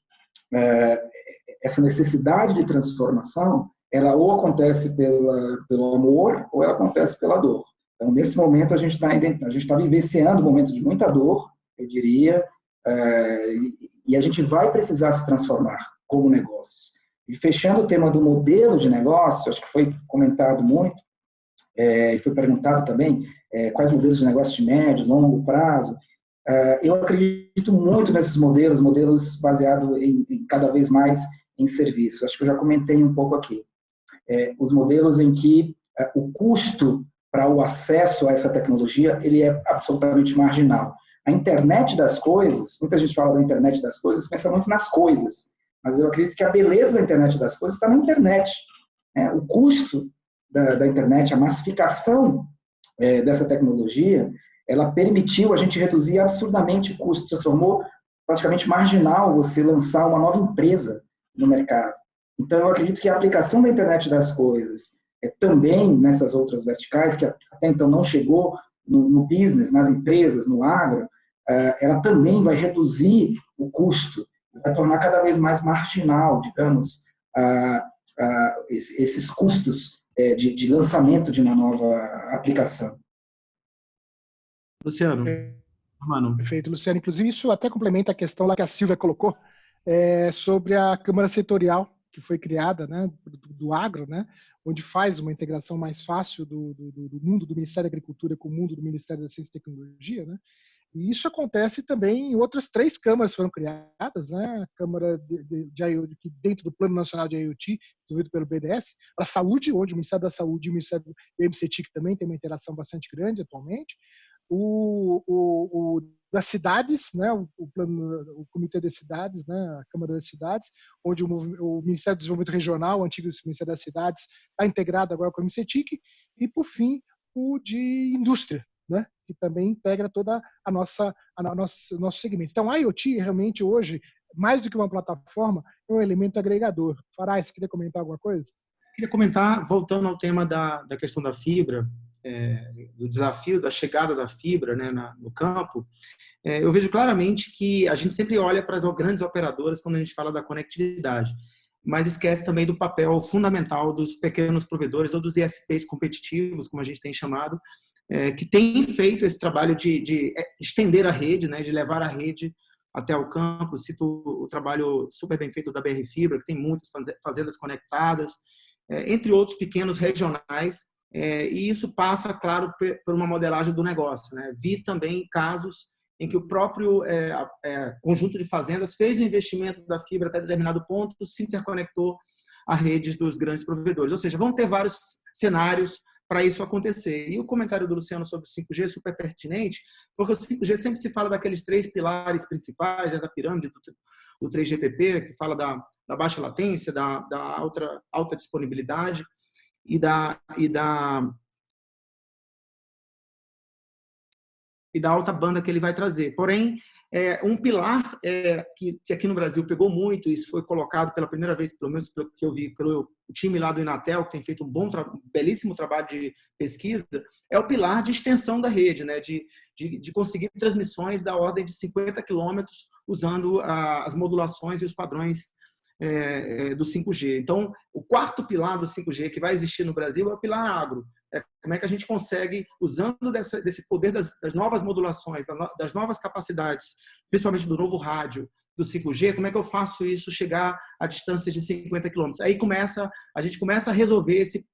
S6: essa necessidade de transformação, ela ou acontece pelo amor, ou ela acontece pela dor. Então, nesse momento, a gente está vivenciando um momento de muita dor, eu diria, e a gente vai precisar se transformar como negócios. E fechando o tema do modelo de negócio, acho que foi comentado muito, e foi perguntado também, quais modelos de negócio de médio, longo prazo. Eu acredito muito nesses modelos baseados em cada vez mais em serviço. Acho que eu já comentei um pouco aqui. Os modelos em que o custo para o acesso a essa tecnologia ele é absolutamente marginal. A internet das coisas, muita gente fala da internet das coisas, pensa muito nas coisas, mas eu acredito que a beleza da internet das coisas está na internet. O custo da internet, a massificação dessa tecnologia, ela permitiu a gente reduzir absurdamente o custo, transformou praticamente marginal você lançar uma nova empresa no mercado. Então, eu acredito que a aplicação da internet das coisas, também nessas outras verticais, que até então não chegou no business, nas empresas, no agro, ela também vai reduzir o custo, vai tornar cada vez mais marginal, digamos, esses custos de lançamento de uma nova aplicação.
S3: Luciano, mano.
S2: Perfeito, Luciano. Inclusive, isso até complementa a questão lá que a Silvia colocou sobre a Câmara Setorial, que foi criada, né, do agro, né, onde faz uma integração mais fácil do mundo do Ministério da Agricultura com o mundo do Ministério da Ciência e Tecnologia, né? E isso acontece também em outras 3 câmaras que foram criadas, né? A Câmara de IoT, dentro do Plano Nacional de IoT, desenvolvido pelo BNDES, para a saúde, onde o Ministério da Saúde e o Ministério do MCTIC também tem uma interação bastante grande atualmente. Das cidades, né, o Comitê das Cidades, né, a Câmara das Cidades, onde o Ministério do Desenvolvimento Regional, o antigo Ministério das Cidades, está integrado agora com o MCTIC, e, por fim, o de indústria, né? Que também integra toda a nosso segmento. Então, a IoT realmente hoje, mais do que uma plataforma, é um elemento agregador. Farai, você queria comentar alguma coisa?
S3: Queria comentar, voltando ao tema da questão da fibra, do desafio da chegada da fibra, né, no campo, eu vejo claramente que a gente sempre olha para as grandes operadoras quando a gente fala da conectividade, mas esquece também do papel fundamental dos pequenos provedores ou dos ISPs competitivos, como a gente tem chamado, que têm feito esse trabalho de estender a rede, né, de levar a rede até o campo. Cito o trabalho super bem feito da BR Fibra, que tem muitas fazendas conectadas, entre outros pequenos regionais, e isso passa, claro, por uma modelagem do negócio, né? Vi também casos em que o próprio conjunto de fazendas fez o investimento da fibra até determinado ponto, se interconectou a redes dos grandes provedores. Ou seja, vão ter vários cenários para isso acontecer. E o comentário do Luciano sobre o 5G é super pertinente, porque o 5G sempre se fala daqueles 3 pilares principais, da pirâmide do 3GPP, que fala da baixa latência, da alta disponibilidade e da alta banda que ele vai trazer. Porém, um pilar que aqui no Brasil pegou muito, isso foi colocado pela primeira vez, pelo menos pelo que eu vi, pelo time lá do Inatel, que tem feito um belíssimo trabalho de pesquisa, é o pilar de extensão da rede, né? de conseguir transmissões da ordem de 50 quilômetros usando as modulações e os padrões do 5G. Então, o quarto pilar do 5G que vai existir no Brasil é o pilar agro. Como é que a gente consegue, usando desse poder das novas modulações, das novas capacidades, principalmente do novo rádio, do 5G, como é que eu faço isso chegar a distâncias de 50 quilômetros? Aí a gente começa a resolver esse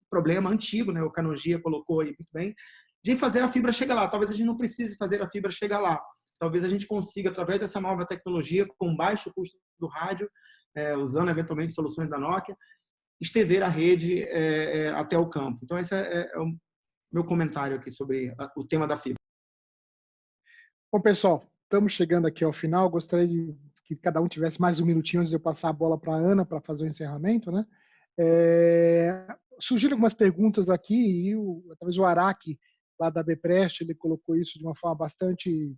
S3: problema antigo, né? O Canongia colocou aí muito bem, de fazer a fibra chegar lá. Talvez a gente não precise fazer a fibra chegar lá. Talvez a gente consiga, através dessa nova tecnologia, com baixo custo do rádio, usando eventualmente soluções da Nokia, estender a rede até o campo. Então, esse é o meu comentário aqui sobre o tema da fibra.
S2: Bom, pessoal, estamos chegando aqui ao final. Gostaria que cada um tivesse mais um minutinho antes de eu passar a bola para a Ana para fazer o encerramento, né? Surgiram algumas perguntas aqui e talvez o Araque, lá da Beprest, ele colocou isso de uma forma bastante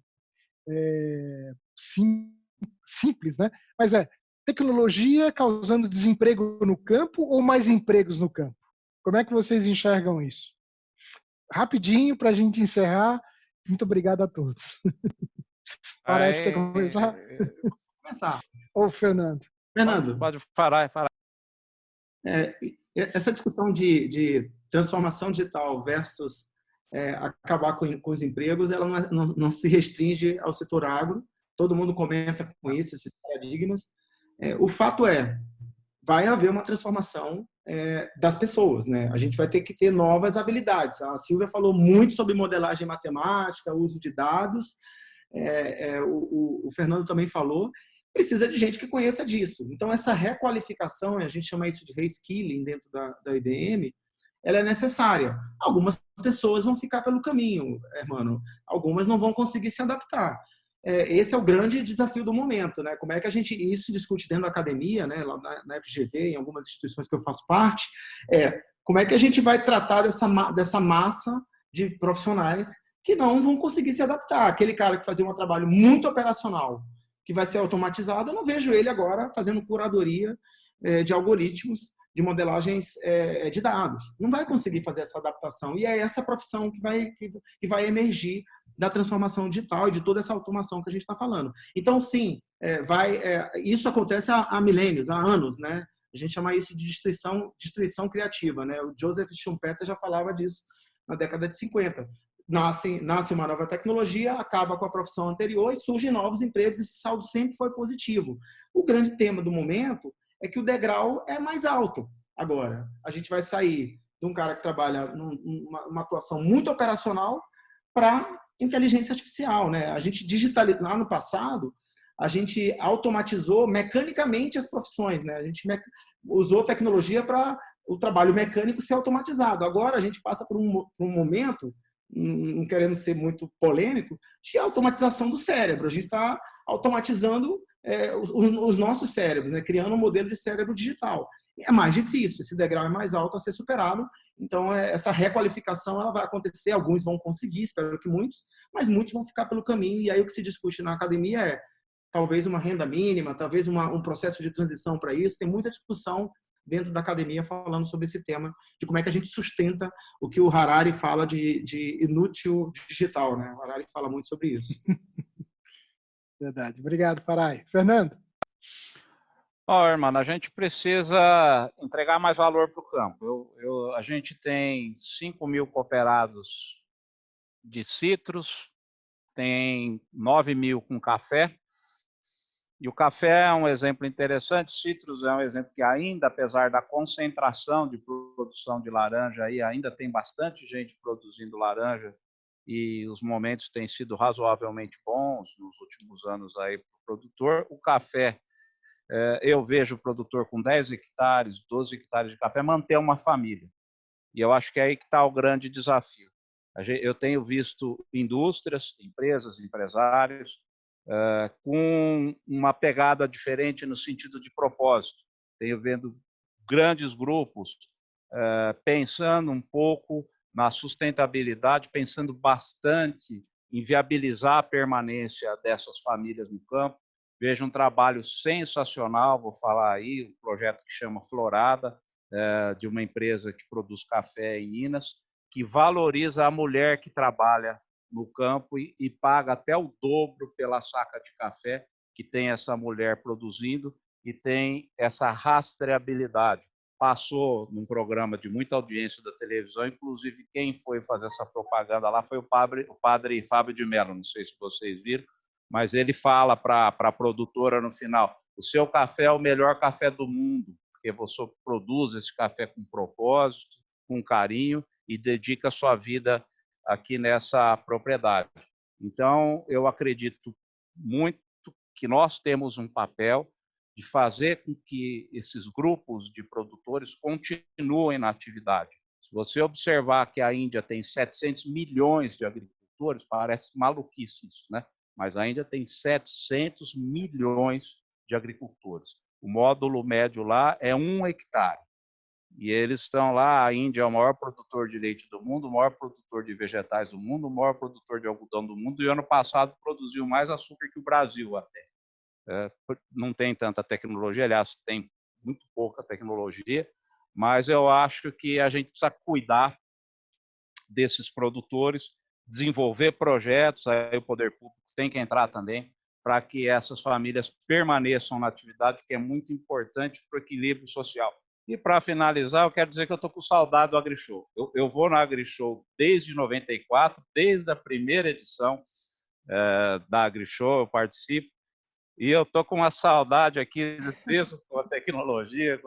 S2: simples, né? Mas tecnologia causando desemprego no campo ou mais empregos no campo? Como é que vocês enxergam isso? Rapidinho, para a gente encerrar. Muito obrigado a todos. Parece que quer começar?
S3: Vou começar.
S2: Ou Fernando?
S3: Fernando.
S5: Pode parar.
S3: Essa discussão de transformação digital versus acabar com os empregos, ela não se restringe ao setor agro. Todo mundo comenta com isso, esses paradigmas. O fato vai haver uma transformação das pessoas, né? A gente vai ter que ter novas habilidades. A Silvia falou muito sobre modelagem matemática, uso de dados. O Fernando também falou. Precisa de gente que conheça disso. Então, essa requalificação, a gente chama isso de reskilling dentro da IBM, ela é necessária. Algumas pessoas vão ficar pelo caminho, mano. Algumas não vão conseguir se adaptar. Esse é o grande desafio do momento, né? Como é que a gente isso discute dentro da academia, né? Lá na FGV, em algumas instituições que eu faço parte, como é que a gente vai tratar dessa massa de profissionais que não vão conseguir se adaptar? Aquele cara que fazia um trabalho muito operacional, que vai ser automatizado, eu não vejo ele agora fazendo curadoria de algoritmos, de modelagens de dados. Não vai conseguir fazer essa adaptação. E é essa profissão que vai emergir da transformação digital e de toda essa automação que a gente está falando. Então, sim, isso acontece há milênios, há anos, né? A gente chama isso de destruição criativa, né? O Joseph Schumpeter já falava disso na década de 50. Nasce uma nova tecnologia, acaba com a profissão anterior e surgem novos empregos. Esse saldo sempre foi positivo. O grande tema do momento é que o degrau é mais alto agora. A gente vai sair de um cara que trabalha numa atuação muito operacional para inteligência artificial, né? A gente digitalizou lá no passado, a gente automatizou mecanicamente as profissões, né? A gente usou tecnologia para o trabalho mecânico ser automatizado. Agora a gente passa por um momento, não querendo ser muito polêmico, de automatização do cérebro. A gente está automatizando os nossos cérebros, né? Criando um modelo de cérebro digital. é mais difícil, esse degrau é mais alto a ser superado. Então, essa requalificação ela vai acontecer, alguns vão conseguir, espero que muitos, mas muitos vão ficar pelo caminho. E aí o que se discute na academia é talvez uma renda mínima, talvez um processo de transição para isso. Tem muita discussão dentro da academia falando sobre esse tema, de como é que a gente sustenta o que o Harari fala de inútil digital, né? O Harari fala muito sobre isso.
S2: Verdade. Obrigado, Farai. Fernando?
S5: Irmão, a gente precisa entregar mais valor para o campo. A gente tem 5.000 cooperados de citros, tem 9.000 com café. E o café é um exemplo interessante, citros é um exemplo que ainda, apesar da concentração de produção de laranja, aí ainda tem bastante gente produzindo laranja e os momentos têm sido razoavelmente bons nos últimos anos aí para o produtor. O café, eu vejo o produtor com 10 hectares, 12 hectares de café manter uma família. E eu acho que é aí que está o grande desafio. Eu tenho visto indústrias, empresas, empresários, com uma pegada diferente no sentido de propósito. Tenho vendo grandes grupos pensando um pouco na sustentabilidade, pensando bastante em viabilizar a permanência dessas famílias no campo. Vejo um trabalho sensacional, vou falar aí, um projeto que chama Florada, de uma empresa que produz café em Minas, que valoriza a mulher que trabalha no campo e paga até o dobro pela saca de café que tem essa mulher produzindo e tem essa rastreabilidade. Passou num programa de muita audiência da televisão, inclusive quem foi fazer essa propaganda lá foi o padre Fábio de Mello, não sei se vocês viram, mas ele fala para a produtora no final, o seu café é o melhor café do mundo, porque você produz esse café com propósito, com carinho e dedica a sua vida aqui nessa propriedade. Então, eu acredito muito que nós temos um papel de fazer com que esses grupos de produtores continuem na atividade. Se você observar que a Índia tem 700 milhões de agricultores, parece maluquice isso, né? Mas a Índia tem 700 milhões de agricultores. O módulo médio lá é 1 hectare. E eles estão lá, a Índia é o maior produtor de leite do mundo, o maior produtor de vegetais do mundo, o maior produtor de algodão do mundo, e ano passado produziu mais açúcar que o Brasil até. Não tem tanta tecnologia, aliás, tem muito pouca tecnologia, mas eu acho que a gente precisa cuidar desses produtores, desenvolver projetos, aí o poder público tem que entrar também, para que essas famílias permaneçam na atividade, que é muito importante para o equilíbrio social. E para finalizar, eu quero dizer que eu estou com saudade do AgriShow. Eu vou no AgriShow desde 94, desde a primeira edição da AgriShow, eu participo, e eu estou com uma saudade aqui, mesmo com a tecnologia,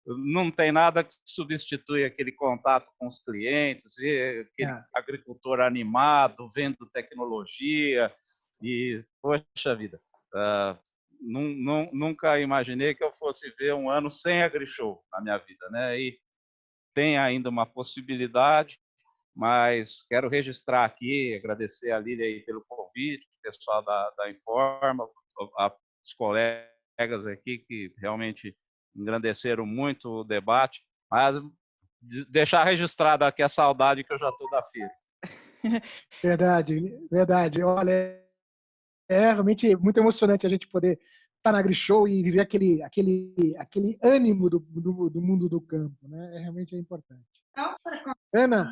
S5: não tem nada que substitui aquele contato com os clientes, aquele agricultor animado, vendo tecnologia, e, poxa vida, nunca imaginei que eu fosse ver um ano sem AgriShow na minha vida, né? E tem ainda uma possibilidade, mas quero registrar aqui, agradecer a Lília aí pelo convite, o pessoal da Informa, os colegas aqui que realmente engrandeceram muito o debate, mas deixar registrado aqui a saudade que eu já estou da feira.
S2: Verdade, verdade. Olha, é realmente muito emocionante a gente poder estar na AgriShow e viver aquele ânimo do mundo do campo, né? Realmente é importante. Ana,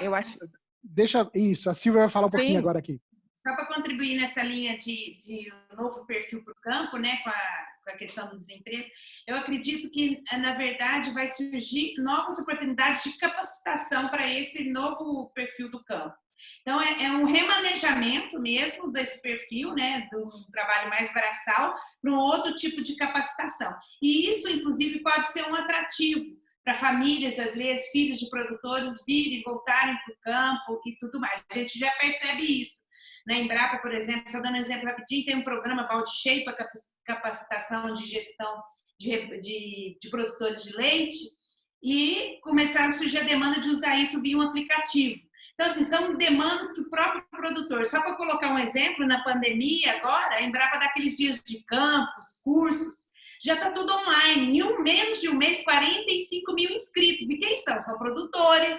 S1: eu acho.
S2: Deixa isso, a Silvia vai falar um pouquinho agora aqui.
S4: Só para contribuir nessa linha de novo perfil para o campo, né, com a questão do desemprego, eu acredito que, na verdade, vai surgir novas oportunidades de capacitação para esse novo perfil do campo. Então, é um remanejamento mesmo desse perfil, né, do trabalho mais braçal, para um outro tipo de capacitação. E isso, inclusive, pode ser um atrativo para famílias, às vezes, filhos de produtores virem, voltarem para o campo e tudo mais. A gente já percebe isso. Na Embrapa, por exemplo, só dando um exemplo rapidinho, tem um programa Balde Cheio para capacitação de gestão de produtores de leite e começaram a surgir a demanda de usar isso via um aplicativo. Então, assim, são demandas que o próprio produtor, só para colocar um exemplo, na pandemia agora, a Embrapa dá aqueles dias de campos, cursos, já está tudo online. Em menos de um mês, 45 mil inscritos. E quem são? São produtores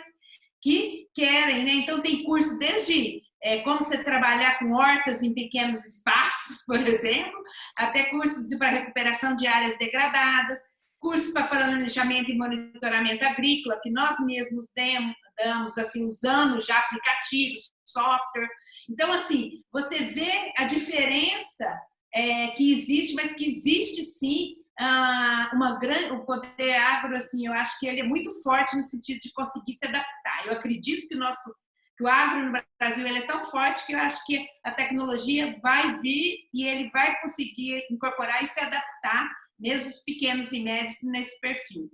S4: que querem, né? Então, tem curso desde como você trabalhar com hortas em pequenos espaços, por exemplo, até cursos para recuperação de áreas degradadas, curso para planejamento e monitoramento agrícola, que nós mesmos damos, assim, usando já aplicativos, software. Então, assim, você vê a diferença que existe, mas que existe, sim, o poder agro, assim, eu acho que ele é muito forte no sentido de conseguir se adaptar. Eu acredito que o agro no Brasil ele é tão forte que eu acho que a tecnologia vai vir e ele vai conseguir incorporar e se adaptar, mesmo os pequenos e médios nesse perfil.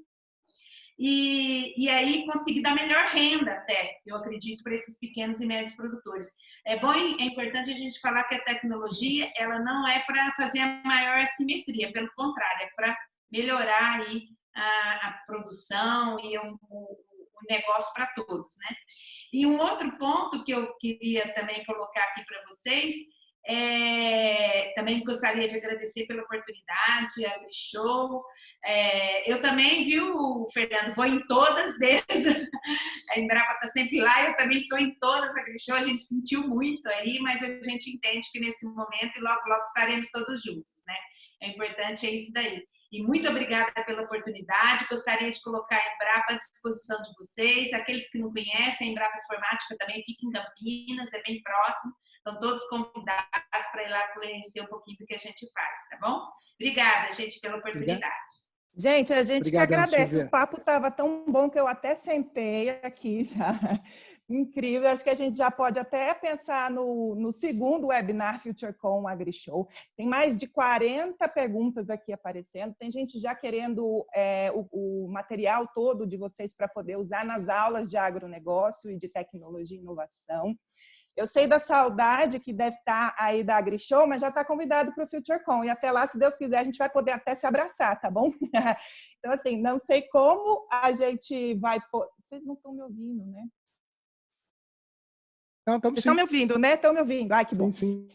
S4: E aí conseguir dar melhor renda até, eu acredito, para esses pequenos e médios produtores. É importante a gente falar que a tecnologia ela não é para fazer a maior assimetria, pelo contrário, é para melhorar aí a produção e o negócio para todos, né? E um outro ponto que eu queria também colocar aqui para vocês, também gostaria de agradecer pela oportunidade, a AgriShow. Eu também, viu, Fernando, vou em todas deles. A Embrapa está sempre lá, eu também estou em todas a AgriShow, a gente sentiu muito aí, mas a gente entende que nesse momento e logo, logo estaremos todos juntos, né? É importante, é isso daí. E muito obrigada pela oportunidade. Gostaria de colocar a Embrapa à disposição de vocês. Aqueles que não conhecem, a Embrapa Informática também fica em Campinas, é bem próximo. Estão todos convidados para ir lá conhecer um pouquinho do que a gente faz, tá bom? Obrigada, gente, pela oportunidade.
S1: Gente, a gente que agradece.
S2: Silvia.
S1: O papo estava tão bom que eu até sentei aqui já. Incrível. Acho que a gente já pode até pensar no segundo webinar FutureCon AgriShow. Tem mais de 40 perguntas aqui aparecendo. Tem gente já querendo o material todo de vocês para poder usar nas aulas de agronegócio e de tecnologia e inovação. Eu sei da saudade que deve estar aí da AgriShow, mas já está convidado para o FutureCon. E até lá, se Deus quiser, a gente vai poder até se abraçar, tá bom? Então, assim, não sei como a gente vai... Vocês não estão me ouvindo, né?
S2: Não,
S1: vocês estão me ouvindo, né? Estão me ouvindo. Ai, que bom.
S2: Sim.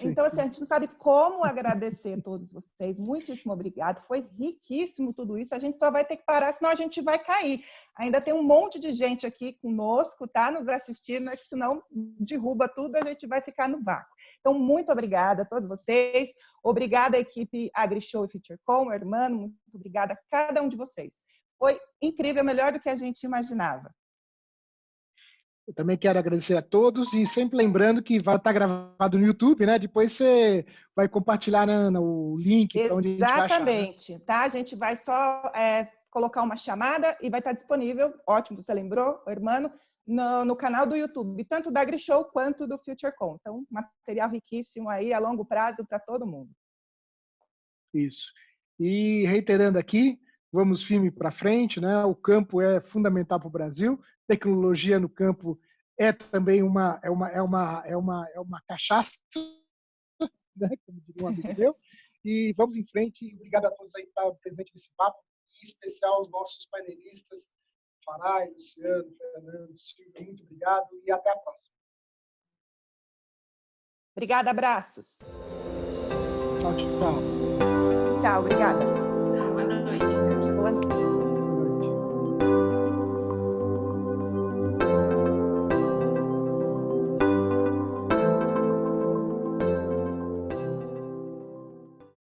S1: Então, assim, a gente não sabe como agradecer a todos vocês. Muitíssimo obrigado. Foi riquíssimo tudo isso. A gente só vai ter que parar, senão a gente vai cair. Ainda tem um monte de gente aqui conosco, tá? Nos assistindo, mas senão derruba tudo, a gente vai ficar no vácuo. Então, muito obrigada a todos vocês. Obrigada à equipe AgriShow e FutureCon, Hermano. Muito obrigada a cada um de vocês. Foi incrível, melhor do que a gente imaginava.
S2: Eu também quero agradecer a todos e sempre lembrando que vai estar gravado no YouTube, né? Depois você vai compartilhar o link para onde a gente vai achar.
S1: Exatamente, tá? A gente vai só colocar uma chamada e vai estar disponível, ótimo, você lembrou, Hermano, no canal do YouTube, tanto da AgriShow quanto do FutureCon. Então, material riquíssimo aí a longo prazo para todo mundo.
S2: Isso. E reiterando aqui, vamos firme para frente, né? O campo é fundamental para o Brasil. Tecnologia no campo é também uma cachaça, né? Como diria um amigo meu. E vamos em frente. Obrigado a todos aí que estavam presentes nesse papo, em especial os nossos painelistas, Farai, Luciano, Fernando, Silvia. Muito obrigado e até a próxima.
S1: Obrigada, abraços.
S2: Tchau, tchau.
S1: Tchau, obrigada.